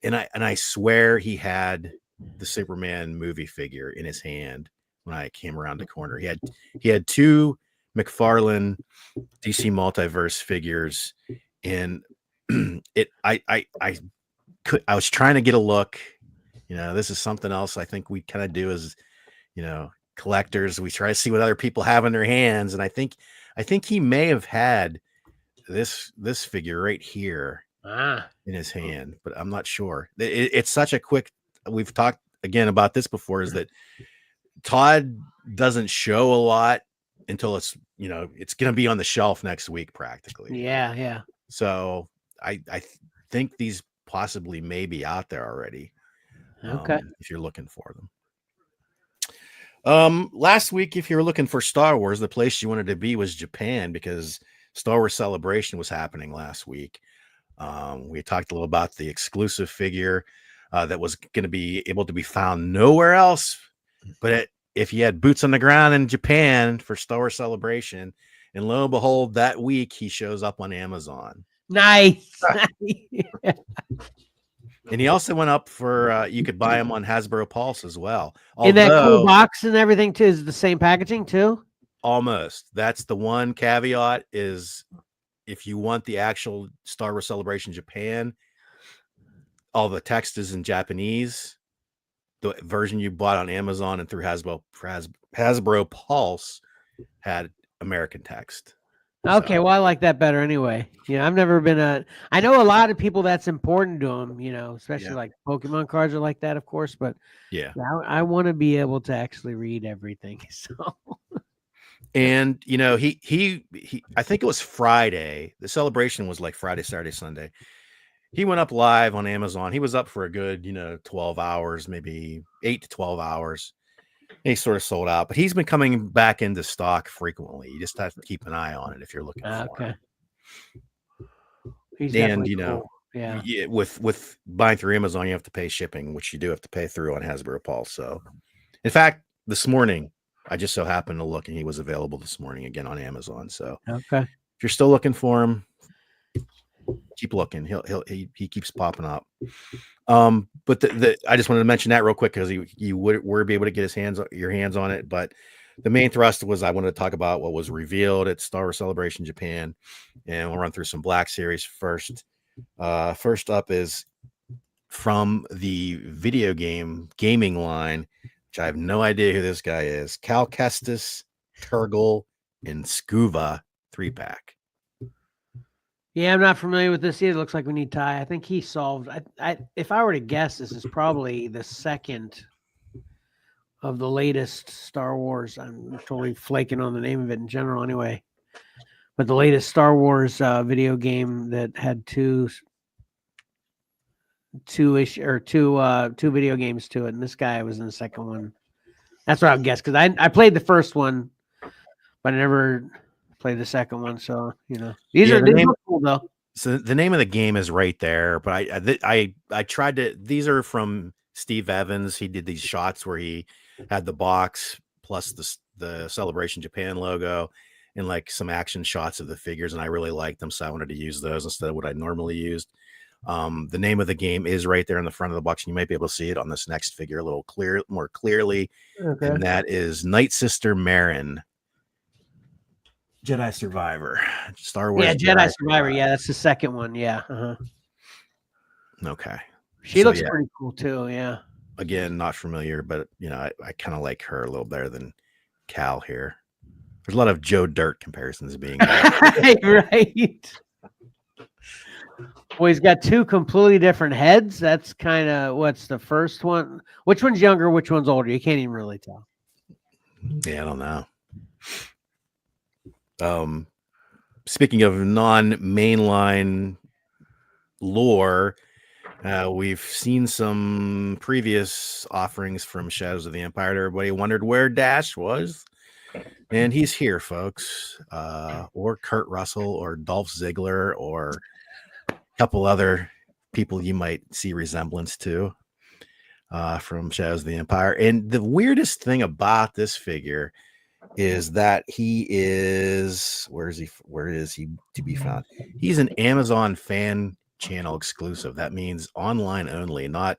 and I swear he had the Superman movie figure in his hand when I came around the corner. He had 2 McFarlane DC multiverse figures, and I was trying to get a look. This is something else I think we kind of do as, collectors. We try to see what other people have in their hands. And I think he may have had this figure right here in his hand, but I'm not sure. It's such a quick, we've talked again about this before, is that Todd doesn't show a lot until it's, it's going to be on the shelf next week practically. Yeah. So I think these possibly may be out there already. Okay. If you're looking for them. Last week, if you were looking for Star Wars, the place you wanted to be was Japan, because Star Wars Celebration was happening last week. We talked a little about the exclusive figure. that was going to be able to be found nowhere else. But if you had boots on the ground in Japan for Star Wars Celebration, and lo and behold, that week he shows up on Amazon. Nice. And he also went up for you could buy him on Hasbro Pulse as well. In that cool box and everything too, is the same packaging too? Almost. That's the one caveat is if you want the actual Star Wars Celebration Japan, all the text is in Japanese. The version you bought on Amazon and through Hasbro Pulse had American text. Okay, well, I like that better anyway. I've never been I know a lot of people that's important to them, especially like Pokemon cards are like that, of course. But I want to be able to actually read everything. So, and he I think it was Friday. The celebration was like Friday, Saturday, Sunday. He went up live on Amazon. He was up for a good, 12 hours, maybe 8 to 12 hours. He sort of sold out, but he's been coming back into stock frequently. You just have to keep an eye on it if you're looking for him. He's and cool. with buying through Amazon, you have to pay shipping, which you do have to pay through on Hasbro Pulse. So, in fact, this morning I just so happened to look, and he was available this morning again on Amazon. So, if you're still looking for him, keep looking. He keeps popping up. But I just wanted to mention that real quick because you would be able to get your hands on it. But the main thrust was I wanted to talk about what was revealed at Star Wars Celebration Japan, and we'll run through some Black Series first. First up is from the video gaming line, which I have no idea who this guy is. Cal Kestis, Turgle, and Scuba 3-pack. Yeah, I'm not familiar with this either. Looks like we need Ty. I think he solved. If I were to guess, this is probably the second of the latest Star Wars. I'm totally flaking on the name of it in general, anyway. But the latest Star Wars video game that had two video games to it, and this guy was in the second one. That's what I would guess because I played the first one, but I never played the second one. So these are cool though. So the name of the game is right there, but I tried to. These are from Steve Evans. He did these shots where he had the box plus the Celebration Japan logo and like some action shots of the figures, and I really liked them, so I wanted to use those instead of what I normally used. The name of the game is right there in the front of the box, and you might be able to see it on this next figure a little more clearly. Okay. And that is Night Sister Marin, Jedi Survivor, Star Wars. Yeah, Jedi Survivor. Yeah, that's the second one. Yeah. Okay. She looks pretty cool too. Yeah. Again, not familiar, but I kind of like her a little better than Cal here. There's a lot of Joe Dirt comparisons being made. Right. Well, he's got two completely different heads. That's kind of what's the first one. Which one's younger? Which one's older? You can't even really tell. Yeah, I don't know. Speaking of non-mainline lore, we've seen some previous offerings from Shadows of the Empire. Everybody wondered where Dash was, and he's here, folks. Or Kurt Russell, or Dolph Ziggler, or a couple other people you might see resemblance to from Shadows of the Empire. And the weirdest thing about this figure is that he is where is he to be found? He's an Amazon fan channel exclusive. That means online only, no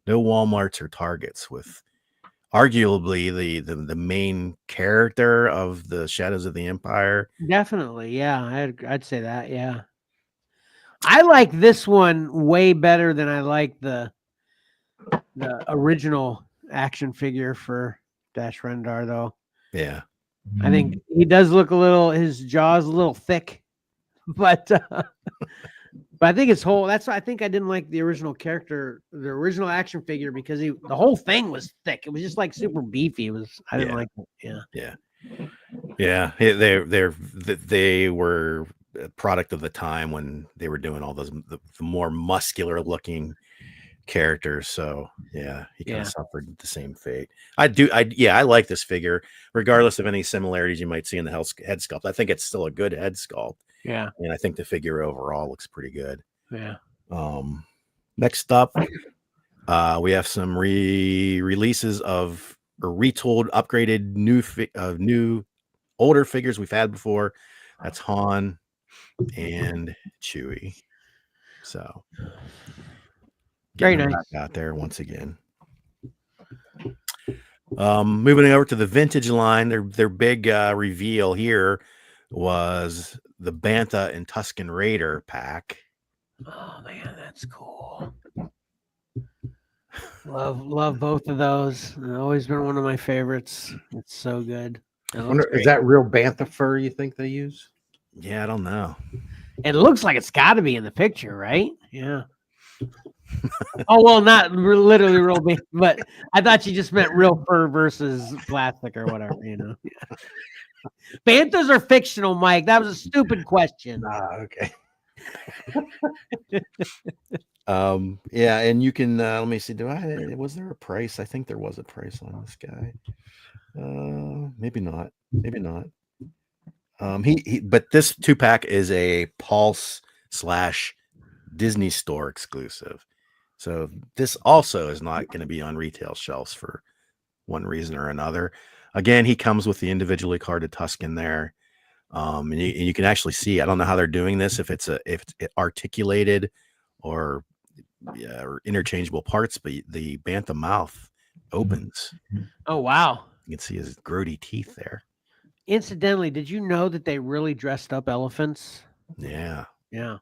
Walmarts or Targets, with arguably the main character of the Shadows of the Empire. Definitely, yeah. I'd say that, yeah. I like this one way better than I like the original action figure for Dash Rendar, though. Yeah. I think he does look his jaw's a little thick, but I think his whole, that's why I think I didn't like the original character, the original action figure, because the whole thing was thick. It was just like super beefy. I didn't like it. Yeah. They were a product of the time when they were doing all those, the more muscular looking characters. So he kind of suffered the same fate. I like this figure, regardless of any similarities you might see in the head sculpt. I think it's still a good head sculpt. Yeah. And I think the figure overall looks pretty good. Yeah. Next up, We have some releases of or retold, upgraded new older figures we've had before. That's Han and Chewie. So Very getting them nice. back out there once again. Moving over to the vintage line, their big reveal here was the Bantha and Tusken Raider pack. Oh man, that's cool. Love both of those. Always been one of my favorites. It's so good. Is that real bantha fur you think they use? Yeah, I don't know. It looks like it's got to be in the picture, right? Yeah. Oh well, not literally real big, but I thought you just meant real fur versus plastic or whatever. Banthas are fictional, Mike. That was a stupid question. Okay. Yeah, and you can let me see. Was there a price? I think there was a price on this guy. Maybe not. But this 2-pack is a Pulse / Disney Store exclusive. So this also is not going to be on retail shelves for one reason or another. Again, he comes with the individually carded Tusken there. And you can actually see, I don't know how they're doing this, if it's articulated or interchangeable parts, but the Bantha mouth opens. Oh wow. You can see his grody teeth there. Incidentally, did you know that they really dressed up elephants? Yeah. Yeah.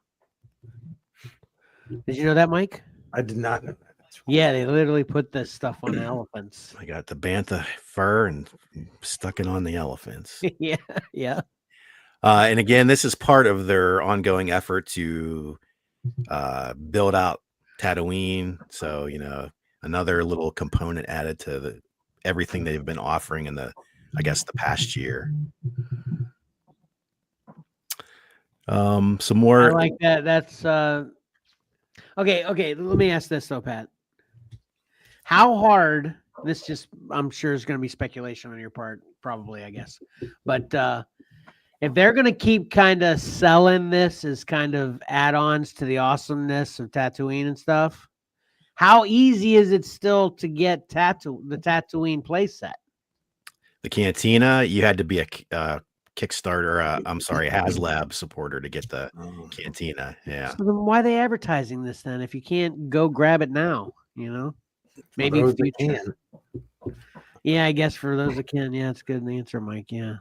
Did you know that, Mike? I did not know that. Yeah, they literally put this stuff on elephants. I got the Bantha fur and stuck it on the elephants. Yeah. And again, this is part of their ongoing effort to build out Tatooine. So, another little component added to everything they've been offering in the past year. Some more. I like that. That's okay. Let me ask this though, Pat. How hard? I'm sure is going to be speculation on your part, probably, I guess. But if they're going to keep kind of selling this as kind of add-ons to the awesomeness of Tatooine and stuff, how easy is it still to get the Tatooine playset? The Cantina, you had to be a Kickstarter, HasLab supporter to get the Cantina. Yeah. So then why are they advertising this then if you can't go grab it now, Maybe in future. Yeah, I guess for those that can. Yeah, it's good answer, Mike. Yeah.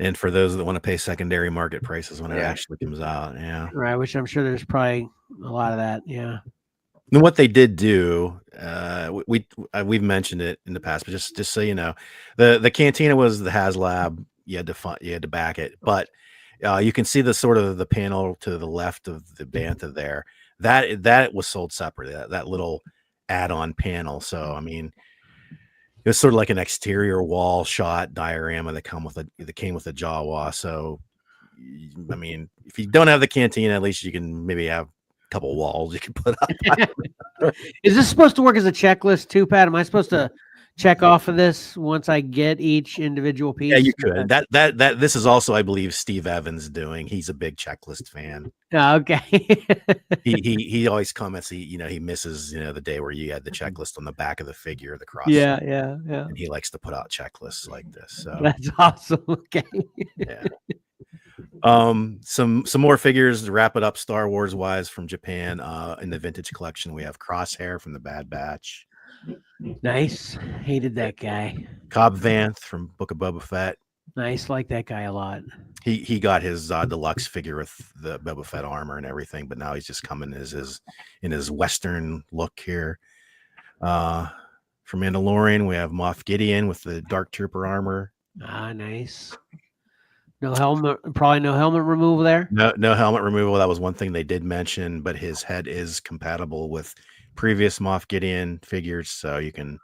And for those that want to pay secondary market prices when it actually comes out. Yeah. Right, which I'm sure there's probably a lot of that. Yeah. And what they did do, we've mentioned it in the past, but just so you know, the Cantina was the HasLab. You had to back it, but you can see the sort of the panel to the left of the Bantha there. That was sold separately. That little add-on panel. So I mean, it was sort of like an exterior wall shot diorama that came with a Jawa. So I mean, if you don't have the Cantina, at least you can maybe have couple walls you can put up. Is this supposed to work as a checklist too, Pat? Am I supposed to check off of this once I get each individual piece? Yeah, you could. That this is also, I believe, Steve Evans doing. He's a big checklist fan. Oh, okay. he always comments he misses the day where you had the checklist on the back of the figure, the cross. Yeah. And he likes to put out checklists like this. So that's awesome. Okay. Yeah. Some more figures to wrap it up Star Wars wise from Japan. In the vintage collection, we have Crosshair from the Bad Batch. Nice. Hated that guy. Cobb Vanth from Book of Boba Fett. Nice. Like that guy a lot. He got his deluxe figure with the Boba Fett armor and everything, but now he's just coming in his Western look here. From Mandalorian, we have Moff Gideon with the Dark Trooper armor. Nice. No helmet, probably no helmet removal there. No helmet removal. That was one thing they did mention, but his head is compatible with previous Moff Gideon figures, so you can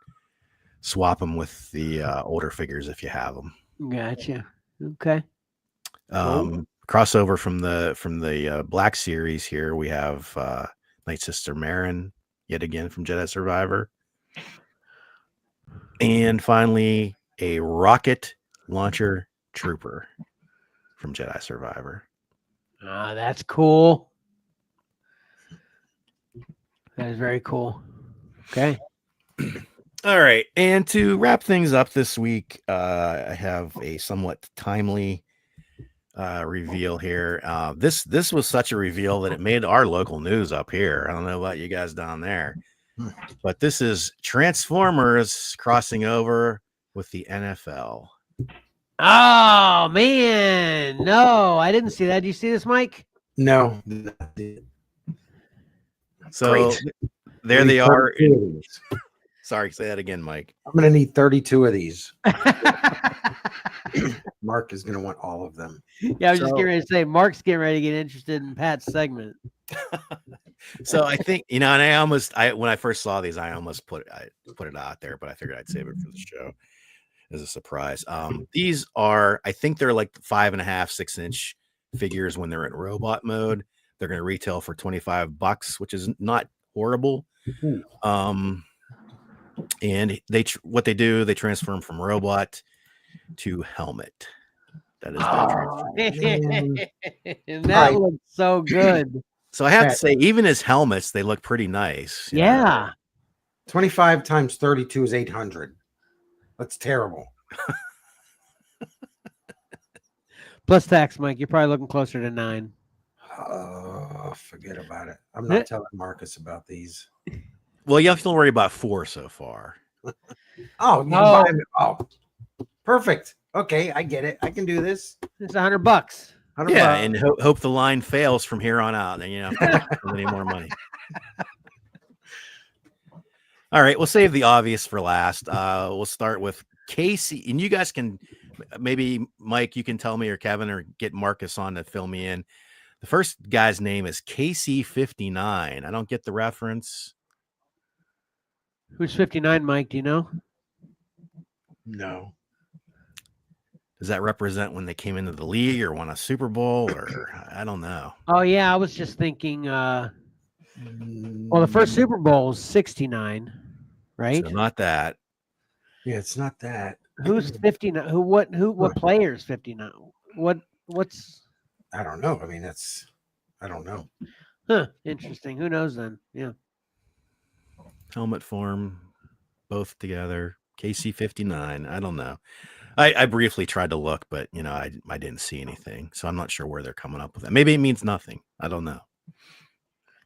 swap them with the older figures if you have them. Gotcha. Okay. Crossover from the Black Series here, we have Night Sister Marin yet again from Jedi Survivor, and finally a rocket launcher trooper from Jedi Survivor. That's cool. That is very cool. Okay. All right. And to wrap things up this week, I have a somewhat timely reveal here. This was such a reveal that it made our local news up here. I don't know about you guys down there, but this is Transformers crossing over with the NFL. Oh man, no, I didn't see that. Did you see this, Mike? No. So Great. there I need they are. 32 of these. Sorry, say that again, Mike. I'm going to need 32 of these. Mark is going to want all of them. Yeah, I was just getting ready to say, Mark's getting ready to get interested in Pat's segment. So I think, and when I first saw these, I almost put it out there, but I figured I'd save it for the show as a surprise. These are, I think they're like 5.5, 6-inch figures when they're in robot mode. They're going to retail for $25, which is not horrible. And what they do, they transform from robot to helmet. That is their transformation. And that looks so good. So I have to say, even as helmets, they look pretty nice. Yeah. 25 times 32 is 800. That's terrible. Plus tax, Mike. You're probably looking closer to 9. Oh, forget about it. I'm not telling Marcus about these. Well, you have to worry about 4 so far. Oh, you can buy them. Oh, perfect. Okay, I get it. I can do this. It's $100. Yeah, and hope the line fails from here on out. Then you don't have to spend any more money. All right, we'll save the obvious for last. We'll start with Casey, and you guys can maybe Mike, you can tell me, or Kevin, or get Marcus on to fill me in. The first guy's name is KC59. I don't get the reference. Who's 59, Mike? Do you know? No. Does that represent when they came into the league or won a Super Bowl, or I don't know? Oh yeah, I was just thinking. Well, the first Super Bowl was 69, right? So not that. Yeah, it's not that. Who's 59? What players 59? What's? I don't know. I mean, I don't know. Huh? Interesting. Who knows then? Yeah. Helmet form, both together. KC59. I don't know. I briefly tried to look, but I didn't see anything, so I'm not sure where they're coming up with that. Maybe it means nothing. I don't know.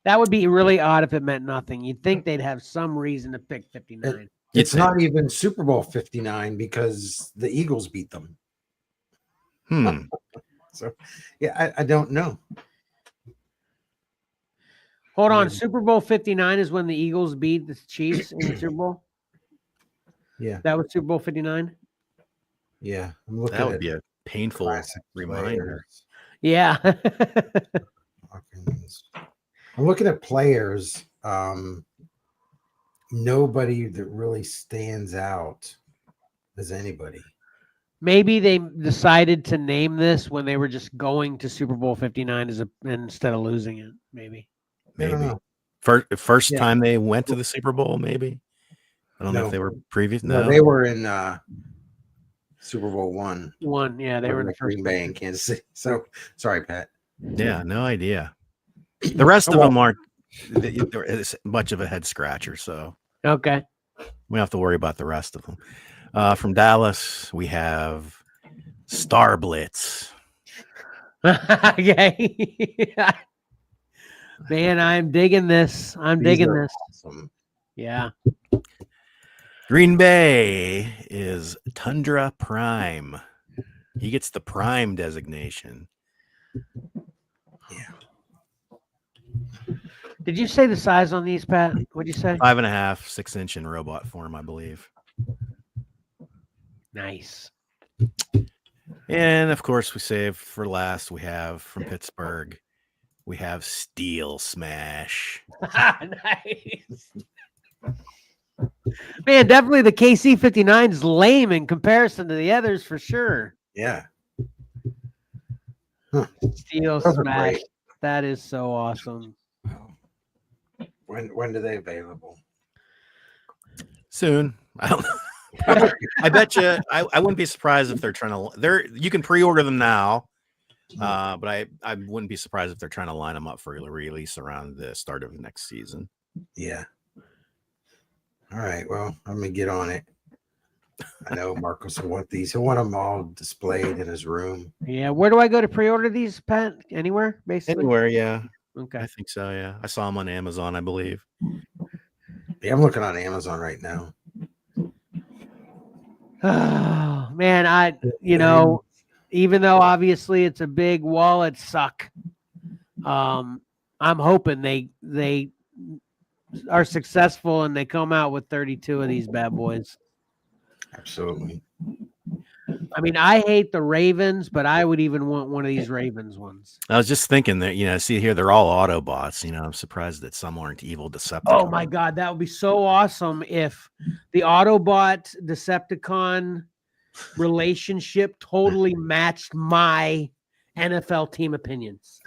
That would be really odd if it meant nothing. You'd think they'd have some reason to pick 59. It's not even Super Bowl 59 because the Eagles beat them. So, yeah, I don't know. Hold on. Super Bowl 59 is when the Eagles beat the Chiefs in the Super Bowl? Yeah. That was Super Bowl 59? Yeah. I'm looking that would be a painful reminder. Yeah. I'm looking at players. Nobody that really stands out as anybody. Maybe they decided to name this when they were just going to Super Bowl 59 instead of losing it. Maybe. First time they went to the Super Bowl, maybe. I don't know if they were previous. No, they were in Super Bowl one. Yeah, they were in the first Green Bay and Kansas City. So sorry, Pat. Yeah, no idea. The rest of them aren't much of a head scratcher, so okay. We don't have to worry about the rest of them. From Dallas, we have Star Blitz. Okay. Man, I'm digging this. Awesome. Yeah. Green Bay is Tundra Prime. He gets the Prime designation. Yeah. Did you say the size on these, Pat? What'd you say? 5.5, 6-inch in robot form, I believe. Nice. And of course, we saved for last. We have from Pittsburgh. We have Steel Smash. Nice. Man, definitely the KC59 is lame in comparison to the others for sure. Yeah. Steel Smash. That is so awesome. When are they available? Soon. I don't know. I bet you I wouldn't be surprised if they're trying to you can pre-order them now. But I wouldn't be surprised if they're trying to line them up for release around the start of next season. Yeah. All right. Well, I'm gonna get on it. I know Marcos will want these. He'll want them all displayed in his room. Yeah. Where do I go to pre-order these, Pat? Anywhere, basically. Anywhere, yeah. Okay. I think so, yeah. I saw them on Amazon, I believe. Yeah, I'm looking on Amazon right now. Oh man, even though obviously it's a big wallet suck, I'm hoping they are successful and they come out with 32 of these bad boys. Absolutely. I mean, I hate the Ravens, but I would even want one of these Ravens ones. I was just thinking that, see here, they're all Autobots. I'm surprised that some aren't evil Decepticons. Oh my God, that would be so awesome if the Autobot Decepticon relationship totally matched my NFL team opinions.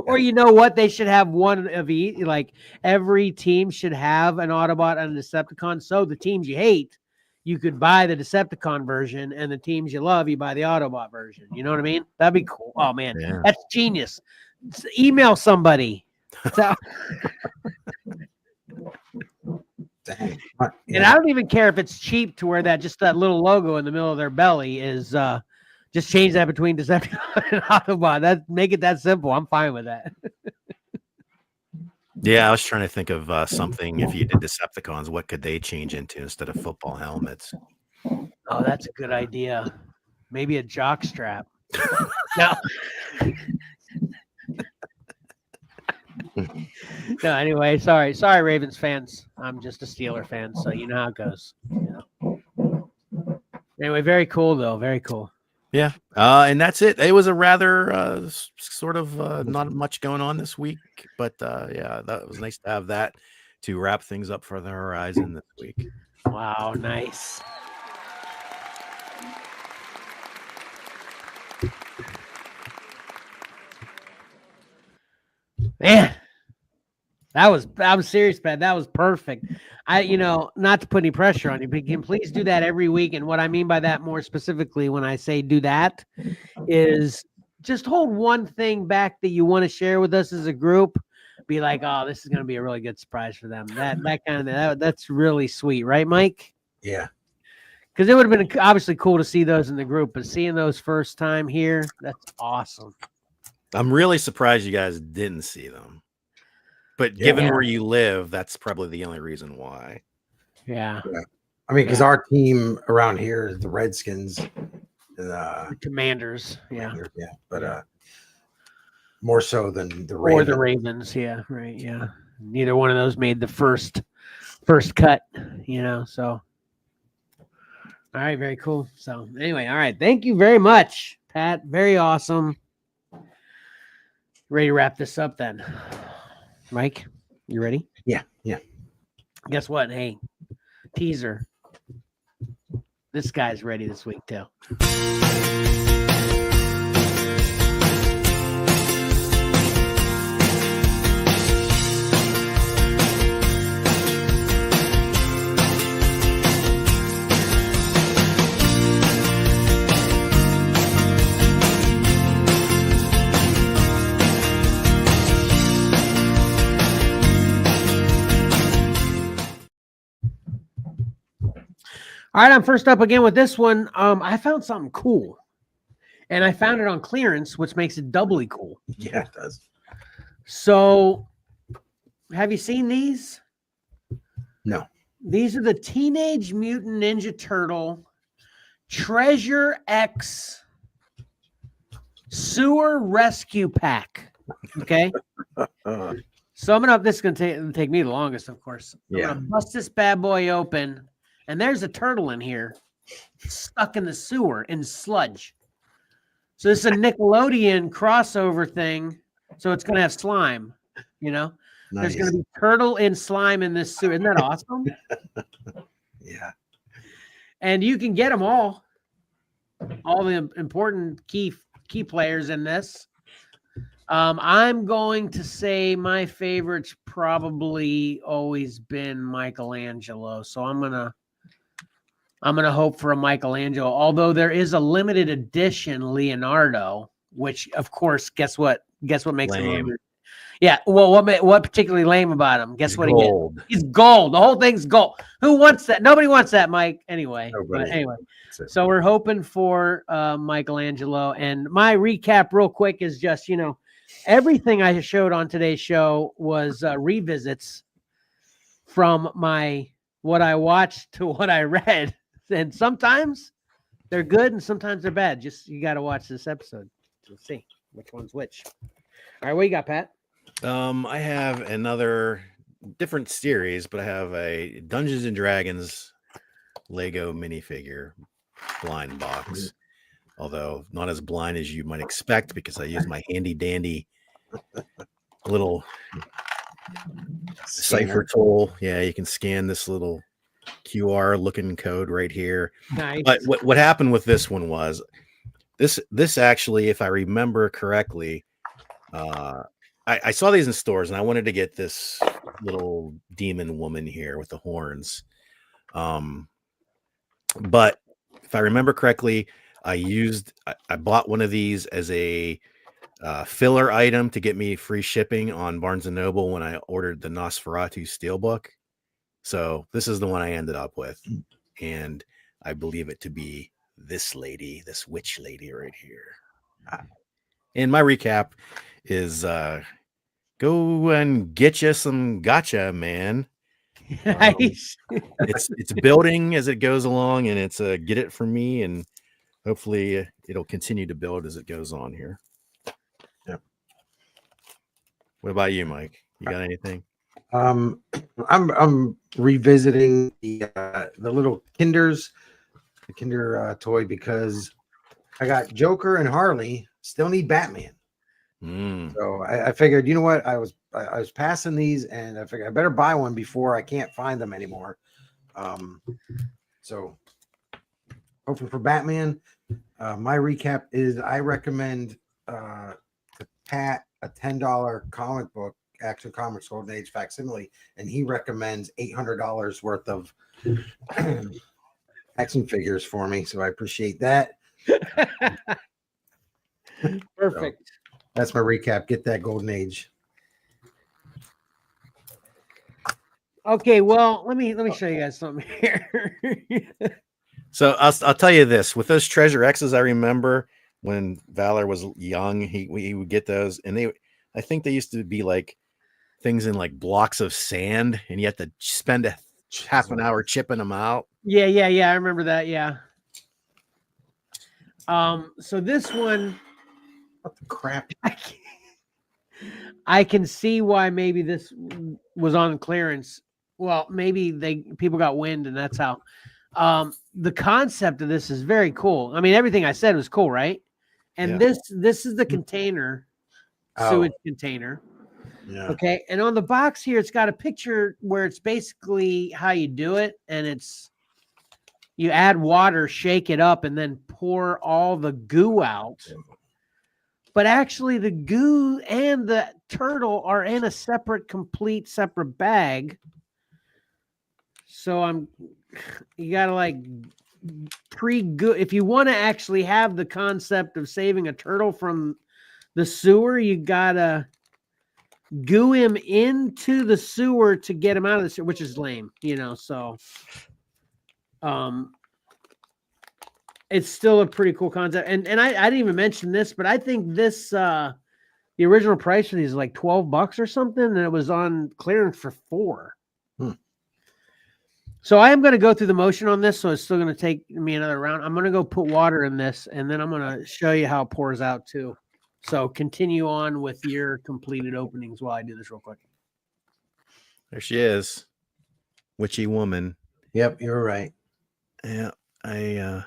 Or you know what? They should have one of each. Like every team should have an Autobot and a Decepticon. So the teams you hate, you could buy the Decepticon version, and the teams you love, you buy the Autobot version. You know what I mean? That'd be cool. Oh man, That's genius. Email somebody. So, Dang. and I don't even care if it's cheap to wear that little logo in the middle of their belly is just change that between Decepticon and Autobot. Make it that simple. I'm fine with that. Yeah, I was trying to think of something. If you did Decepticons, what could they change into instead of football helmets? Oh, that's a good idea. Maybe a jock strap. No. No, anyway, sorry, Ravens fans. I'm just a Steeler fan, so you know how it goes. Anyway, very cool though. Very cool. Yeah, and that's it. It was a rather sort of not much going on this week, but yeah, that was nice to have that to wrap things up for the horizon this week. Wow, nice. Man, I'm serious, Pat. That was perfect. Not to put any pressure on you, but can please do that every week. And what I mean by that more specifically when I say do that is just hold one thing back that you want to share with us as a group. Be like, oh, this is going to be a really good surprise for them. That's really sweet. Right, Mike? Yeah. Because it would have been obviously cool to see those in the group, but seeing those first time here, that's awesome. I'm really surprised you guys didn't see them. But given where you live, that's probably the only reason why. Yeah. I mean, because our team around here is the Redskins. The Commanders. Yeah. But more so than the Ravens. Or the Ravens. Yeah. Right. Yeah. Neither one of those made the first cut, so. All right. Very cool. So anyway, all right. Thank you very much, Pat. Very awesome. Ready to wrap this up then. Mike, you ready? Yeah. Guess what? Hey, teaser. This guy's ready this week too. All right, I'm first up again with this one. I found something cool, and I found it on clearance, which makes it doubly cool. Yeah, it does. So, have you seen these? No. These are the Teenage Mutant Ninja Turtle Treasure X Sewer Rescue Pack. Okay. So this is gonna take me the longest, of course. I'm gonna bust this bad boy open. And there's a turtle in here stuck in the sewer in sludge. So this is a Nickelodeon crossover thing. So it's going to have slime, Nice. There's going to be turtle in slime in this sewer. Isn't that awesome? Yeah. And you can get them all the important key players in this. I'm going to say my favorite's probably always been Michelangelo. So I'm gonna hope for a Michelangelo, although there is a limited edition Leonardo, which of course, guess what makes him limited? Yeah. Well, what particularly lame about him? Guess He's what he gets? gold. He's gold. The whole thing's gold. Who wants that? Nobody wants that, Mike. Anyway. Nobody. But anyway. That's it. So we're hoping for Michelangelo. And my recap, real quick, is just everything I showed on today's show was revisits from what I watched to what I read. And sometimes they're good and sometimes they're bad. Just you got to watch this episode to see which one's which. All right, what you got, Pat? I have another different series, but I have a Dungeons and Dragons Lego minifigure blind box. Although not as blind as you might expect because I use my handy dandy little cipher tool. Yeah, you can scan this little QR looking code right here. Nice. But what happened with this one was this actually, if I remember correctly, I saw these in stores and I wanted to get this little demon woman here with the horns. But if I remember correctly, I bought one of these as a filler item to get me free shipping on Barnes & Noble when I ordered the Nosferatu Steelbook. So this is the one I ended up with. And I believe it to be this lady, this witch lady right here. And my recap is go and get you some gotcha, man. Nice. It's building as it goes along, and it's get it from me, and hopefully it'll continue to build as it goes on here. Yeah. What about you, Mike? You got anything? I'm revisiting the little Kinders, the Kinder toy, because I got Joker and Harley. Still need Batman. So I figured, you know what? I was passing these, and I figured I better buy one before I can't find them anymore. So hoping for Batman. My recap is I recommend to Pat a $10 comic book, Action Comics Golden Age facsimile, and he recommends $800 worth of action figures for me. So I appreciate that. Perfect. So that's my recap. Get that Golden Age. Okay, well, let me show you guys something here. So I'll tell you this: with those Treasure X's, I remember when Valor was young, he would get those, and I think they used to be like things in like blocks of sand, and you had to spend a half an hour chipping them out. Yeah. I remember that. Yeah. So this one, What the crap? I can see why maybe this was on clearance. Well, maybe people got wind, and that's how. The concept of this is very cool. I mean, everything I said was cool, right? And Yeah. this is the container, sewage container. Yeah. Okay, and on the box here, it's got a picture where it's basically how you do it, and it's you add water, shake it up, and then pour all the goo out. But actually, the goo and the turtle are in a separate bag. So you gotta like pre-goo. If you want to actually have the concept of saving a turtle from the sewer, you gotta goo him into the sewer to get him out of the sewer, which is lame, so it's still a pretty cool concept. And I didn't even mention this, but I think this the original price for these is like $12 or something, and it was on clearance for $4. So I am going to go through the motion on this, so it's still going to take me another round. I'm going to go put water in this, and then I'm going to show you how it pours out too. So continue on with your completed openings while I do this real quick. There she is, witchy woman. Yep, you're right. Yeah,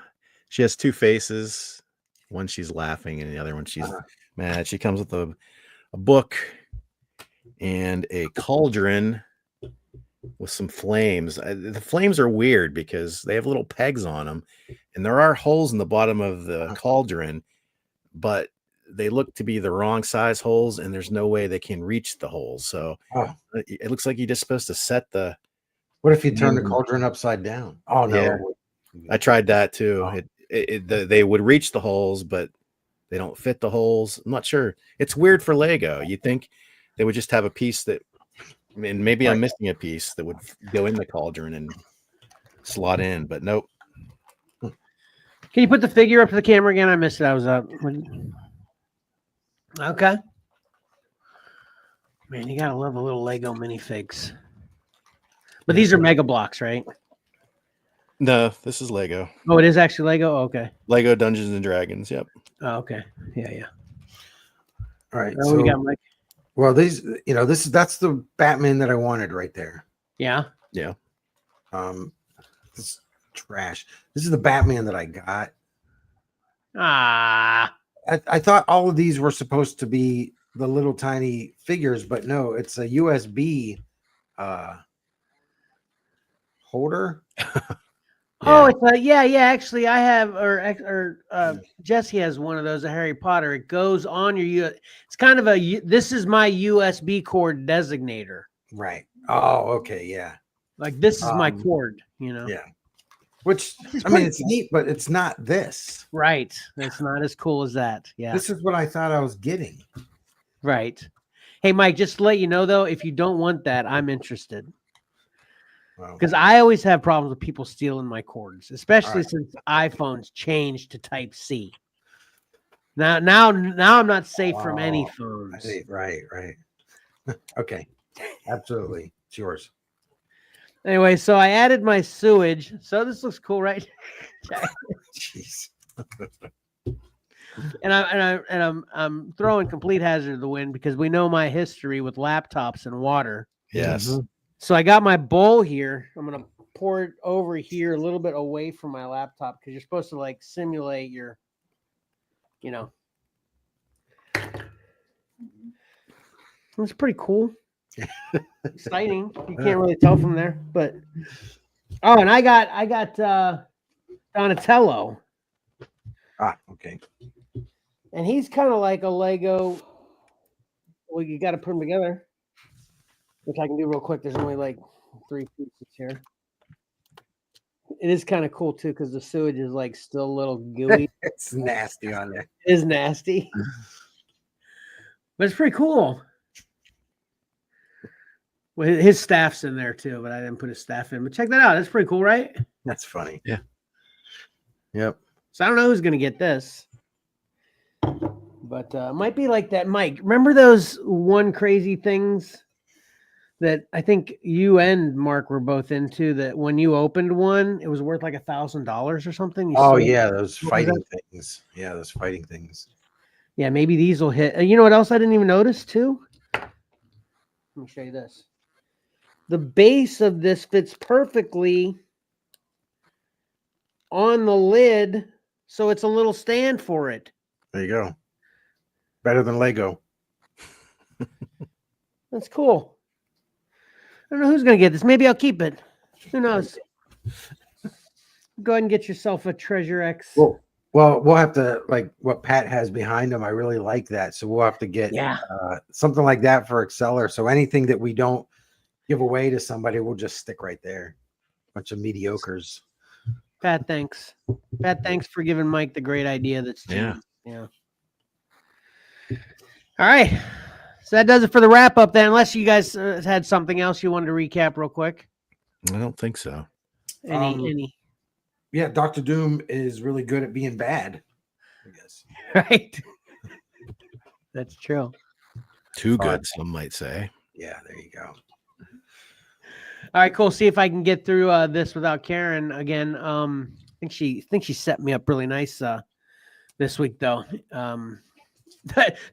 she has two faces. One she's laughing, and the other one she's mad. She comes with a book and a cauldron with some flames. The flames are weird because they have little pegs on them, and there are holes in the bottom of the cauldron, but they look to be the wrong size holes, and there's no way they can reach the holes. So it looks like you're just supposed to set the. What if you turn the cauldron upside down? Oh no! Yeah. I tried that too. They would reach the holes, but they don't fit the holes. I'm not sure. It's weird for Lego. You think they would just have a piece that, I mean, maybe Right. I'm missing a piece that would go in the cauldron and slot in, but nope. Can you put the figure up to the camera again? I missed it. I was up. Okay. Man, you gotta love a little Lego minifigs. But these are Mega Blocks, right? No, this is Lego. Oh, it is actually Lego? Oh, okay. Lego Dungeons and Dragons. Yep. Oh, okay. Yeah. All right. Oh, we got Mike. Well, these, that's the Batman that I wanted right there. Yeah. Yeah. This is trash. This is the Batman that I got. Ah. I thought all of these were supposed to be the little tiny figures, but no, it's a USB holder. Oh, it's actually, I have, Jesse has one of those, a Harry Potter. It goes on your it's kind of this is my USB cord designator. Right. Oh, okay. Yeah. Like this is my cord, Yeah. Which, It's I mean, pretty it's cool. neat, but it's not this. Right. It's not as cool as that. Yeah. This is what I thought I was getting. Right. Hey, Mike, just to let you know, though, if you don't want that, I'm interested. Wow. Because I always have problems with people stealing my cords, especially Right. since iPhones changed to Type-C. Now I'm not safe from any I phones. see. Right. Okay. Absolutely. It's yours. Anyway, so I added my sewage. So this looks cool, right? Jeez. And I'm throwing complete hazard to the wind because we know my history with laptops and water. Yes. Mhm. So I got my bowl here. I'm gonna pour it over here a little bit away from my laptop because you're supposed to like simulate your, It's pretty cool. Exciting. You can't really tell from there, but and I got Donatello, Okay. and he's kind of like a Lego. Well, you got to put them together, which I can do real quick. There's only like 3 pieces here. It is kind of cool too because the sewage is like still a little gooey. It's nasty on there. It is nasty, but it's pretty cool. Well, his staff's in there too, but I didn't put his staff in. But check that out. That's pretty cool, right? That's funny. Yeah. Yep. So I don't know who's going to get this. But might be like that, Mike. Remember those one crazy things that I think you and Mark were both into, that when you opened one, it was worth like $1,000 or something? You Oh, sold- yeah. Those What was fighting things. Yeah. Those fighting things. Yeah, maybe these will hit. You know what else I didn't even notice too? Let me show you this. The base of this fits perfectly on the lid, so it's a little stand for it. There you go. Better than Lego. That's cool. I don't know who's going to get this. Maybe I'll keep it. Who knows? Go ahead and get yourself a Treasure X. Well, we'll have to, like what Pat has behind him. I really like that. So we'll have to get something like that for Xcellar. So anything that we don't give away to somebody, we'll just stick right there. Bunch of mediocres. Pat, thanks. Pat, thanks for giving Mike the great idea. That's Yeah. All right. So that does it for the wrap up then, unless you guys had something else you wanted to recap real quick. I don't think so. Any Yeah, Dr. Doom is really good at being bad, I guess. right? That's true. Too Fun. good, some might say. Yeah, there you go. All right, cool. See if I can get through this without Karen again. I think she set me up really nice this week though.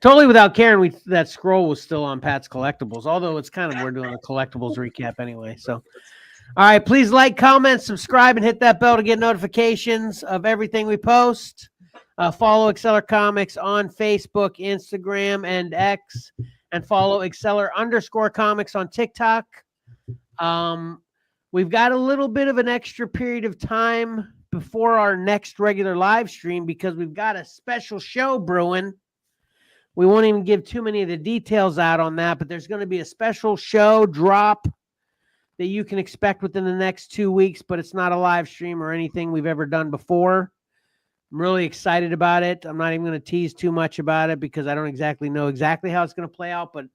Totally without Karen, that scroll was still on Pat's Collectibles. Although it's kind of we're doing a Collectibles recap anyway. So, all right, please like, comment, subscribe, and hit that bell to get notifications of everything we post. Follow Xcellar Comics on Facebook, Instagram, and X, and follow Xcellar_comics on TikTok. We've got a little bit of an extra period of time before our next regular live stream because we've got a special show brewing. We won't even give too many of the details out on that, but there's going to be a special show drop that you can expect within the next 2 weeks, but it's not a live stream or anything we've ever done before. I'm really excited about it. I'm not even going to tease too much about it because I don't exactly know how it's going to play out. But,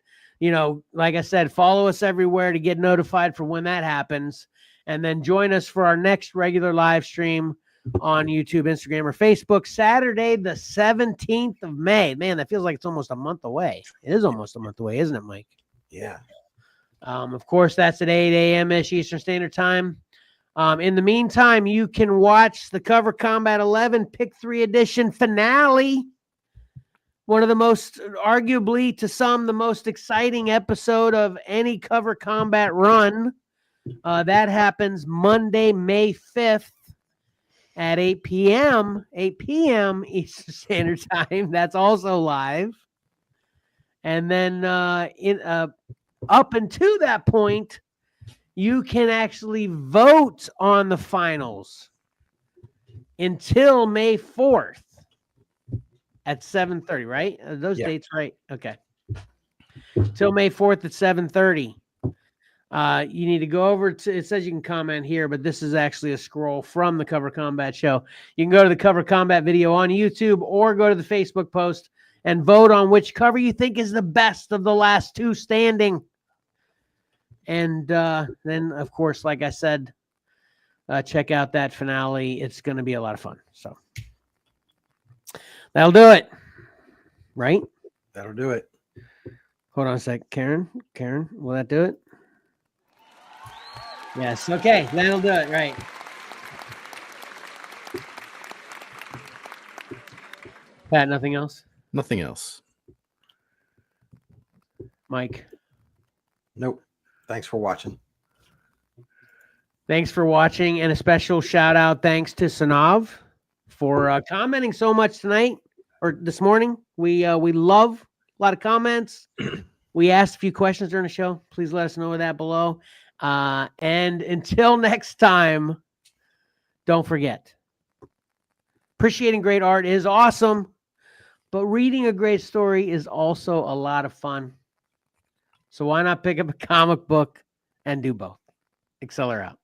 like I said, follow us everywhere to get notified for when that happens. And then join us for our next regular live stream on YouTube, Instagram, or Facebook, Saturday, the 17th of May. Man, that feels like it's almost a month away. It is almost a month away, isn't it, Mike? Yeah. Of course, that's at 8 a.m.-ish Eastern Standard Time. In the meantime, you can watch the Cover Combat 11 Pick 3 Edition finale. One of the most, arguably to some, the most exciting episode of any Cover Combat run. That happens Monday, May 5th at 8 p.m. Eastern Standard Time. That's also live. And then up until that point, you can actually vote on the finals until May 4th at 7:30, right? Are those dates right? Okay. Till May 4th at 7:30. You need to go over to, it says you can comment here, but this is actually a scroll from the Cover Combat show. You can go to the Cover Combat video on YouTube or go to the Facebook post and vote on which cover you think is the best of the last two standing. And then, of course, like I said, check out that finale. It's going to be a lot of fun. So that'll do it. Right? That'll do it. Hold on a sec. Karen, will that do it? Yes. Okay. That'll do it. Right. Pat, nothing else? Nothing else. Mike? Nope. Thanks for watching. Thanks for watching, and a special shout out thanks to Sanav for commenting so much tonight or this morning. We love a lot of comments. We asked a few questions during the show. Please let us know that below. And until next time, don't forget, appreciating great art is awesome, but reading a great story is also a lot of fun. So why not pick up a comic book and do both? Xcellar out.